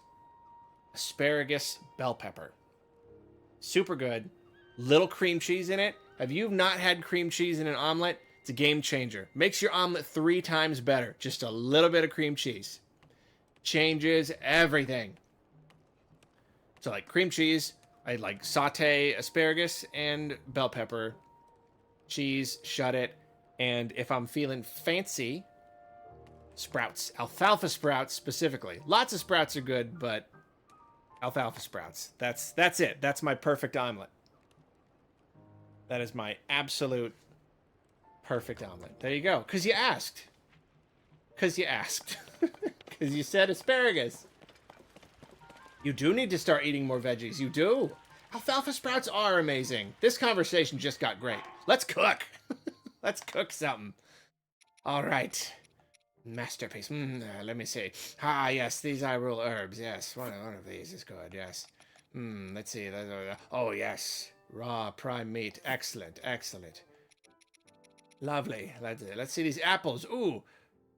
Speaker 1: asparagus, bell pepper. Super good. Little cream cheese in it. Have you not had cream cheese in an omelet? It's a game changer. Makes your omelet 3 times better. Just a little bit of cream cheese. Changes everything. So like cream cheese, I like saute asparagus and bell pepper. Cheese, shut it. And if I'm feeling fancy, sprouts. Alfalfa sprouts specifically. Lots of sprouts are good, but alfalfa sprouts. That's it. That's my perfect omelet. That is my absolute perfect omelet. There you go. Because you asked. Because you asked. Because you said asparagus. You do need to start eating more veggies. You do. Alfalfa sprouts are amazing. This conversation just got great. Let's cook. Let's cook something. All right. Masterpiece. Let me see. Ah, yes, these are real herbs. Yes, one of these is good. Yes. Let's see. Oh, yes. Raw prime meat. Excellent. Excellent. Lovely. Let's see these apples. Ooh.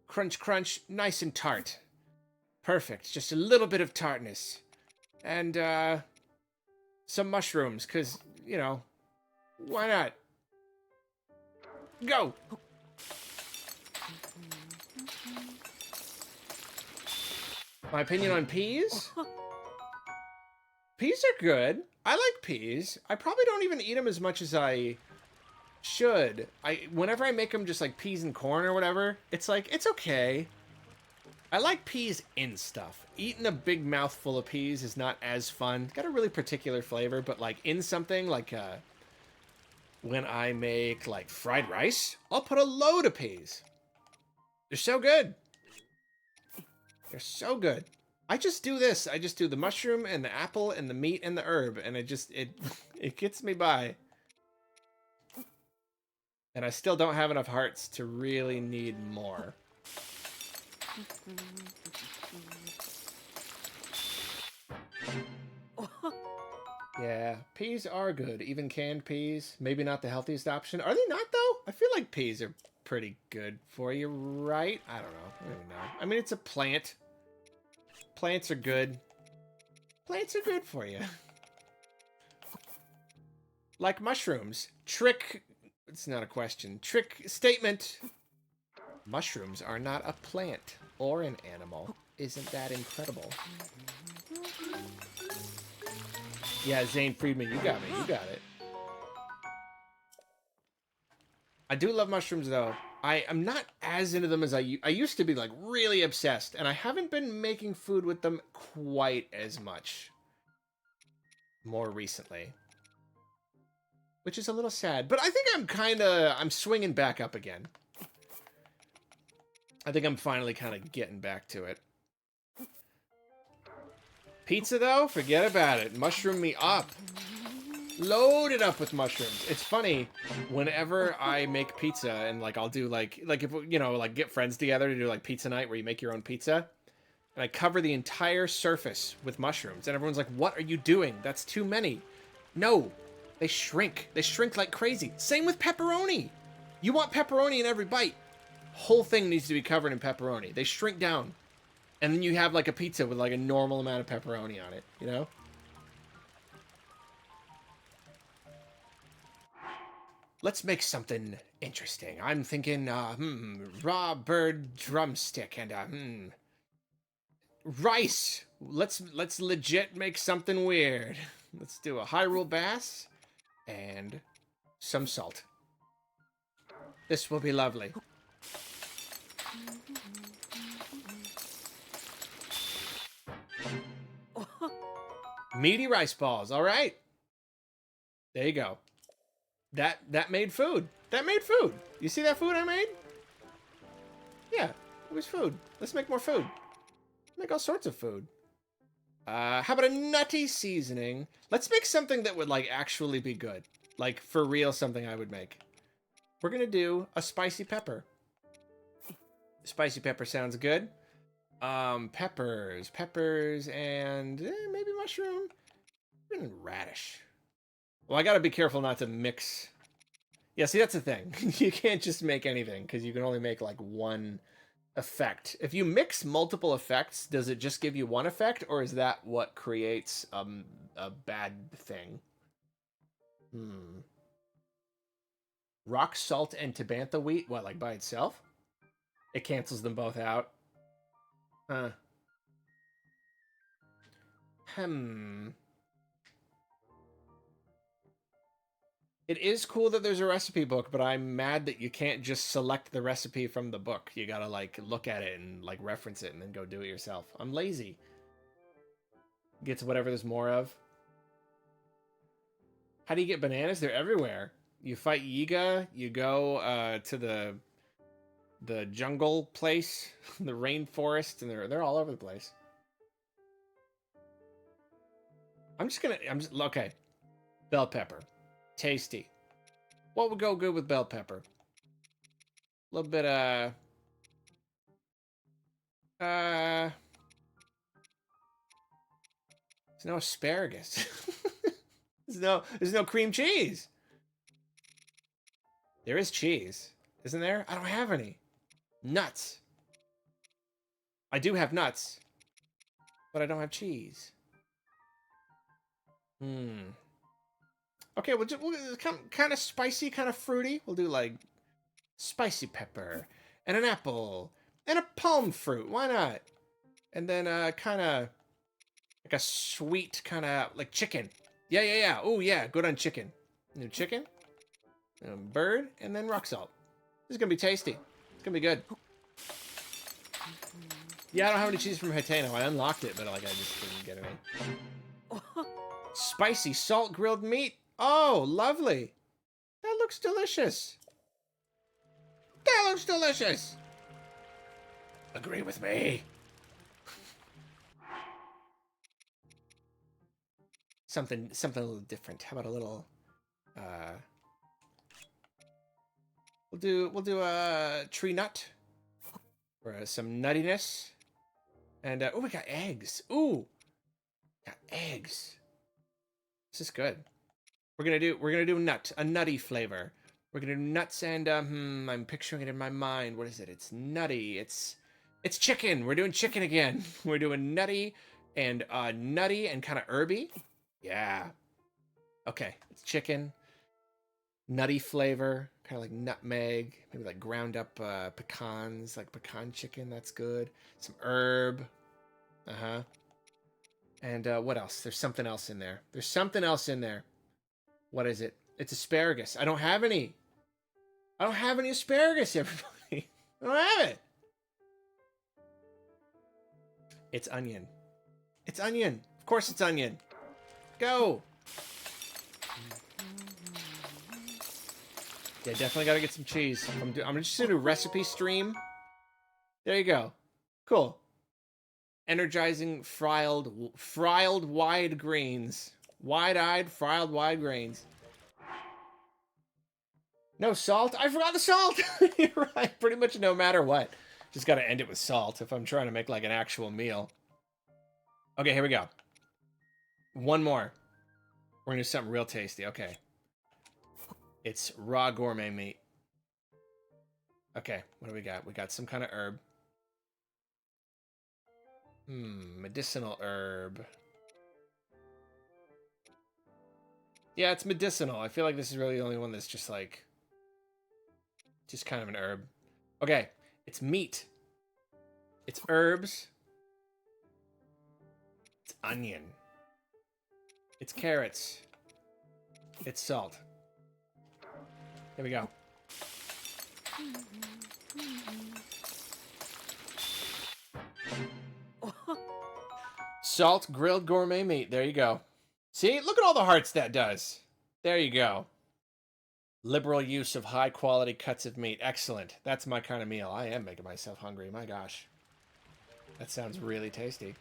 Speaker 1: Crunch, crunch. Nice and tart. Perfect. Just a little bit of tartness. And, some mushrooms, because, you know, why not? Go! My opinion on peas? Peas are good. I like peas. I probably don't even eat them as much as I should. Whenever I make them just like peas and corn or whatever, it's like, it's okay. I like peas in stuff. Eating a big mouthful of peas is not as fun. Got a really particular flavor, but like in something like when I make like fried rice, I'll put a load of peas. They're so good. They're so good. I just do this. I just do the mushroom and the apple and the meat and the herb, and it gets me by. And I still don't have enough hearts to really need more. Yeah, peas are good. Even canned peas. Maybe not the healthiest option. Are they not, though? I feel like peas are pretty good for you, right? I don't know. I don't even know. I mean, it's a plant. Plants are good. Plants are good for you. Like mushrooms. Trick. It's not a question. Trick statement. Mushrooms are not a plant or an animal. Isn't that incredible? Yeah, Zane Friedman, you got me. You got it. I do love mushrooms, though. I'm not as into them as I used to be, like, really obsessed. And I haven't been making food with them quite as much more recently. Which is a little sad. But I think I'm swinging back up again. I think I'm finally kind of getting back to it. Pizza, though? Forget about it. Mushroom me up. Load it up with mushrooms. It's funny, whenever I make pizza and like I'll do like if you know, like get friends together to do like pizza night where you make your own pizza, and I cover the entire surface with mushrooms, and everyone's like, "What are you doing? That's too many." No, they shrink. They shrink like crazy. Same with pepperoni. You want pepperoni in every bite. Whole thing needs to be covered in pepperoni. They shrink down, and then you have like a pizza with like a normal amount of pepperoni on it. You know. Let's make something interesting. I'm thinking, raw bird drumstick and rice. Let's legit make something weird. Let's do a Hyrule bass and some salt. This will be lovely. Meaty rice balls. All right. There you go. That made food. That made food. You see that food I made? Yeah, it was food. Let's make more food. Make all sorts of food. How about a nutty seasoning? Let's make something that would like actually be good. Like for real, something I would make. We're gonna do a spicy pepper. Spicy pepper sounds good. Peppers, and maybe mushroom, and radish. Well, I gotta be careful not to mix. Yeah, see, that's the thing. You can't just make anything, because you can only make, like, one effect. If you mix multiple effects, does it just give you one effect, or is that what creates a bad thing? Rock salt and Tabantha wheat? What, like, by itself? It cancels them both out. Huh. It is cool that there's a recipe book, but I'm mad that you can't just select the recipe from the book. You gotta, like, look at it and, like, reference it and then go do it yourself. I'm lazy. Get to whatever there's more of. How do you get bananas? They're everywhere. You fight Yiga, you go to the jungle place, the rainforest, and they're all over the place. Okay. Bell pepper. Tasty. What would go good with bell pepper? A little bit there's no asparagus. there's no cream cheese. There is cheese, isn't there? I don't have any. Nuts. I do have nuts, but I don't have cheese. Okay, we'll kind of spicy, kind of fruity. We'll do like spicy pepper, and an apple, and a palm fruit. Why not? And then kind of like a sweet kind of like chicken. Yeah. Oh, yeah, good on chicken. New chicken, bird, and then rock salt. This is going to be tasty. It's going to be good. Yeah, I don't have any cheese from Hitano. I unlocked it, but like I just didn't get any. Spicy salt grilled meat. Oh, lovely. That looks delicious. That looks delicious. Agree with me. Something a little different. How about a little we'll do a tree nut for some nuttiness. And oh, we got eggs. Ooh. Got eggs. This is good. We're gonna do a nutty flavor. We're gonna do nuts and I'm picturing it in my mind. What is it? It's nutty. It's chicken. We're doing chicken again. We're doing nutty and kind of herby. Yeah. Okay, it's chicken. Nutty flavor, kind of like nutmeg, maybe like ground up pecans, like pecan chicken. That's good. Some herb. And what else? There's something else in there. There's something else in there. What is it? It's asparagus. I don't have any. I don't have any asparagus, everybody. I don't have it. It's onion. It's onion. Of course it's onion. Go. Yeah, definitely got to get some cheese. I'm just going to do recipe stream. There you go. Cool. Energizing fried wide greens. Wide-eyed fried wide greens. No salt? I forgot the salt! You're right. Pretty much no matter what. Just got to end it with salt if I'm trying to make like an actual meal. Okay, here we go. One more. We're going to do something real tasty. Okay. It's raw gourmet meat. Okay, what do we got? We got some kind of herb. Medicinal herb. Yeah, it's medicinal. I feel like this is really the only one that's just like... just kind of an herb. Okay, it's meat. It's herbs. It's onion. It's carrots. It's salt. There we go. Salt grilled gourmet meat. There you go. See? Look at all the hearts that does. There you go. Liberal use of high quality cuts of meat. Excellent. That's my kind of meal. I am making myself hungry. My gosh. That sounds really tasty.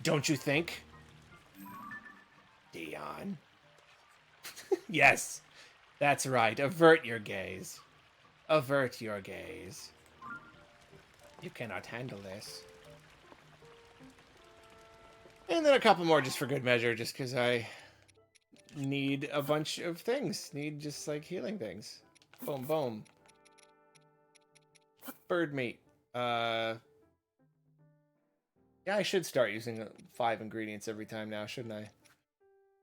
Speaker 1: Don't you think? Dion. Yes. That's right. Avert your gaze. Avert your gaze. You cannot handle this. And then a couple more just for good measure, just because I need a bunch of things. Need just like healing things. Boom, boom. Bird meat. Yeah, I should start using 5 ingredients every time now, shouldn't I?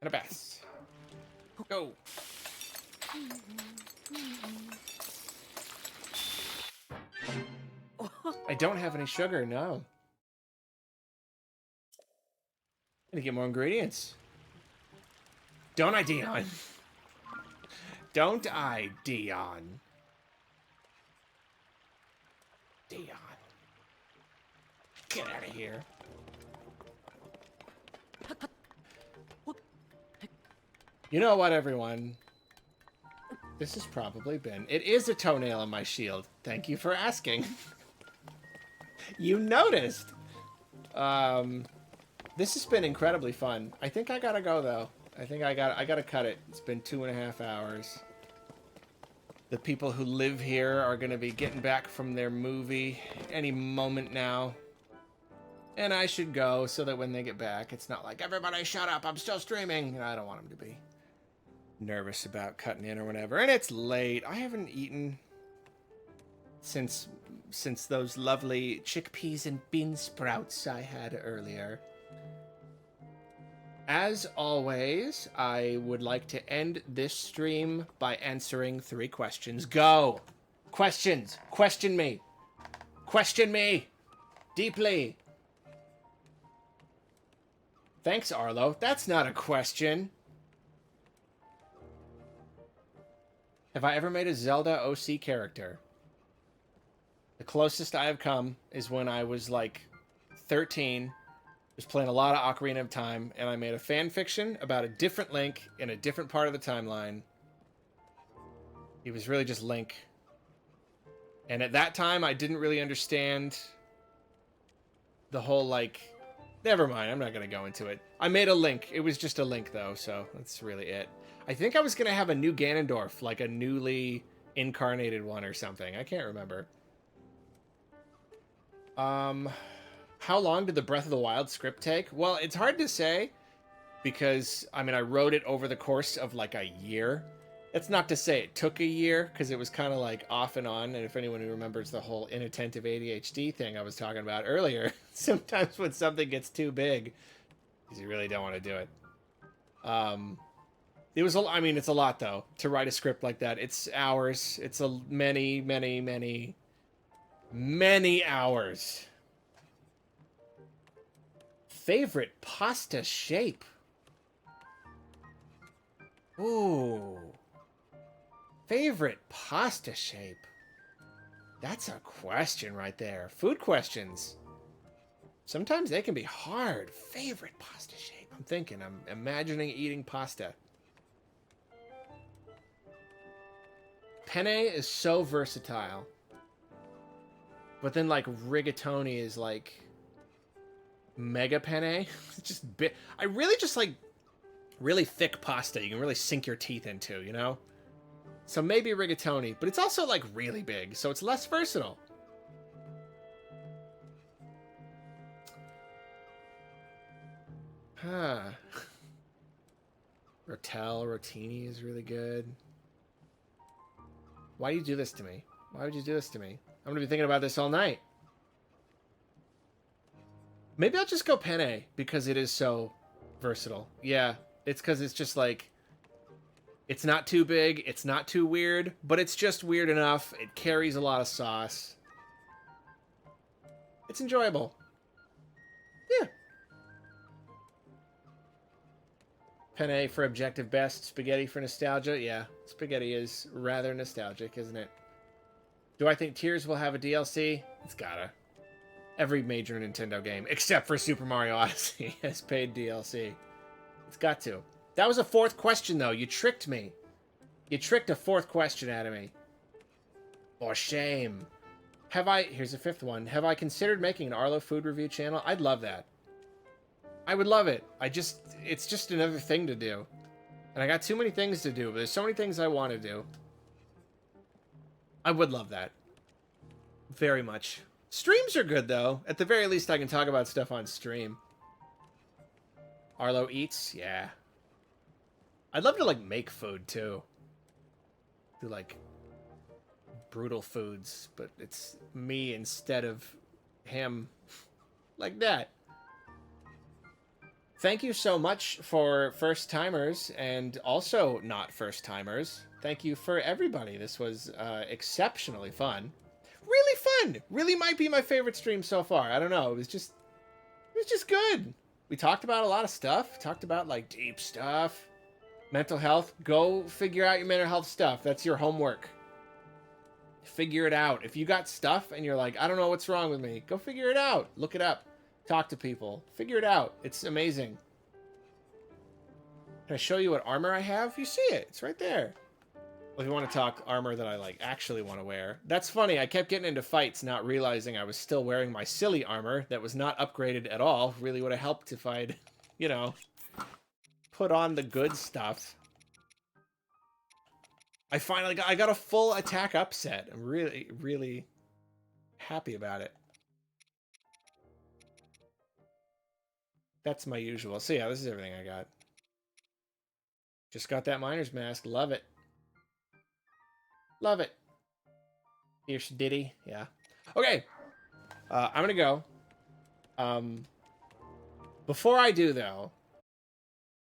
Speaker 1: And a bass. Go. I don't have any sugar, no. I need to get more ingredients. Don't I, Dion? Don't I, Dion? Dion. Get out of here. You know what, everyone? This has probably been... It is a toenail on my shield. Thank you for asking. You noticed. This has been incredibly fun. I think I gotta go, though. I think I gotta cut it. It's been 2.5 hours. The people who live here are gonna be getting back from their movie any moment now. And I should go so that when they get back, it's not like, everybody shut up, I'm still streaming. I don't want them to be nervous about cutting in or whatever. And it's late. I haven't eaten since those lovely chickpeas and bean sprouts I had earlier. As always, I would like to end this stream by answering 3 questions. Go! Questions! Question me! Question me! Deeply! Thanks, Arlo. That's not a question. Have I ever made a Zelda OC character? The closest I have come is when I was like 13, was playing a lot of Ocarina of Time, and I made a fan fiction about a different Link in a different part of the timeline. He was really just Link. And at that time, I didn't really understand the whole, like... Never mind, I'm not going to go into it. I made a Link. It was just a Link, though, so that's really it. I think I was going to have a new Ganondorf, like a newly incarnated one or something. I can't remember. How long did the Breath of the Wild script take? Well, it's hard to say because, I mean, I wrote it over the course of like a year. That's not to say it took a year because it was kind of like off and on. And if anyone who remembers the whole inattentive ADHD thing I was talking about earlier, sometimes when something gets too big, you really don't want to do it. It was, I mean, it's a lot though to write a script like that. It's hours. It's a many hours. Favorite pasta shape? Ooh. Favorite pasta shape? That's a question right there. Food questions. Sometimes they can be hard. Favorite pasta shape? I'm imagining eating pasta. Penne is so versatile. But then, like, rigatoni is, like, mega penne. It's just I really just like really thick pasta you can really sink your teeth into, you know? So maybe rigatoni, but it's also, like, really big, so it's less versatile. Huh. Rotini is really good. Why do you do this to me? Why would you do this to me? I'm gonna be thinking about this all night. Maybe I'll just go penne because it is so versatile. Yeah, it's because it's just like, it's not too big, it's not too weird, but it's just weird enough. It carries a lot of sauce. It's enjoyable. Yeah. Penne for objective best, spaghetti for nostalgia. Yeah, spaghetti is rather nostalgic, isn't it? Do I think Tears will have a DLC? It's gotta. Every major Nintendo game, except for Super Mario Odyssey, has paid DLC. It's got to. That was a 4th question, though. You tricked me. You tricked a 4th question out of me. For shame. Here's a 5th one. Have I considered making an Arlo food review channel? I'd love that. I would love it. It's just another thing to do. And I got too many things to do, but there's so many things I want to do. I would love that. Very much. Streams are good, though. At the very least, I can talk about stuff on stream. Arlo eats? Yeah. I'd love to, like, make food, too. Do, like, brutal foods, but it's me instead of him. Like that. Thank you so much for first-timers and also not first-timers. Thank you for everybody. This was exceptionally fun. Really fun. Really might be my favorite stream so far. I don't know. It was just good. We talked about a lot of stuff. Talked about, like, deep stuff. Mental health. Go figure out your mental health stuff. That's your homework. Figure it out. If you got stuff and you're like, I don't know what's wrong with me, go figure it out. Look it up. Talk to people. Figure it out. It's amazing. Can I show you what armor I have? You see it. It's right there. Well, if you want to talk armor that I, like, actually want to wear. That's funny. I kept getting into fights, not realizing I was still wearing my silly armor that was not upgraded at all. Really would have helped if I'd, you know, put on the good stuff. I finally got a full attack up set. I'm really, really happy about it. That's my usual. So yeah, this is everything I got. Just got that miner's mask. Love it. Love it. Fierce Diddy. Yeah. Okay. I'm gonna go. Before I do, though,